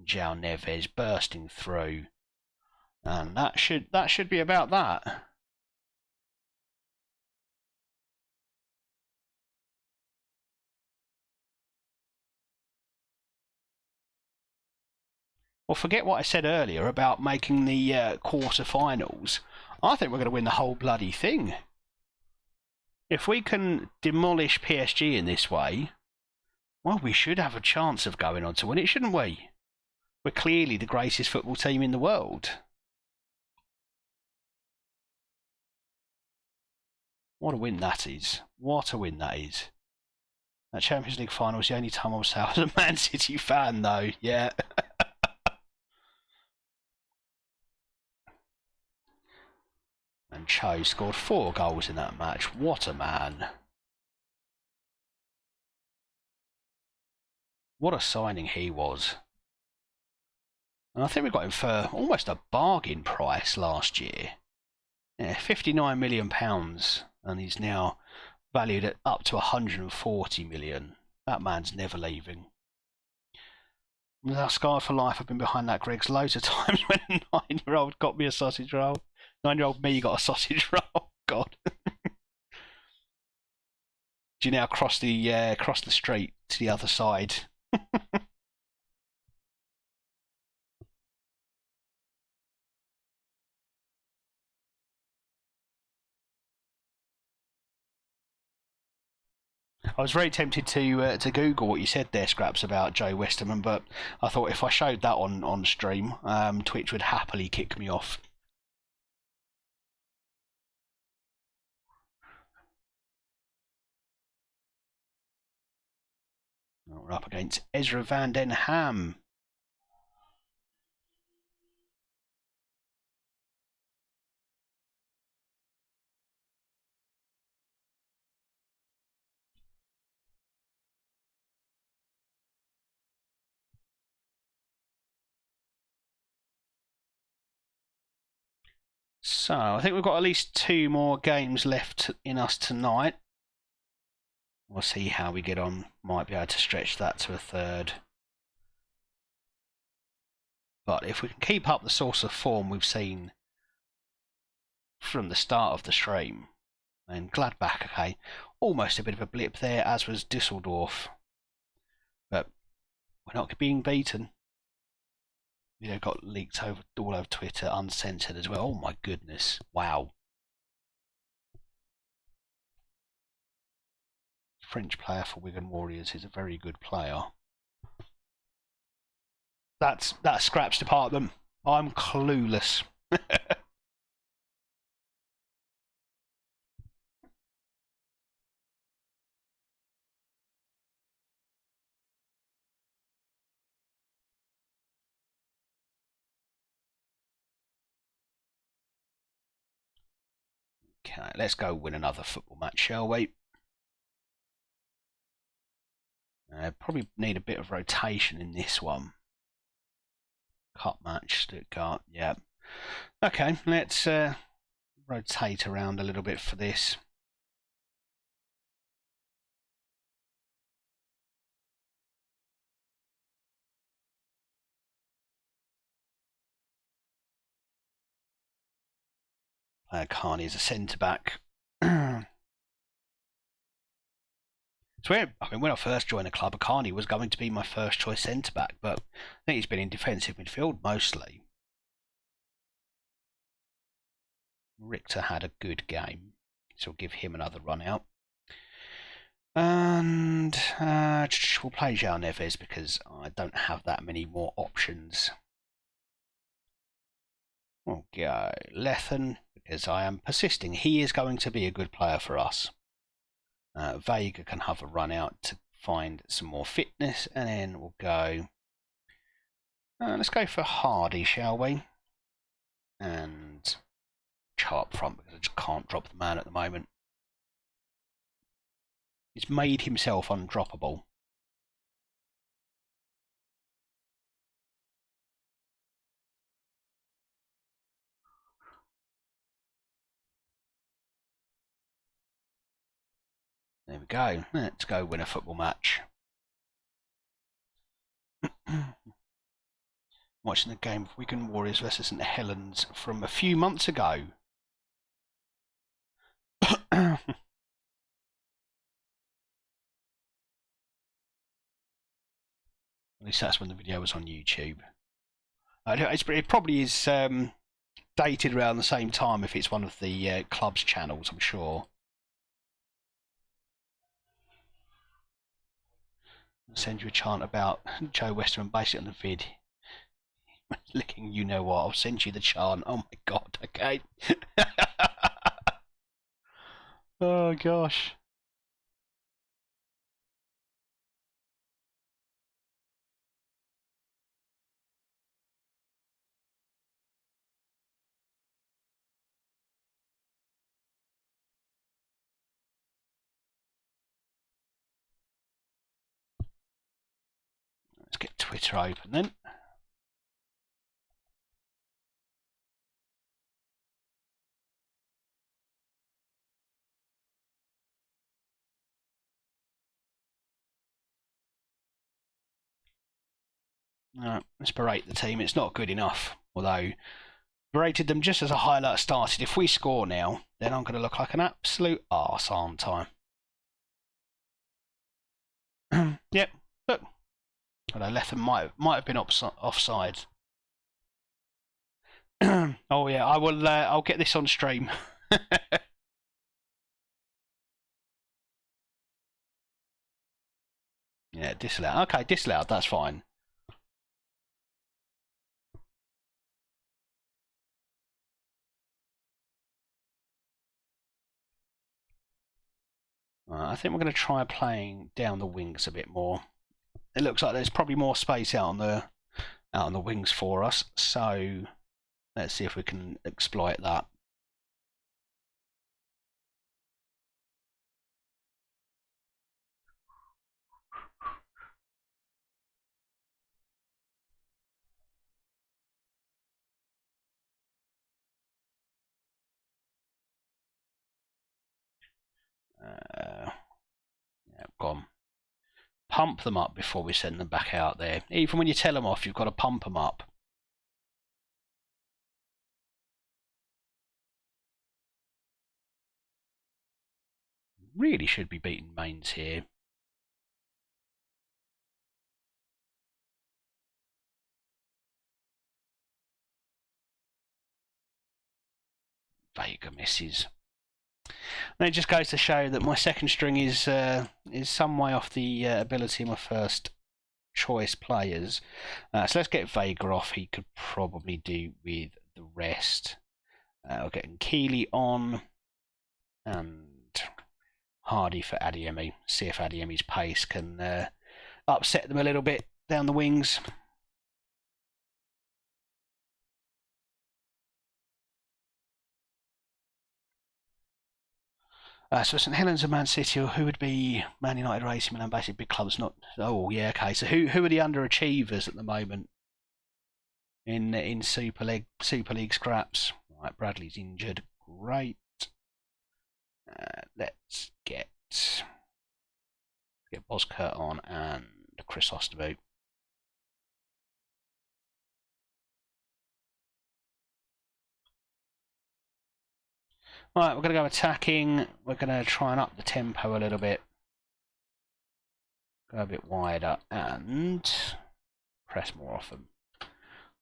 João Neves bursting through, and that should be about that. Well, forget what I said earlier about making the quarter-finals. I think we're going to win the whole bloody thing. If we can demolish PSG in this way, well, we should have a chance of going on to win it, shouldn't we? We're clearly the greatest football team in the world. What a win that is. What a win that is. That Champions League final was the only time I was a Man City fan, though. Yeah. And Cho scored 4 goals in that match. What a man. What a signing he was. And I think we got him for almost a bargain price last year. Yeah, £59 million, and he's now valued at up to 140 million. That man's never leaving. That scarred for life. I've been behind that Greggs loads of times when a 9-year-old got me a sausage roll. 9-year-old me got a sausage roll. God. Do you now cross the street to the other side? I was very tempted to Google what you said there, Scraps, about Joe Westerman, but I thought if I showed that on stream, Twitch would happily kick me off. We're up against Ezra Van Den Ham. So I think we've got at least 2 more games left in us tonight. We'll see how we get on. Might be able to stretch that to a 3rd. But if we can keep up the source of form we've seen from the start of the stream, and Gladbach, okay, almost a bit of a blip there, as was Düsseldorf. But we're not being beaten. You know, got leaked all over Twitter, uncensored as well. Oh my goodness. Wow. French player for Wigan Warriors is a very good player. That's scraps department. I'm clueless. Okay, let's go win another football match, shall we? Probably need a bit of rotation in this one. Cup match, Stuttgart, yeah. Okay, let's rotate around a little bit for this. Carney is a centre-back. So when I first joined the club, Carney was going to be my first choice centre-back, but I think he's been in defensive midfield mostly. Richter had a good game, so we'll give him another run out. And we'll play João Neves because I don't have that many more options. We'll go Lethen because I am persisting. He is going to be a good player for us. Vega can have a run out to find some more fitness, and then we'll go. Let's go for Hardy, shall we? And Cho up front because I just can't drop the man at the moment. He's made himself undroppable. There we go. Let's go win a football match. Watching the game of Wigan Warriors versus St Helens from a few months ago. At least that's when the video was on YouTube. It probably is dated around the same time if it's one of the club's channels, I'm sure. I'll send you a chant about Joe Westerman basically on the vid. Licking you know what, I'll send you the chant. Oh my god, okay. Oh gosh. Let's get Twitter open then. Let's berate the team. It's not good enough, although berated them just as a highlight started. If we score now, then I'm going to look like an absolute arse, aren't I? Yep, look. Although Lethem might have been offside. Oh yeah, I will. I'll get this on stream. Yeah, disallowed. Okay, disallowed. That's fine. I think we're going to try playing down the wings a bit more. It looks like there's probably more space out on the wings for us. So let's see if we can exploit that. gone. Pump them up before we send them back out there. Even when you tell them off, you've got to pump them up. Really should be beating mains here. Vega misses. And it just goes to show that my second string is some way off the ability of my first choice players. So let's get Vega off. He could probably do with the rest. We're getting Keeley on and Hardy for Adeyemi. See if Adeyemi's pace can upset them a little bit down the wings. So St Helens and Man City, or who would be Man United or AC Milan? Basically, big clubs. Not. Oh yeah, okay. So who are the underachievers at the moment in Super League scraps? Right, Bradley's injured. Great. Let's get Boskurt on and Chris Osterboot. Right, we're going to go attacking. We're going to try and up the tempo a little bit. Go a bit wider and press more often.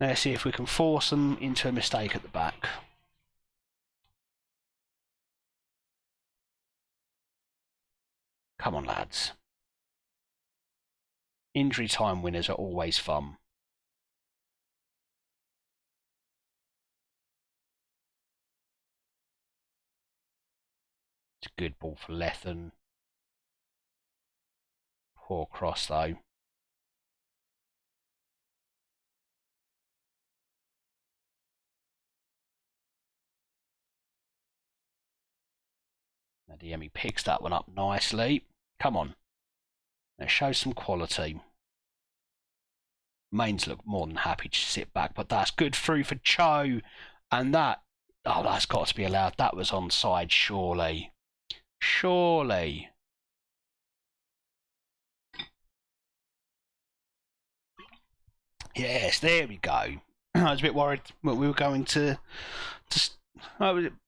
Let's see if we can force them into a mistake at the back. Come on, lads. Injury time winners are always fun. It's a good ball for Lethen. Poor cross, though. Adeyemi picks that one up nicely. Come on. Let's show some quality. Mains look more than happy to sit back, but that's good through for Cho. And that, oh, that's got to be allowed. That was onside, surely. Surely. Yes, there we go. I was a bit worried that we were going to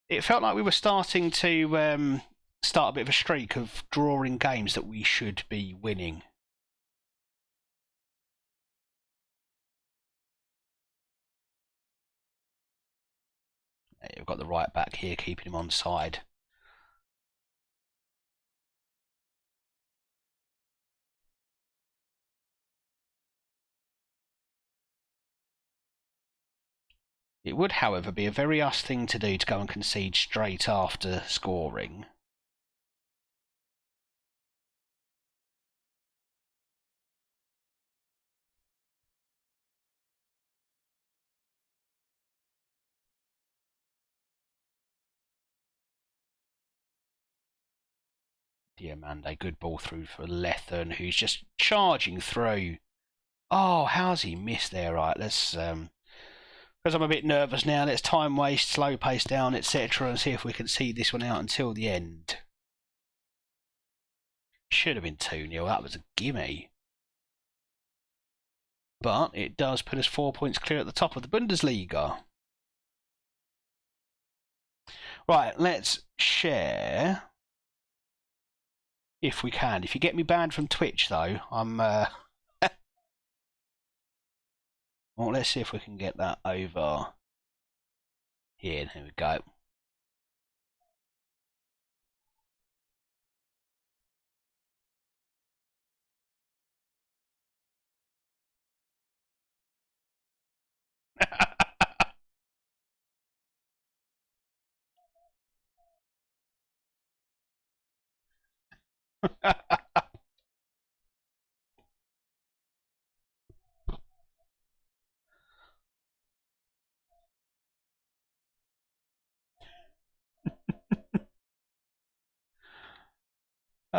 it felt like we were starting to start a bit of a streak of drawing games that we should be winning. We've got the right back here, keeping him on side. It would, however, be a very us thing to do to go and concede straight after scoring. Diomande, good ball through for Lethen, who's just charging through. Oh, how's he missed there? Right, let's because I'm a bit nervous now, let's time waste, slow pace down, etc., and see if we can see this one out until the end. Should have been 2-0, that was a gimme. But it does put us 4 points clear at the top of the Bundesliga. Right, let's share. If we can. If you get me banned from Twitch, though, I'm... Well, let's see if we can get that over here. There we go.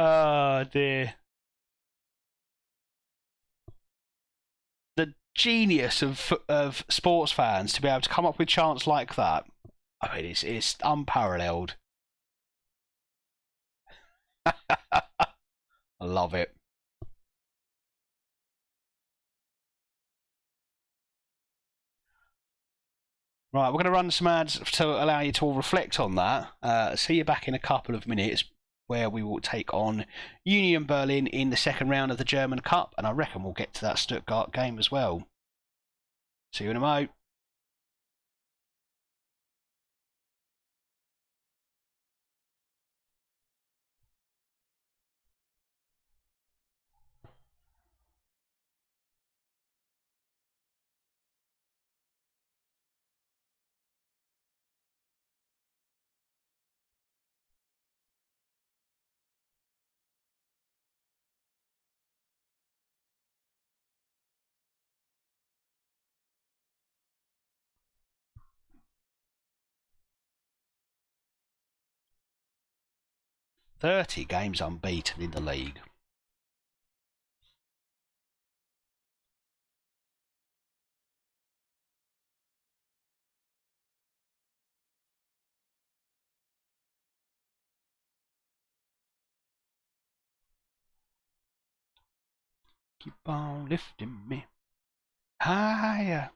Oh dear. The genius of sports fans to be able to come up with chants like that. I mean, it's unparalleled. I love it. Right, we're going to run some ads to allow you to all reflect on that. See you back in a couple of minutes, where we will take on Union Berlin in the second round of the German Cup, and I reckon we'll get to that Stuttgart game as well. See you in a mo. "30 games unbeaten in the league." Keep on lifting me higher,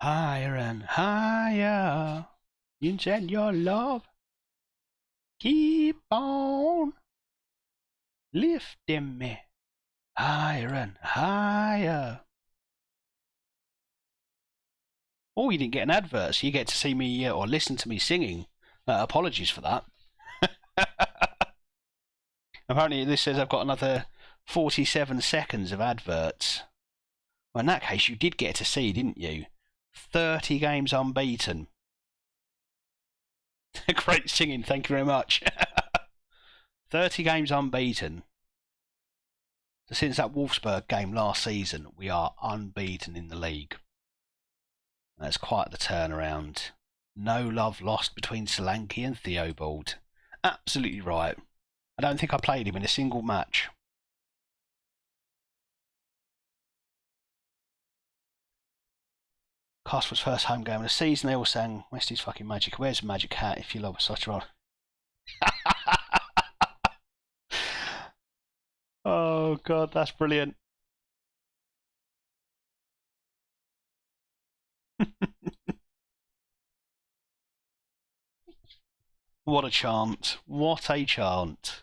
higher and higher. You said your love. Keep on lifting me higher and higher. Oh, you didn't get an advert, so you get to see me or listen to me singing. Apologies for that. Apparently, this says I've got another 47 seconds of adverts. Well, in that case, you did get to see, didn't you? 30 games unbeaten. Great singing, thank you very much. 30 games unbeaten. So since that Wolfsburg game last season, we are unbeaten in the league. That's quite the turnaround. No love lost between Solanke and Theobald. Absolutely right. I don't think I played him in a single match. Casper's first home game of the season, they all sang Westies fucking magic. Where's the magic hat if you love such a Oh god, that's brilliant. What a chant. What a chant.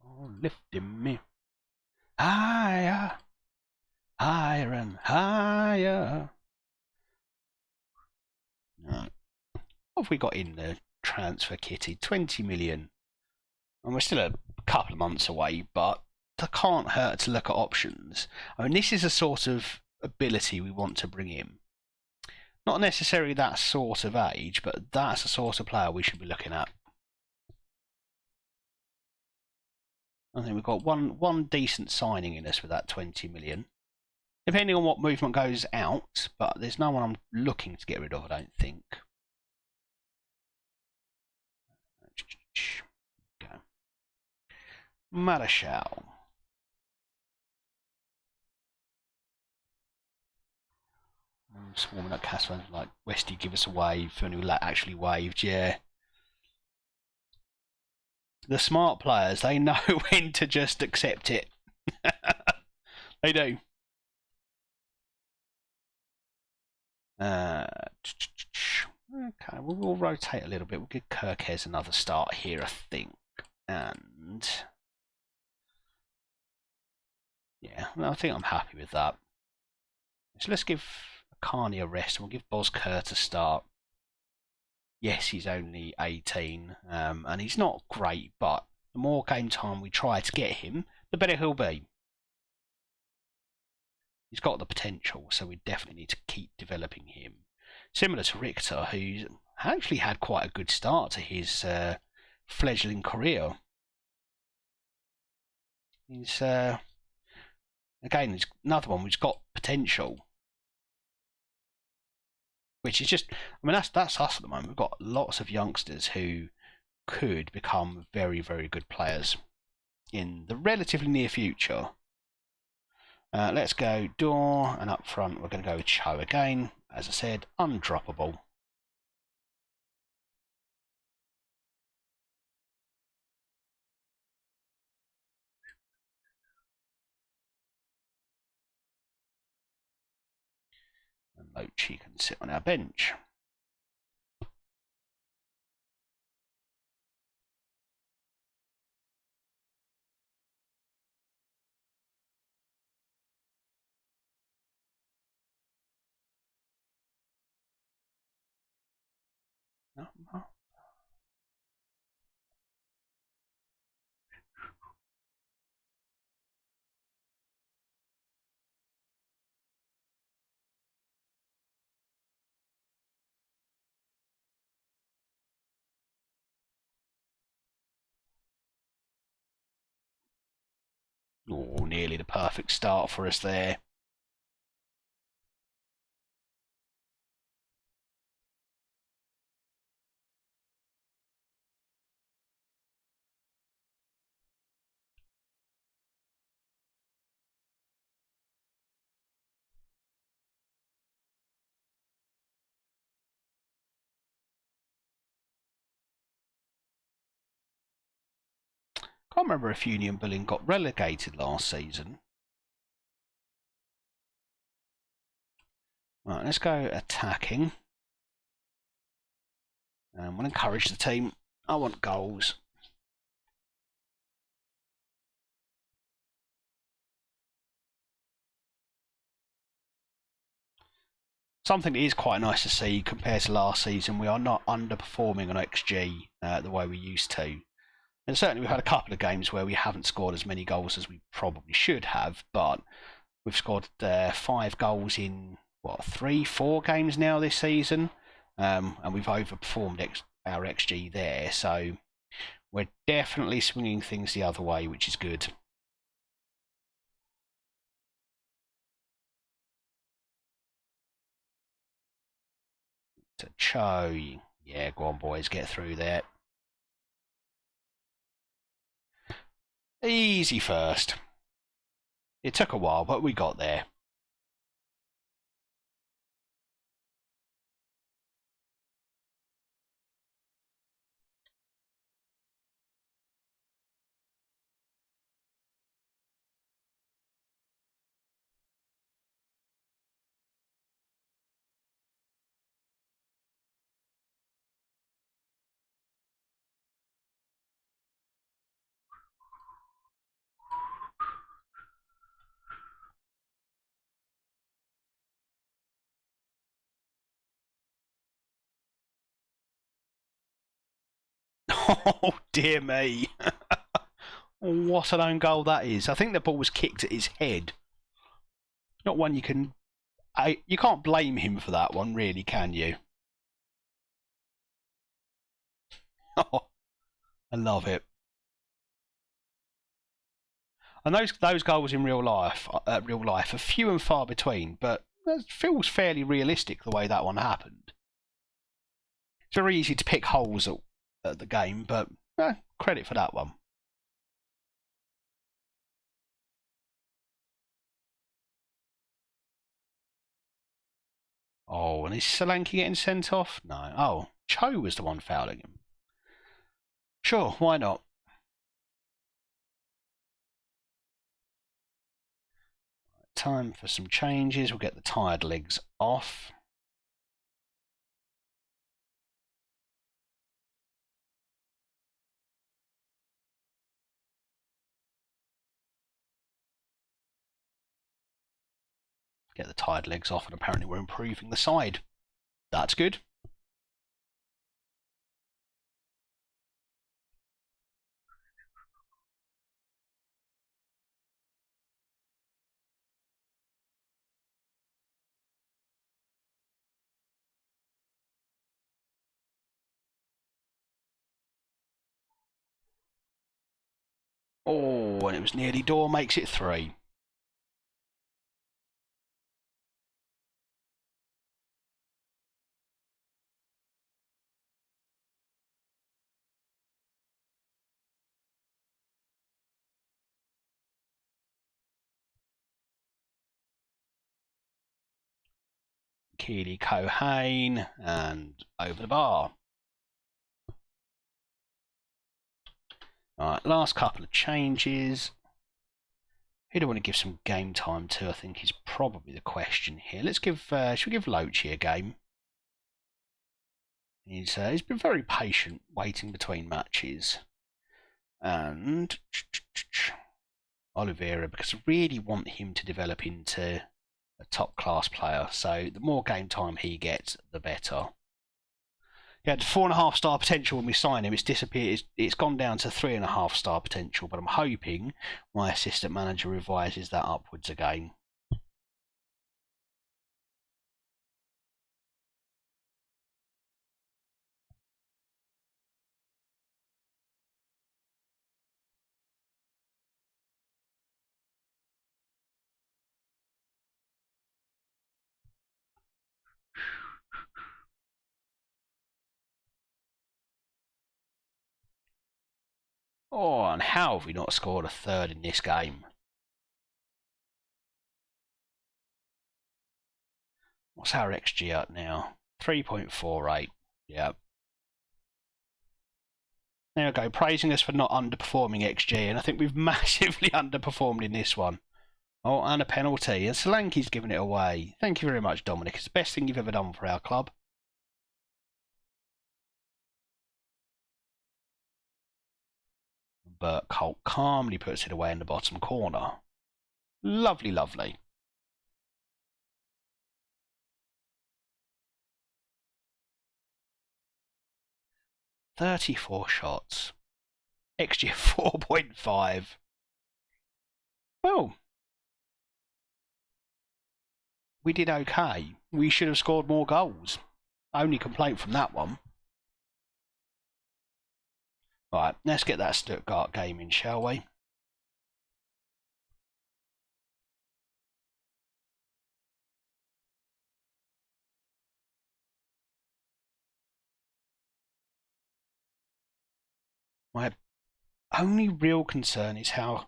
Oh, lifting me higher, higher and higher. Right. What have we got in the transfer kitty? 20 million. And we're still a couple of months away, but that can't hurt to look at options. I mean, this is a sort of ability we want to bring in. Not necessarily that sort of age, but that's the sort of player we should be looking at. I think we've got one decent signing in us with that 20 million. Depending on what movement goes out, but there's no one I'm looking to get rid of, I don't think. Go. Marshall. Swarming up Casper, like, Westy, give us a wave, and who actually waved, yeah. The smart players, they know when to just accept it. They do. Okay, we'll rotate a little bit. We'll give Kirkes another start here, I think. And yeah, I think I'm happy with that. So let's give Carney a rest, and we'll give Boskurt a start. Yes, he's only 18, and he's not great, but the more game time we try to get him, the better he'll be. He's got the potential, so we definitely need to keep developing him. Similar to Richter, who's actually had quite a good start to his fledgling career. He's again, he's another one who's got potential, which is just, I mean, that's us at the moment. We've got lots of youngsters who could become very, very good players. in the relatively near future. Let's go Door, and up front we're going to go with Cho again. As I said, undroppable. And Lochi can sit on our bench. Oh, nearly the perfect start for us there. Can't remember if Union Berlin got relegated last season. Right, let's go attacking. I want to encourage the team. I want goals. Something that is quite nice to see compared to last season, we are not underperforming on XG the way we used to. And certainly we've had a couple of games where we haven't scored as many goals as we probably should have, but we've scored 5 goals in, 3-4 games now this season, and we've overperformed our XG there, so we're definitely swinging things the other way, which is good. To Cho, yeah, go on boys, get through there. Easy first. It took a while, but we got there. Oh, dear me. What an own goal that is. I think the ball was kicked at his head. Not one you can... you can't blame him for that one, really, can you? Oh, I love it. And those goals in real life are few and far between, but it feels fairly realistic the way that one happened. It's very easy to pick holes at the game, but credit for that one. Oh, and is Solanke getting sent off? No. Oh, Cho was the one fouling him. Sure, why not? Time for some changes. We'll get the tired legs off. Get the tired legs off, and apparently we're improving the side. That's good. Oh, and it was nearly Door makes it 3. Keely Cohane, and over the bar. Alright, last couple of changes. Who do I want to give some game time to? I think is probably the question here. Let's give, should we give Lochi a game? He's been very patient waiting between matches. And Oliveira, because I really want him to develop into a top class player. So the more game time he gets, the better. He had 4.5 star potential when we signed him. It's disappeared. It's gone down to 3.5 star potential. But I'm hoping my assistant manager revises that upwards again. Oh, and how have we not scored a third in this game? What's our XG at now? 3.48. Yep. There we go, praising us for not underperforming XG, and I think we've massively underperformed in this one. Oh, and a penalty, and Solanke's given it away. Thank you very much, Dominic. It's the best thing you've ever done for our club. But Colt calmly puts it away in the bottom corner. Lovely, lovely. "34 shots. XG 4.5. Well, we did okay. We should have scored more goals. Only complaint from that one. Right, let's get that Stuttgart game in, shall we? My only real concern is how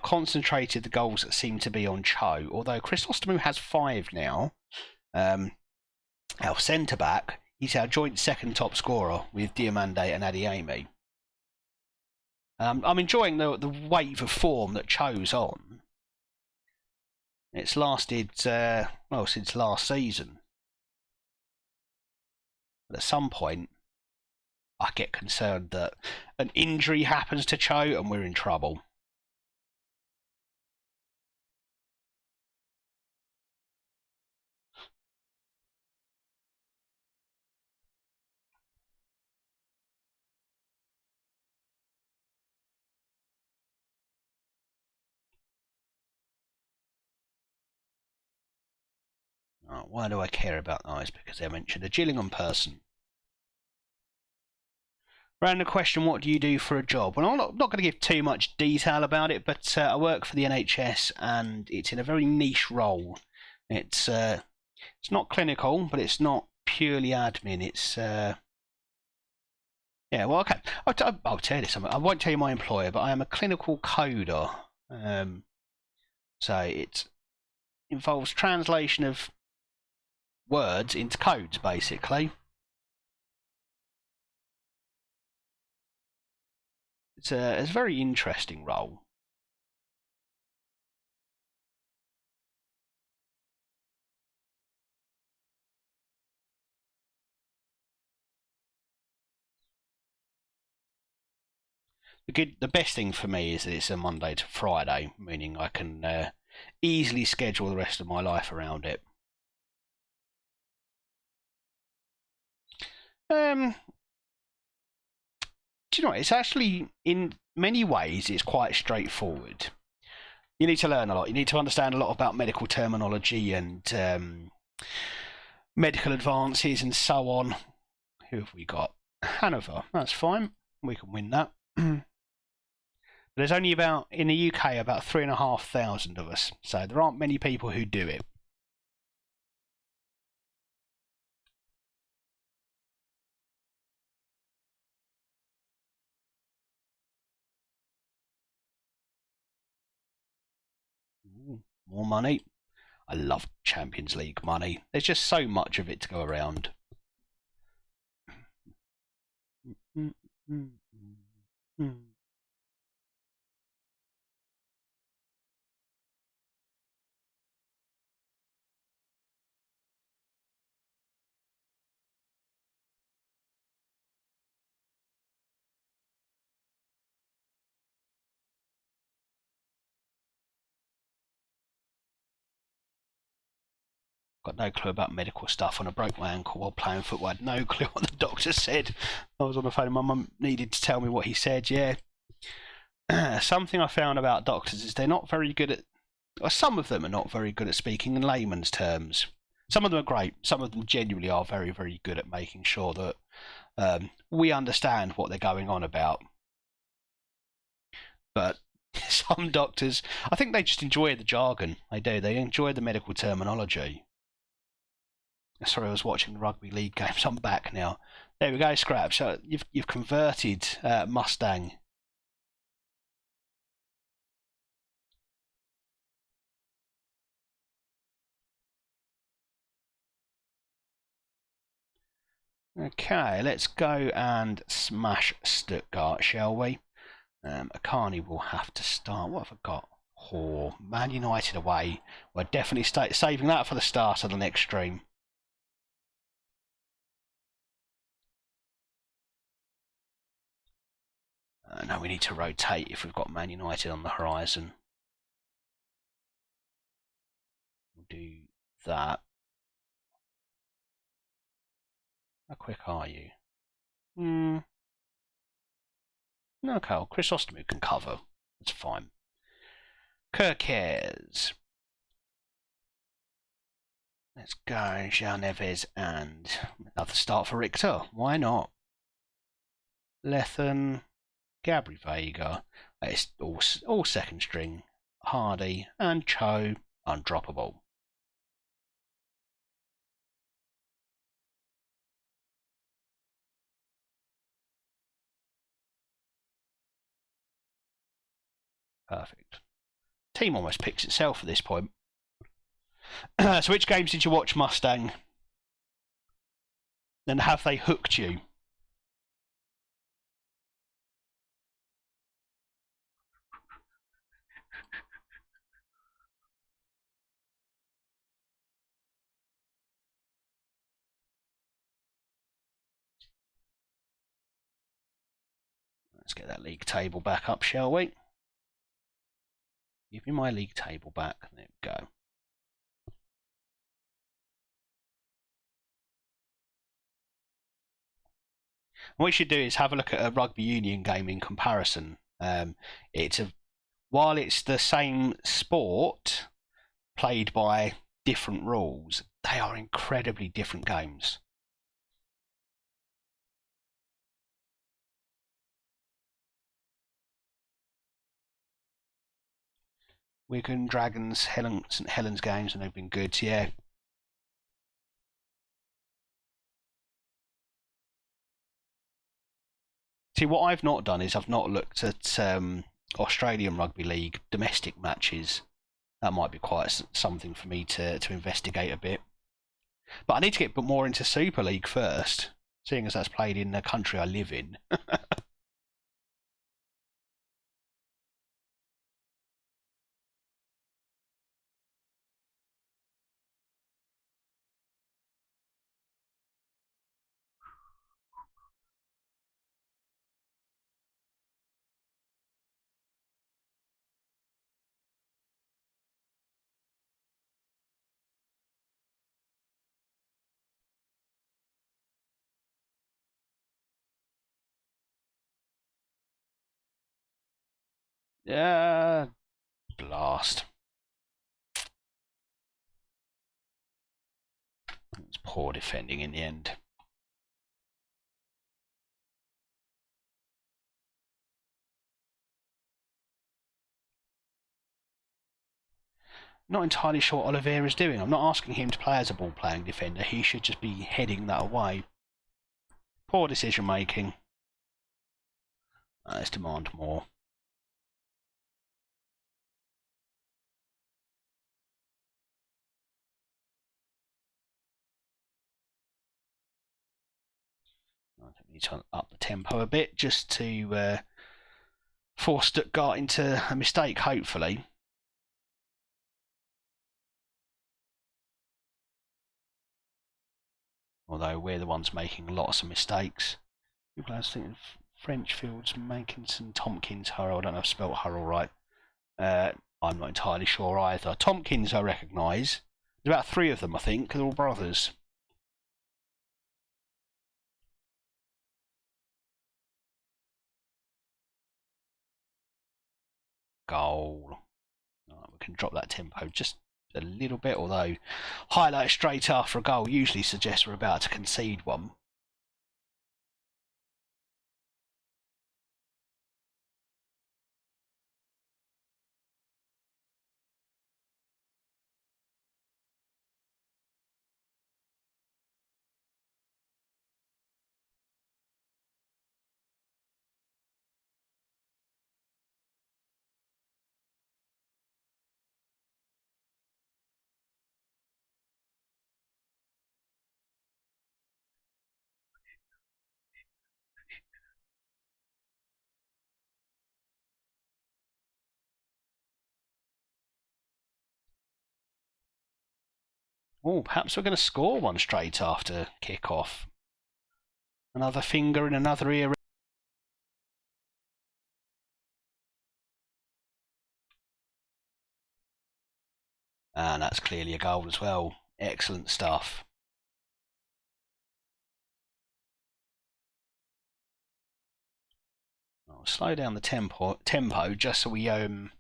concentrated the goals seem to be on Cho. Although Chrysostomu has 5 now, our centre-back, he's our joint second top scorer with Diomande and Adeyemi. I'm enjoying the wave of form that Cho's on. It's lasted, since last season. But at some point, I get concerned that an injury happens to Cho and we're in trouble. Why do I care about those? Because they mentioned a Gillingham person. Random question, what do you do for a job? Well, I'm not going to give too much detail about it, but I work for the NHS and it's in a very niche role. It's not clinical, but it's not purely admin. It's yeah, well, okay. I'll tell you something. I won't tell you my employer, but I am a clinical coder. So it involves translation of words into codes, basically. It's a very interesting role. The best thing for me is that it's a Monday to Friday, meaning I can easily schedule the rest of my life around it. Do you know what? It's actually, in many ways, it's quite straightforward. You need to learn a lot. You need to understand a lot about medical terminology and medical advances and so on. Who have we got? Hanover. That's fine. We can win that. There's only about, in the UK, about 3,500 of us. So there aren't many people who do it. Ooh, more money. I love Champions League money. There's just so much of it to go around. Got no clue about medical stuff. When I broke my ankle while playing football, I had no clue what the doctor said. I was on the phone and my mum needed to tell me what he said. Yeah. Something I found about doctors is they're not very good at, or some of them are not very good at speaking in layman's terms. Some of them are great. Some of them genuinely are very, very good at making sure that we understand what they're going on about. But some doctors, I think they just enjoy the jargon. They do. They enjoy the medical terminology. Sorry, I was watching the rugby league games. I'm back now. There we go, Scrap. So you've converted Mustang. Okay, let's go and smash Stuttgart, shall we? Akani will have to start. What have I got? Oh, Man United away. We're definitely saving that for the start of the next stream. No, we need to rotate if we've got Man United on the horizon. We'll do that. How quick are you? No, Carl. Chrysostomy can cover. That's fine. Kirkes. Let's go. Jean Neves and another start for Richter. Why not? Lethen. Gabri Vega. It's all second string. Hardy and Cho undroppable. Perfect. Team almost picks itself at this point. So which games did you watch, Mustang? And have they hooked you? Let's get that league table back up, shall we? Give me my league table back. There we go. What we should do is have a look at a rugby union game in comparison. While it's the same sport played by different rules, they are incredibly different games. Wigan, Dragons, St Helens games, and they've been good, yeah. See, what I've not done is I've not looked at Australian Rugby League domestic matches. That might be quite something for me to investigate a bit. But I need to get more into Super League first, seeing as that's played in the country I live in. Yeah, blast. It's poor defending in the end. Not entirely sure what Oliveira's doing. I'm not asking him to play as a ball-playing defender. He should just be heading that away. Poor decision making. Let's demand more. need to up the tempo a bit just to force Stuttgart into a mistake, hopefully. Although we're the ones making lots of mistakes. People are thinking French fields, Mankinson, Tompkins, Hurrell. I don't know if I've spelt Hurrell right. I'm not entirely sure either. Tompkins I recognise. There's about 3 of them, I think. They're all brothers. Goal. Right, we can drop that tempo just a little bit, although highlight straight after a goal usually suggests we're about to concede one. Oh, perhaps we're going to score one straight after kick-off. Another finger in another ear. And that's clearly a goal as well. Excellent stuff. I'll slow down the tempo just so we don't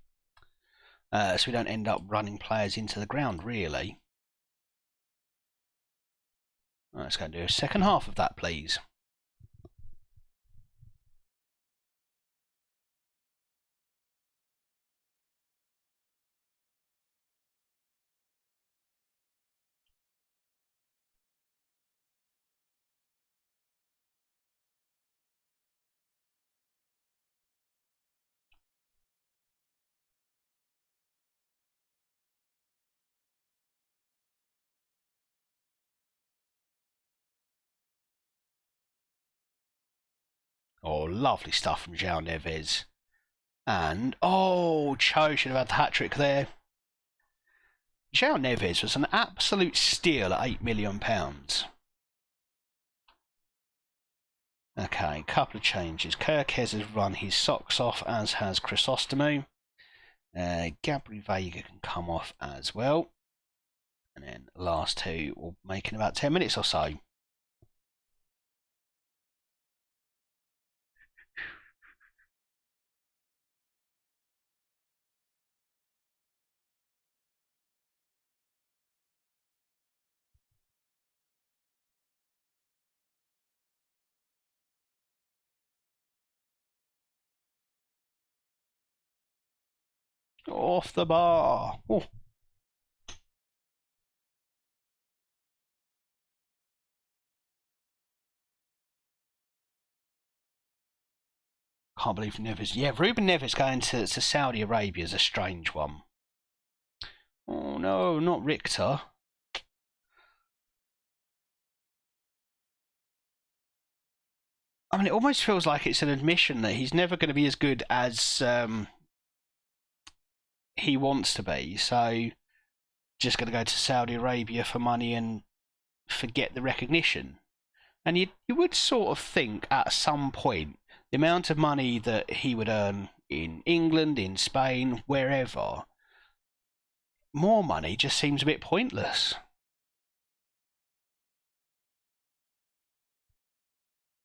end up running players into the ground, really. Let's go and do a second half of that, please. Oh, lovely stuff from João Neves. And, oh, Cho should have had the hat-trick there. João Neves was an absolute steal at £8 million. Okay, couple of changes. Kirkes has run his socks off, as has Chrysostomou. Gabri Veiga can come off as well. And then the last 2 will make in about 10 minutes or so. Off the bar. Oh. Can't believe Neves. Yeah, Ruben Neves going to Saudi Arabia is a strange one. Oh no, not Richter. I mean, it almost feels like it's an admission that he's never going to be as good as he wants to be. So, just going to go to Saudi Arabia for money and forget the recognition. And you would sort of think at some point the amount of money that he would earn in England, in Spain, wherever, more money just seems a bit pointless.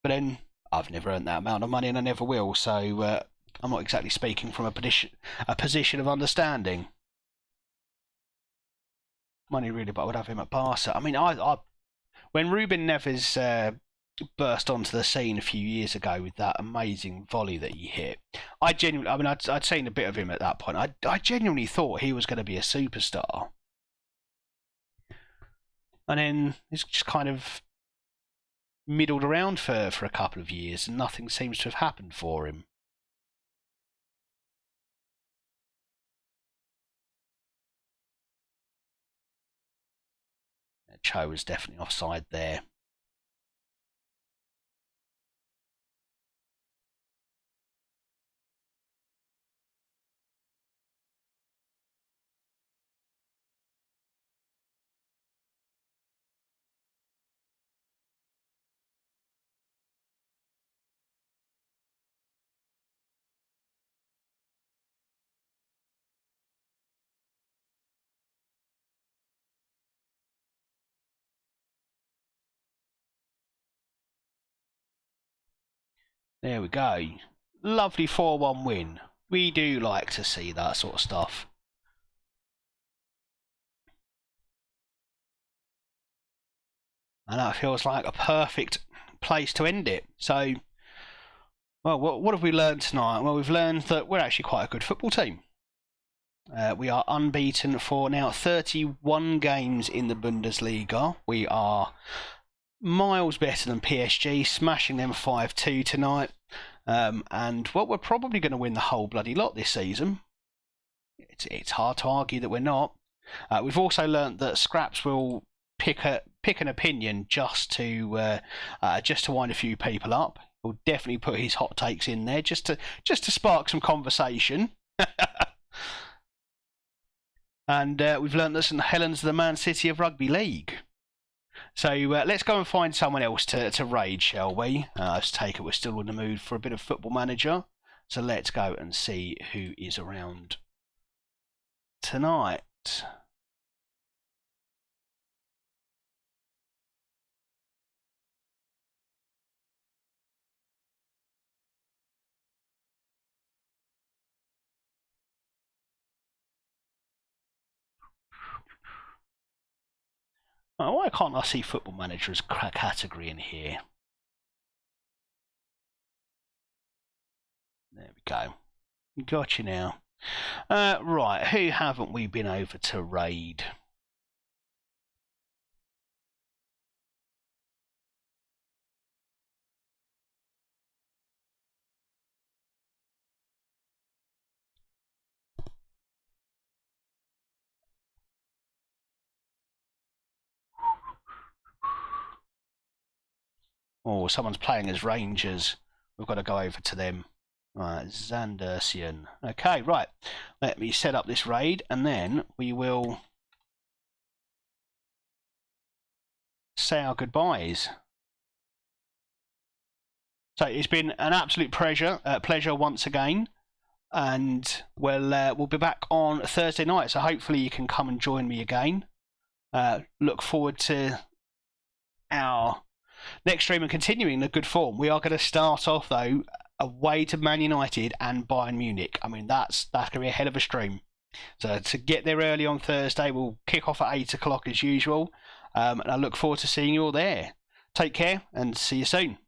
But then I've never earned that amount of money and I never will, so I'm not exactly speaking from a position of understanding. Money really, but I would have him at Barca. I mean, when Ruben Neves burst onto the scene a few years ago with that amazing volley that he hit, I'd seen a bit of him at that point. I genuinely thought he was going to be a superstar. And then it's just kind of middled around for a couple of years and nothing seems to have happened for him. Cho was definitely offside there. There we go. Lovely 4-1 win. We do like to see that sort of stuff. And that feels like a perfect place to end it. So, well, what have we learned tonight? Well, we've learned that we're actually quite a good football team. We are unbeaten for now 31 games in the Bundesliga. We are miles better than PSG, smashing them 5-2 tonight. And well, we're probably going to win the whole bloody lot this season. It's hard to argue that we're not. We've also learnt that Scraps will pick an opinion just to wind a few people up. He'll definitely put his hot takes in there just to spark some conversation. And we've learnt that St Helens are the Man City of Rugby League. So let's go and find someone else to raid, shall we? Let's take it we're still in the mood for a bit of Football Manager. So let's go and see who is around tonight. Oh, why can't I see Football Manager as a category in here? There we go. Got you now. Right, who haven't we been over to raid? Oh, someone's playing as Rangers. We've got to go over to them. Right, Zandersian. Okay, right. Let me set up this raid and then we will say our goodbyes. So it's been an absolute pleasure once again. And we'll be back on Thursday night. So hopefully you can come and join me again. Look forward to our next stream and continuing the good form. We are going to start off though away to Man United and Bayern Munich. I mean that's going to be a hell of a stream. So to get there early on Thursday, we'll kick off at 8 o'clock as usual. And I look forward to seeing you all there. Take care and see you soon.